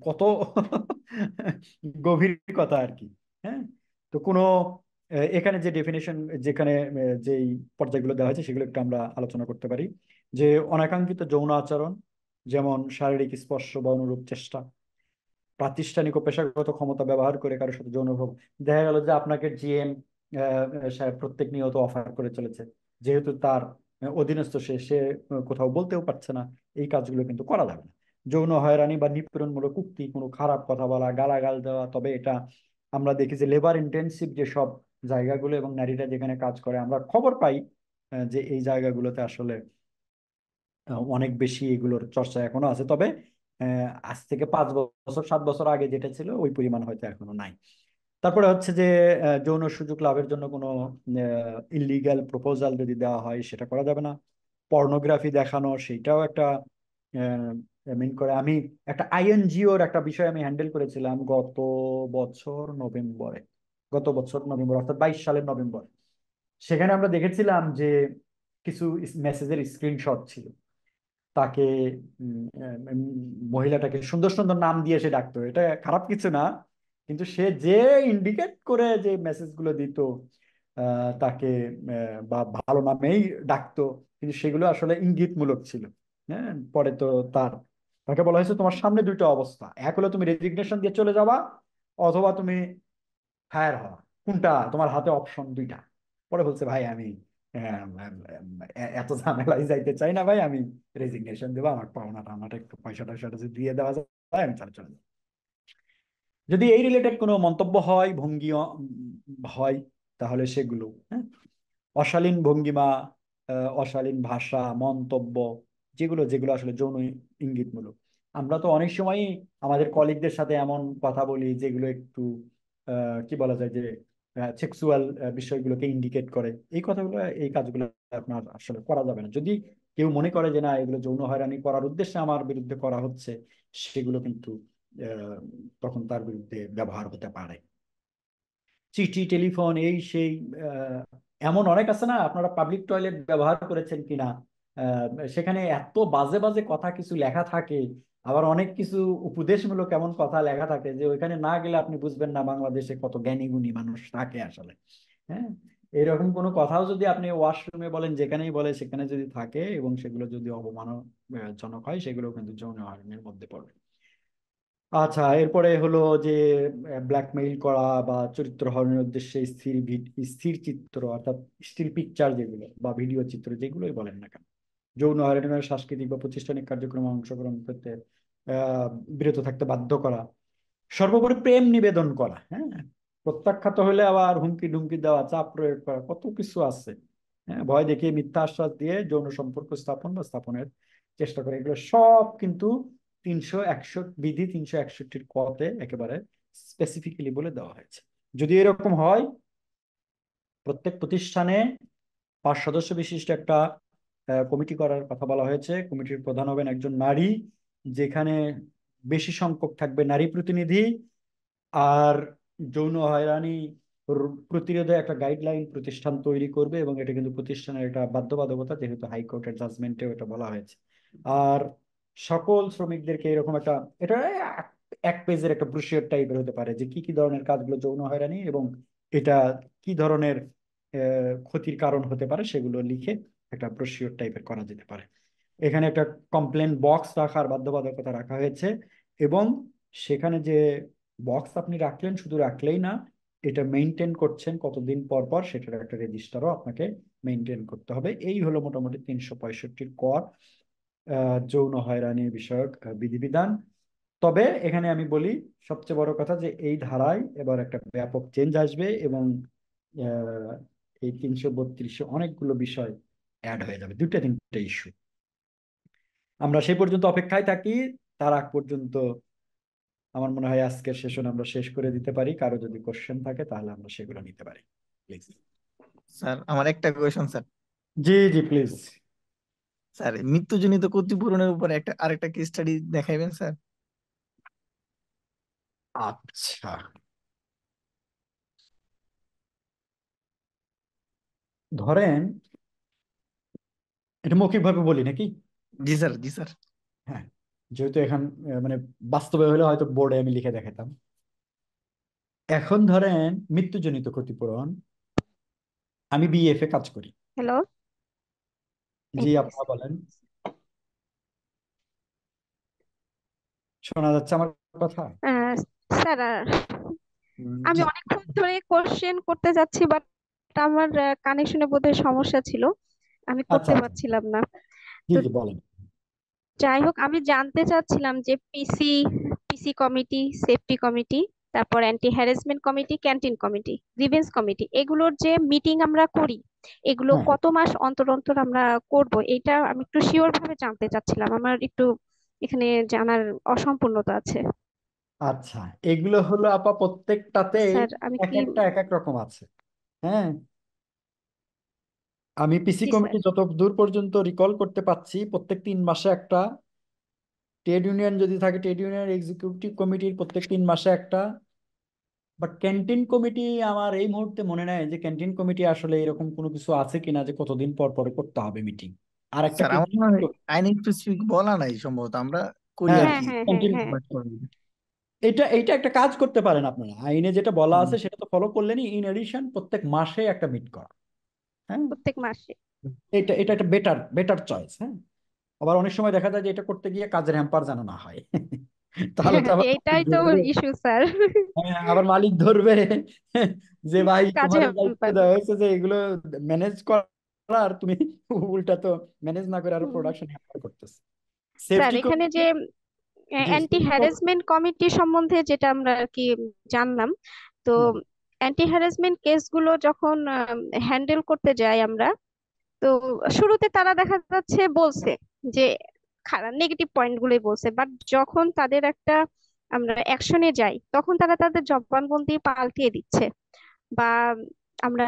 কত গভীর কথা আর কি। হ্যাঁ, তো কোনো এখানে যে ডেফিনেশন, যেখানে যেই পর্যায়গুলো দেওয়া হয়েছে সেগুলো একটু আমরা আলোচনা করতে পারি। যে অনাকাঙ্ক্ষিত যৌন আচরণ, যেমন শারীরিক স্পর্শ বা অনুরূপ চেষ্টা, প্রাতিষ্ঠানিক ও পেশাগত ক্ষমতা ব্যবহার করে কারোর সাথে যৌনভোগ। দেখা গেল যে আপনাকে জিএম সাহেব প্রত্যেক নিয়ত অফার করে চলেছে, যেহেতু তার অধীনস্থ সে সে কোথাও বলতেও পারছে না, এই কাজগুলো কিন্তু করা যাবে না। যৌন হয়রানি বা নিপীড়নমূলক উক্তি, কোনো খারাপ কথা বলা, গালাগাল দেওয়া, তবে এটা আমরা দেখি যে লেবার ইন্টেন্সিভ যেসব জায়গাগুলো এবং নারীরা যেখানে কাজ করে, আমরা খবর পাই যে এই জায়গাগুলোতে আসলে অনেক বেশি এগুলোর চর্চা এখনো আছে। তবে আজ থেকে 5 বছর 7 বছর আগে যেটা ছিল ওই পরিমাণ হয়তো এখনো নাই। তারপরে হচ্ছে যে যৌন সুযোগ লাভের জন্য কোনো ইলিগাল প্রপোজাল যদি দেওয়া হয় সেটা করা যাবে না। পর্নোগ্রাফি দেখানো, সেটাও একটা মিন করে। আমি একটা আইএনজিওর একটা বিষয় আমি হ্যান্ডেল করেছিলাম বছর নভেম্বরে গত বছর নভেম্বর, অর্থাৎ 22 সালের নভেম্বর। সেখানে আমরা দেখেছিলাম যে কিছু মেসেজের স্ক্রিনশট ছিল। তাকে মহিলাটাকে সুন্দর সুন্দর নাম দিয়ে সে ডাকতো, এটা খারাপ কিছু না, কিন্তু সে যে ইন্ডিকেট করে যে মেসেজ গুলো দিত তাকে বা ভালো নামেই ডাকতো, কিন্তু সেগুলো আসলে ইঙ্গিতমূলক ছিল। হ্যাঁ, পরে তো তাকে বলা হয়েছে তোমার সামনে দুইটা অবস্থা, এক হলো তুমি রেজিগনেশন দিয়ে চলে যাবা, অথবা তুমি ফায়ার হওয়া, কোনটা তোমার হাতে, অপশন দুইটা। পরে বলছে ভাই আমি এত ঝামেলায় যাইতে চাই না ভাই, আমি রেজিগনেশন দেবো, আমার পাওনা টাওনাটা একটু পয়সা টয়সা যদি দিয়ে দেওয়া যায় আমি চলে চলে যাবো। যদি এই রিলেটেড কোনো মন্তব্য হয়, ভঙ্গি হয়, তাহলে সেগুলো, হ্যাঁ, অশালীন ভঙ্গিমা, অশালীন ভাষা, মন্তব্য, যেগুলো যেগুলো আসলে যৌন ইঙ্গিতমূলক। আমরা তো অনেক সময় আমাদের কলিগদের সাথে এমন কথা বলি যেগুলো একটু কি বলা যায় যে সেক্সুয়াল বিষয়গুলোকে ইন্ডিকেট করে। এই কথাগুলো, এই কাজগুলো আপনার আসলে করা যাবে না। যদি কেউ মনে করে যে না এগুলো যৌন হয়রানি করার উদ্দেশ্যে আমার বিরুদ্ধে করা হচ্ছে, সেগুলো কিন্তু আহ, তখন তার বিরুদ্ধে ব্যবহার হতে পারে। চিঠি, টেলিফোন, এই সেই আহ, এমন অনেক আছে না, আপনারা পাবলিক টয়লেট ব্যবহার করেছেন কিনা, আহ, সেখানে এত বাজে বাজে কথা কিছু লেখা থাকে, আবার অনেক কিছু উপদেশমূলক এমন কথা লেখা থাকে যে ওইখানে না গেলে আপনি বুঝবেন না বাংলাদেশে কত জ্ঞানী গুণী মানুষ থাকে আসলে। হ্যাঁ, এরকম কোনো কথাও যদি আপনি ওয়াশরুমে বলেন, যেখানেই বলে, সেখানে যদি থাকে এবং সেগুলো যদি অপমানজনক হয়, সেগুলো কিন্তু যৌন হয়রানির মধ্যে পড়ে। আচ্ছা, এরপরে হলো যে ব্ল্যাকমেইল করা বা চরিত্র হরণের উদ্দেশ্যে স্থির চিত্র, অর্থাৎ স্টিল পিকচার যেগুলো বা ভিডিও চিত্র যেগুলোই বলেন না কেন, যৌন হয়রানির সাংস্কৃতিক বা প্রাতিষ্ঠানিক কার্যক্রমে অংশগ্রহণ করতে আহ বিরত থাকতে বাধ্য করা, সর্বোপরি প্রেম নিবেদন করা। হ্যাঁ, প্রত্যাখ্যাত হলে আবার হুমকি ধুমকি দেওয়া, চাপ প্রয়োগ করা, কত কিছু আছে। হ্যাঁ, ভয় দেখিয়ে মিথ্যা আশ্বাস দিয়ে যৌন সম্পর্ক স্থাপন বা স্থাপনের চেষ্টা করে, এগুলো সব কিন্তু 361 বিধি 361 কতে একেবারে স্পেসিফিক্যালি বলে দেওয়া হয়েছে। যদি এরকম হয়, প্রত্যেক প্রতিষ্ঠানে 5 সদস্য বিশিষ্ট একটা কমিটি করার কথা বলা হয়েছে। কমিটির প্রধান হবেন একজন নারী, যেখানে বেশি সংখ্যক থাকবে নারী প্রতিনিধি। আর যৌন হয়রানি প্রতিরোধে একটা গাইডলাইন প্রতিষ্ঠান তৈরি করবে, এবং এটা কিন্তু প্রতিষ্ঠানের একটা বাধ্যবাধকতা, যেহেতু হাইকোর্টের জাজমেন্টেও এটা বলা হয়েছে। আর সকল শ্রমিকদেরকে এরকম একটা, এটা এক পেজের একটা ব্রোশিওর টাইপের হতে পারে যে কি কি ধরনের কাজগুলো যৌন হয়রানি এবং এটা কি ধরনের ক্ষতির কারণ হতে পারে, সেগুলো লিখে একটা ব্রোশিওর টাইপের করা যেতে পারে। এখানে একটা কমপ্লেন বক্স রাখার বাধ্যবাধকতা রাখা হয়েছে, এবং সেখানে যে বক্স আপনি রাখলেন, শুধু রাখলেই না, এটা মেনটেন করছেন কতদিন পর পর, সেটার একটা রেজিস্টারও আপনাকে মেনটেন করতে হবে। এই হলো মোটামুটি 365 কর যৌন হয়রানি বিষয়ক বিধিবিধান। তবে এখানে আমি বলি সবচেয়ে বড় কথা যে এই ধারায় এবার একটা ব্যাপক চেঞ্জ আসবে, এবং আহ, এই 332 অনেকগুলো বিষয় অ্যাড হয়ে যাবে, দুইটা তিনটা ইস্যু। আমরা সেই পর্যন্ত অপেক্ষায় থাকি। তার আগ পর্যন্ত আমার মনে হয় আজকের সেশন আমরা শেষ করে দিতে পারি। কারো যদি কোশ্চেন থাকে তাহলে আমরা সেগুলো নিতে পারি, প্লিজ। স্যার আমার একটা কোয়েশন স্যার। জি জি প্লিজ। স্যার মৃত্যুজনিত ক্ষতিপূরণের উপর আরেকটা কেস স্টাডি দেখাইবেন স্যার? আচ্ছা, ধরেন এটা মৌখিকভাবে বলি নাকি? জি স্যার, জি স্যার। হ্যাঁ, যেহেতু এখন মানে বাস্তবে হলে হয়তো বোর্ডে আমি লিখে দেখাতাম। এখন ধরেন মৃত্যুজনিত ক্ষতিপূরণ, আমি বিএফ এ কাজ করি। হ্যালো। জি, আপনারা বলেন, শোনা যাচ্ছে আমার কথা? স্যার আমি জি অনেকক্ষণ ধরে কোশ্চেন করতে যাচ্ছি, বাট আমার কানেকশনে বোধহয় সমস্যা ছিল, আমি আচ্ছা করতে আচ্ছা, পারছিলাম না। জি তো জি বলেন। যাই হোক, আমি জানতে চাচ্ছিলাম যে পিসি পিসি কমিটি, সেফটি কমিটি, তারপর anti harassment committee, canteen committee, grievance committee, এগুলোর যে মিটিং আমরা করি, এগুলো হ্যাঁ, কত মাস অন্তর অন্তর আমরা করব, এটা আমি একটু শিওর ভাবে জানতে চাচ্ছিলাম। আমার একটু এখানে জানার অসম্পূর্ণতা আছে। আচ্ছা, এগুলো হলো আপা প্রত্যেকটাতে স্যার আমি এক কি? একটা এক এক রকম আছে। হ্যাঁ, আমি পিসি জি স্যার। কমিটি যত দূর পর্যন্ত রিকল করতে পারছি, প্রত্যেক 3 মাসে একটা। ট্রেড ইউনিয়ন যদি থাকে, ট্রেড ইউনিয়ন এক্সিকিউটিভ কমিটির প্রত্যেক 3 মাসে একটা। বাট ক্যান্টিন কমিটি আমার এই মুহূর্তে মনে নাই যে ক্যান্টিন কমিটি আসলে এরকম কোনো কিছু আছে কিনা যে কতদিন পর পর করতে হবে মিটিং। আর একটা স্যার কি, আমার মনে হয় আইন স্পেসিফিক বলা নাই সম্ভবত, আমরা করি আর হ্যাঁ, হ্যাঁ কি। হ্যাঁ হ্যাঁ ক্যান্টিন, হ্যাঁ। এটা এইটা একটা কাজ করতে পারেন আপনারা, আইনে যেটা বলা হুম। আছে সেটা তো ফলো করলেনই, ইন এডিশন প্রত্যেক মাসে একটা মিট করা। হ্যাঁ, প্রত্যেক মাসে। এটা এটা একটা বেটার বেটার চয়েস। হ্যাঁ, আবার অনেক সময় দেখা যায় যে এটা করতে গিয়ে কাজের হ্যাম্পার যেন না হয়। তাহলে তো আবার মালিক এটাই তো ধরবে। Issue sir. হ্যাঁ, আবার মালিক ধরবে যে ভাই কাজে তোমাদের দায়িত্ব হ্যাম্পার। দেওয়া হয়েছে যে এগুলো ম্যানেজ করার, তুমি উল্টা তো ম্যানেজ না করে আরো হুম। প্রোডাকশন হ্যাম্পার করতেছে। স্যার সেফটি এখানে কমিটি, যে জি অ্যান্টি সেফটি হ্যারাসমেন্ট কমিটি সম্বন্ধে যেটা আমরা আর কি জানলাম, তো অ্যান্টি হ্যারাসমেন্ট কেসগুলো যখন হ্যান্ডেল করতে যাই আমরা, তো শুরুতে তারা দেখা যাচ্ছে বলছে যে খারাপ নেগেটিভ পয়েন্ট গুলোই বলছে, বাট যখন তাদের একটা আমরা অ্যাকশনে যাই তখন তারা তাদের জবানবন্দি পাল্টিয়ে দিচ্ছে, বা আমরা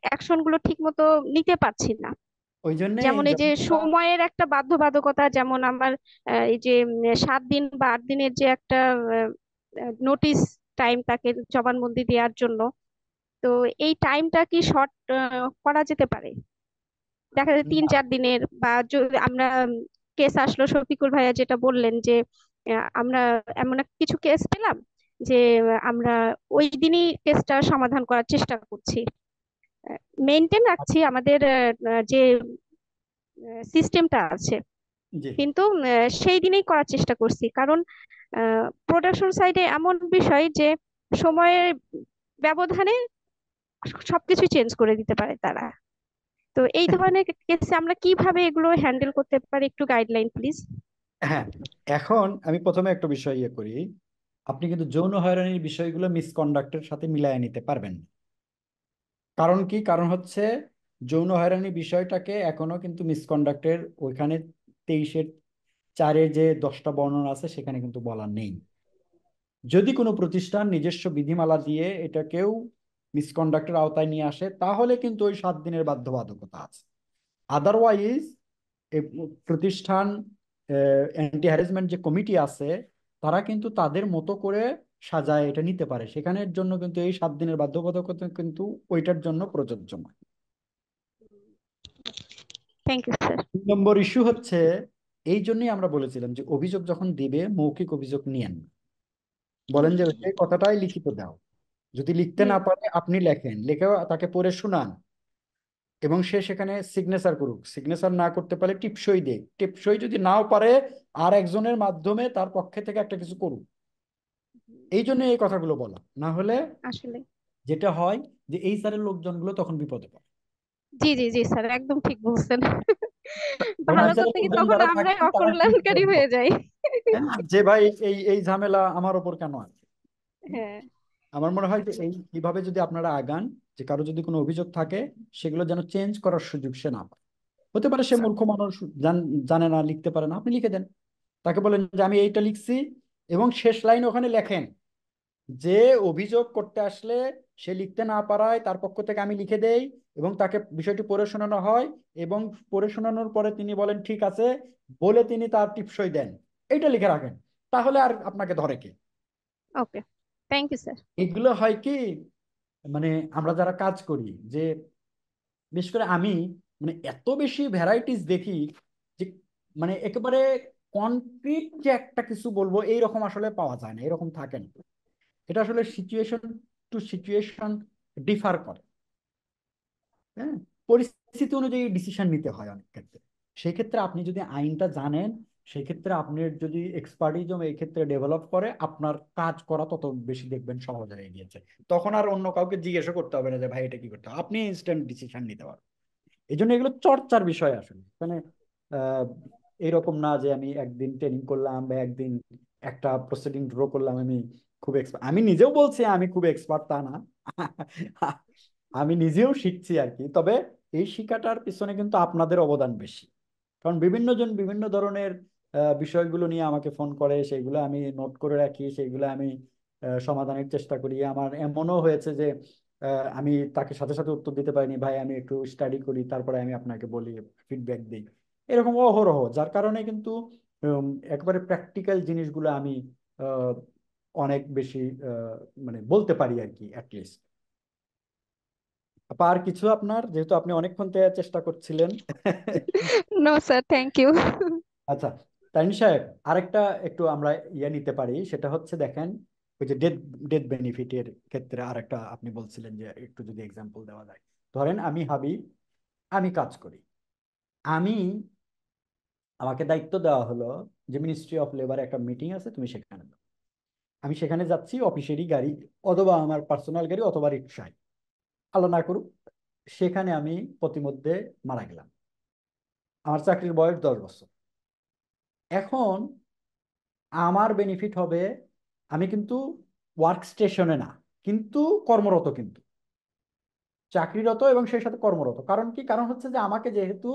অ্যাকশন গুলো ঠিক মতো নিতে পারছি না। ওই জন্যে যেমন এই যে যখন সময়ের একটা বাধ্যবাধকতা, যেমন আমার এই যে 7 দিন বা 8 দিনের যে একটা নোটিশ টাইম তাকে জবানবন্দি দেওয়ার জন্য, তো এই টাইমটা কি শর্ট করা যেতে পারে? দেখা যায় 3-4 দিনের, বা যদি আমরা কেস আসলো, শফিকুল ভাইয়া যেটা বললেন যে আমরা এমন কিছু কেস পেলাম যে আমরা ওই দিনই কেসটা সমাধান করার চেষ্টা করছি, মেনটেন রাখছি আমাদের যে সিস্টেমটা আছে, জি কিন্তু সেই দিনেই করার চেষ্টা করছি, কারণ প্রোডাকশন সাইডে এমন বিষয় যে সময়ের ব্যবধানে সবকিছু চেঞ্জ করে দিতে পারে তারা। তো এই ধরনের কেসে আমরা কিভাবে এগুলো হ্যান্ডেল করতে পারি, একটু গাইডলাইন প্লিজ। হ্যাঁ, এখন আমি প্রথমে একটা বিষয় করি। আপনি কিন্তু যৌন হয়রানির বিষয়গুলো মিসকন্ডাক্টের সাথে মিলায় নিতে পারবেন না। কারণ কি, কারণ হচ্ছে যৌন হয়রানি বিষয়টাকে এখনো কিন্তু মিসকন্ডাক্টের ওইখানে 23-4 যে 10টা বর্ণনা আছে সেখানে কিন্তু বলা নেই। যদি কোনো প্রতিষ্ঠান নিজস্ব বিধিমালা দিয়ে এটাকেও মিসকন্ডাক্টের আওতায় নিয়ে আসে তাহলে কিন্তু ওই 7 দিনের বাধ্যবাধকতা আছে। আদারওয়াইজ প্রতিষ্ঠান, অ্যান্টি হ্যারাসমেন্ট যে কমিটি আছে তারা কিন্তু তাদের মতো করে সাজায় এটা নিতে পারে, সেখানের জন্য কিন্তু এই 7 দিনের বাধ্যবাধকতা কিন্তু ওইটার জন্য প্রযোজ্য নয়। Thank you sir. 2 নম্বর ইস্যু হচ্ছে, এই জন্যই আমরা বলেছিলাম যে অভিযোগ যখন দিবে মৌখিক অভিযোগ নিয়েন না। বলেন যে এই কথাটাই লিখিত দাও। যদি লিখতে হুম। না পারে আপনি লেখেন, লিখে তাকে পড়ে শোনান, এবং সে সেখানে সিগনেচার করুক। সিগনেচার না করতে পারলে টিপসই দেয়, টিপসই যদি নাও পারে আর একজনের মাধ্যমে তার পক্ষে থেকে একটা কিছু করুক। এই জন্য এই কথাগুলো বলা, না হলে আসলে যেটা হয় যে এই স্যারের লোকজনগুলো তখন বিপদে পড়ে। জি জি জি স্যার, একদম ঠিক বলছেন। তখন ভালো এই স্যারের করতে গিয়ে লোকজন তখন যারা আমরাই থাকেন তারা একটু অকল্যাণকারী বিপদে হয়ে পড়ে। যাই। হ্যাঁ, যে ভাই এই এই ঝামেলা আমার ওপর কেন আছে? হ্যাঁ। আমার মনে হয় যে এইভাবে যদি আপনারা আগান, যে কারো যদি কোনো অভিযোগ থাকে সেগুলো যেন চেঞ্জ করার সুযোগ সে না পায়। হতে পারে সে স্যার মূর্খ মানুষ, জানে না, লিখতে পারে না, আপনি লিখে দেন। তাকে বলেন যে আমি এইটা লিখছি, এবং শেষ লাইন ওখানে লেখেন যে অভিযোগ করতে আসলে সে লিখতে না পারায় তার পক্ষ থেকে আমি লিখে দেই, এবং তাকে বিষয়টি পড়ে শোনানো হয়, এবং পড়ে শোনানোর পরে তিনি বলেন ঠিক আছে বলে তিনি তার টিপসই দেন। এইটা লিখে রাখেন, তাহলে আর আপনাকে ধরে কে? ওকে, থ্যাংক ইউ স্যার। এগুলো হয় কি, মানে আমরা যারা কাজ করি, যে বিশেষ করে আমি, মানে এত বেশি ভ্যারাইটিস দেখি যে মানে একেবারে কনক্রিট যে একটা কিছু বলবো এইরকম আসলে পাওয়া যায় না, এরকম থাকে না। এটা আসলে সিচুয়েশন টু সিচুয়েশন ডিফার করে। হ্যাঁ, পরিস্থিতি অনুযায়ী ডিসিশন নিতে হয় অনেক ক্ষেত্রে। সেই ক্ষেত্রে আপনি যদি আইনটা জানেন, সেই ক্ষেত্রে আপনার যদি এক্সপার্টিজম এই ক্ষেত্রে ডেভেলপ করে, আপনার কাজ করা তত বেশি দেখবেন সহজ হয়ে গিয়েছে। তখন আর অন্য কাউকে জিজ্ঞাসা করতে হবে না যে ভাই এটা কি করতে হবে, আপনি ইনস্ট্যান্ট ডিসিশন নিতে পারবেন। এই জন্য এগুলো চর্চার বিষয় আসলে। মানে আহ এইরকম না যে আমি একদিন ট্রেনিং করলাম বা একদিন একটা প্রসিডিং ড্র করলাম আমি খুব এক্সপার্ট। আমি নিজেও বলছি আমি খুব এক্সপার্ট তা না, আমি নিজেও শিখছি আর কি। তবে এই শিক্ষাটার পিছনে কিন্তু আপনাদের অবদান বেশি, কারণ বিভিন্ন জন বিভিন্ন ধরনের বিষয়গুলো নিয়ে আমাকে ফোন করে, সেগুলো আমি নোট করে রাখি, সেগুলো আমি সমাধানের চেষ্টা করি। আমার এমনও হয়েছে যে আমি তাকে সাথে সাথে উত্তর দিতে পারিনি, ভাই আমি একটু স্টাডি করি তারপরে আমি আপনাকে বলি, ফিডব্যাক দিই। এরকম অহরহ, যার কারণে কিন্তু একেবারে প্র্যাকটিক্যাল জিনিসগুলো আমি আহ, অনেক বেশি মানে বলতে পারি আর কি, অ্যাটলিস্ট। আর কিছু আপনার, যেহেতু আপনি অনেকক্ষণ থেকে চেষ্টা করছিলেন। No sir, thank you. আচ্ছা, তাইন সাহেব, আরেকটা একটু আমরা নিতে পারি, সেটা হচ্ছে দেখেন ওই যে ডেথ ডেথ বেনিফিটের ক্ষেত্রে আরেকটা আপনি বলছিলেন যে একটু যদি এক্সাম্পল দেওয়া যায়। ধরেন আমি হাবিব, আমি কাজ করি, আমি, আমাকে দায়িত্ব দেওয়া হলো যে মিনিস্ট্রি অফ লেবার একটা মিটিং আছে, তুমি সেখানে যাও। আমি সেখানে যাচ্ছি অফিসেরই গাড়ি, অথবা আমার পার্সোনাল গাড়ি, অথবা রিক্সায়, আল্লাহ না করুক সেখানে আমি প্রতিমধ্যে মারা গেলাম। আমার চাকরির বয়স 10 বছর। এখন আমার বেনিফিট হবে, আমি কিন্তু ওয়ার্ক স্টেশনে না, কিন্তু কর্মরত, কিন্তু চাকরিরত এবং সেই সাথে কর্মরত। কারণ কি? কারণ হচ্ছে যে আমাকে যেহেতু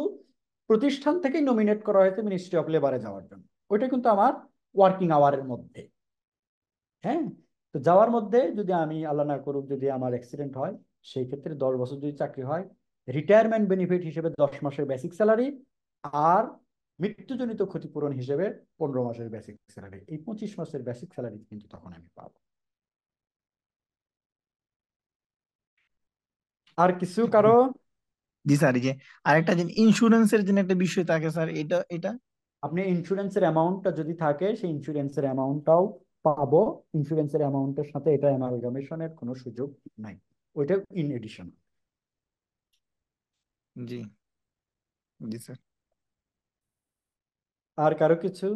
প্রতিষ্ঠান থেকেই নমিনেট করা হয়েছে মিনিস্ট্রি অফ লেবারে যাওয়ার জন্য, ওইটা কিন্তু আমার ওয়ার্কিং আওয়ারের মধ্যে। হ্যাঁ, তো যাওয়ার মধ্যে যদি আমি আল্লাহ না করুক যদি আমার অ্যাক্সিডেন্ট হয়, সেই ক্ষেত্রে 10 বছর যদি চাকরি হয়, রিটায়ারমেন্ট বেনিফিট হিসেবে 10 মাসের বেসিক স্যালারি, আর মৃত্যুজনিত ক্ষতিপূরণ হিসেবে 15 মাসের বেসিক স্যালারি, এই 25 মাসের বেসিক স্যালারি কিন্তু তখন আমি পাবো। আর কিছু কারো? জি স্যার, এই যে আরেকটা যে ইন্স্যুরেন্সের জন্য একটা বিষয় থাকে স্যার, এটা এটা আপনি ইন্স্যুরেন্সের অ্যামাউন্টটা যদি থাকে, সেই ইন্স্যুরেন্সের অ্যামাউন্টটাও পাবো। ইন্স্যুরেন্সের অ্যামাউন্টের সাথে এটা অ্যামালগামেশনের কোনো সুযোগ নাই, ওইটা ইন এডিশন। জি জি স্যার। আর কারো কিছু?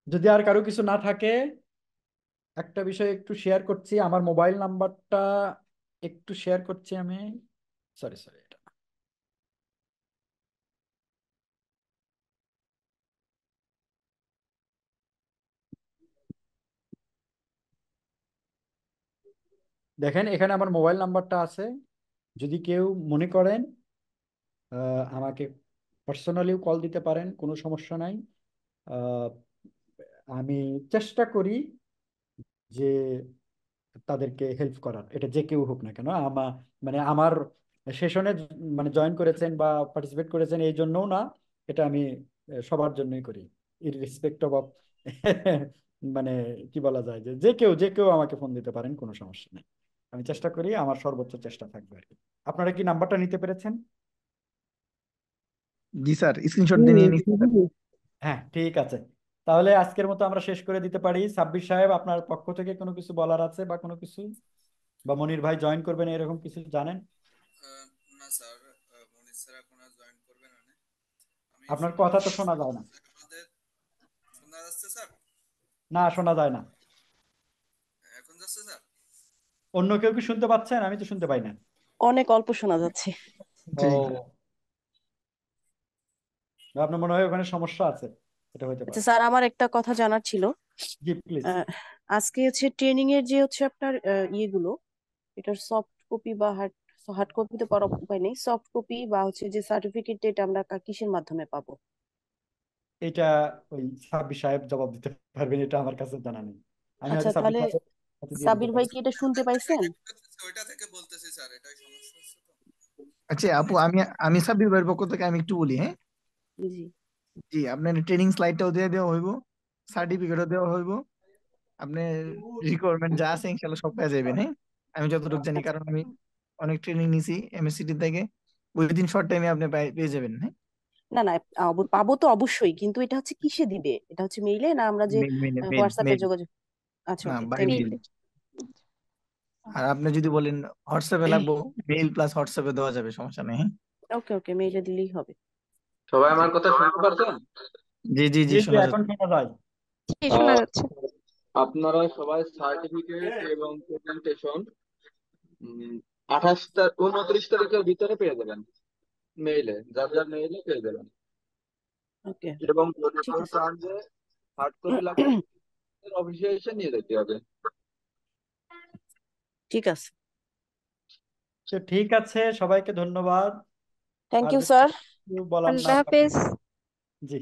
যদি আর কারো কিছু না থাকে, একটা বিষয় একটু শেয়ার করছি, আমার মোবাইল নাম্বারটা একটু শেয়ার করছি আমি। সরি সরি, এটা না। দেখেন এখানে আমার মোবাইল নাম্বারটা আছে, যদি কেউ মনে করেন আমাকে পার্সোনালিও কল দিতে পারেন, কোনো সমস্যা নাই। আহ, আমি চেষ্টা করি যে তাদেরকে হেল্প করার, এটা যে কেউ হোক না কেন। মানে আমার সেশনে মানে জয়েন করেছেন বা পার্টিসিপেট করেছেন এই জন্যও না, এটা আমি সবার জন্যই করি, ইররেসপেক্টিভ অফ মানে কি বলা যায়, যে যে কেউ আমাকে ফোন দিতে পারেন, কোনো সমস্যা নেই। আমি চেষ্টা করি, আমার সর্বোচ্চ চেষ্টা থাকবে আর কি। আপনারা কি নাম্বারটা নিতে পেরেছেন? জি স্যার, স্ক্রিনশট দিয়ে নিয়ে নিচ্ছি স্যার। হ্যাঁ, ঠিক আছে। তাহলে আজকের মতো আমরা শেষ করে দিতে পারি। সাব্বির সাহেব, আপনার পক্ষ থেকে কোনো কিছু বলার আছে বা কোনো কিছু, বা মনির ভাই জয়েন করবেন এরকম কিছু জানেন? না স্যার, মনির স্যার এখন আর জয়েন করবেন না। আমি আপনার কথা তো শোনা যায় না। শোনা যাচ্ছে স্যার? না, শোনা যায় না। এখন যাচ্ছে স্যার? অন্য কেউ কি শুনতে পাচ্ছেন? আমি তো শুনতে পাই না। অনেক অল্প শোনা যাচ্ছে। জি ও, আপনার মনে হয় ওখানে সমস্যা আছে, এটা হতে আচ্ছা পারে। স্যার, আমার একটা কথা জানার ছিল। জি প্লিজ। আজকে হচ্ছে ট্রেনিং এর যে হচ্ছে আপনার ইয়েগুলো, এটার সফট কপি বা হার্ড হার্ড কপিতে পাওয়ার উপায় নেই, সফট কপি বা হচ্ছে যে সার্টিফিকেট, এটা আমরা কিসের মাধ্যমে পাবো? এটা ওই সাব্বির সাহেব জবাব দিতে পারবেন, এটা আমার কাছে জানা নেই। আমি আচ্ছা হয়তো সাব্বির তাহলে সাহেবের কাছে দিয়ে দিতে সাবির ভাই পারি। কি এটা শুনতে পাইছেন? ওইটা থেকে বলতেছি স্যার, এটাই সমস্যা হচ্ছে তো। আচ্ছা আপু, আমি সাব্বির ভাইয়ের পক্ষ থেকে আমি একটু বলি, হ্যাঁ। জি। জি, আপনার ট্রেনিং স্লাইডটাও দিয়ে দেওয়া হইব, সার্টিফিকেটও দেওয়া হইব, আপনার রিকোয়ারমেন্ট যা আছে ইনশাল্লাহ সব পেয়ে যাবেন, হ্যাঁ। আমি যতটুকু জানি, আচ্ছা, কারণ আমি অনেক ট্রেনিং নিছি এমএসসিটি থেকে, উইদিন শর্ট টাইমে আপনি পেয়ে যাবেন, হ্যাঁ। না না, পাবো তো অবশ্যই, কিন্তু এটা হচ্ছে কিসে দিবে? এটা হচ্ছে মেইলে, না আমরা যে মেল মেল মেল হোয়াটসঅ্যাপে মেল যোগাযোগ? আচ্ছা, না, ওকে, বাই থ্যাংক ইউ। মেল। আর আপনি যদি বলেন হোয়াটসঅ্যাপে লাগবো, মেল প্লাস হোয়াটসঅ্যাপে দেওয়া যাবে, সমস্যা নেই, হ্যাঁ। ওকে ওকে, মেইলে দিলেই হবে। সবাই জি আমার কথা শুনতে পারছেন? জি জি জি, জি জি, শোনা এখন যাচ্ছে। শোনা যায়। জি, শোনা আহ, যাচ্ছে। আপনারা সবাই সার্টিফিকেট এবং প্রেজেন্টেশন 29 তারিখের ভিতরে পেয়ে যাবেন, মেইলে, যার যার মেইলে পেয়ে যাবেন। ওকে, এবং যদি ঠিক কেউ আছে। চান যে হার্ড কপি লাগবে, অফিসে এসে নিয়ে যেতে হবে। ঠিক আছে। তো ঠিক আছে, সবাইকে ধন্যবাদ। থ্যাংক আর ইউ যদি স্যার। কিছু বলার না আল্লাহ থাকে, হাফেজ। জি।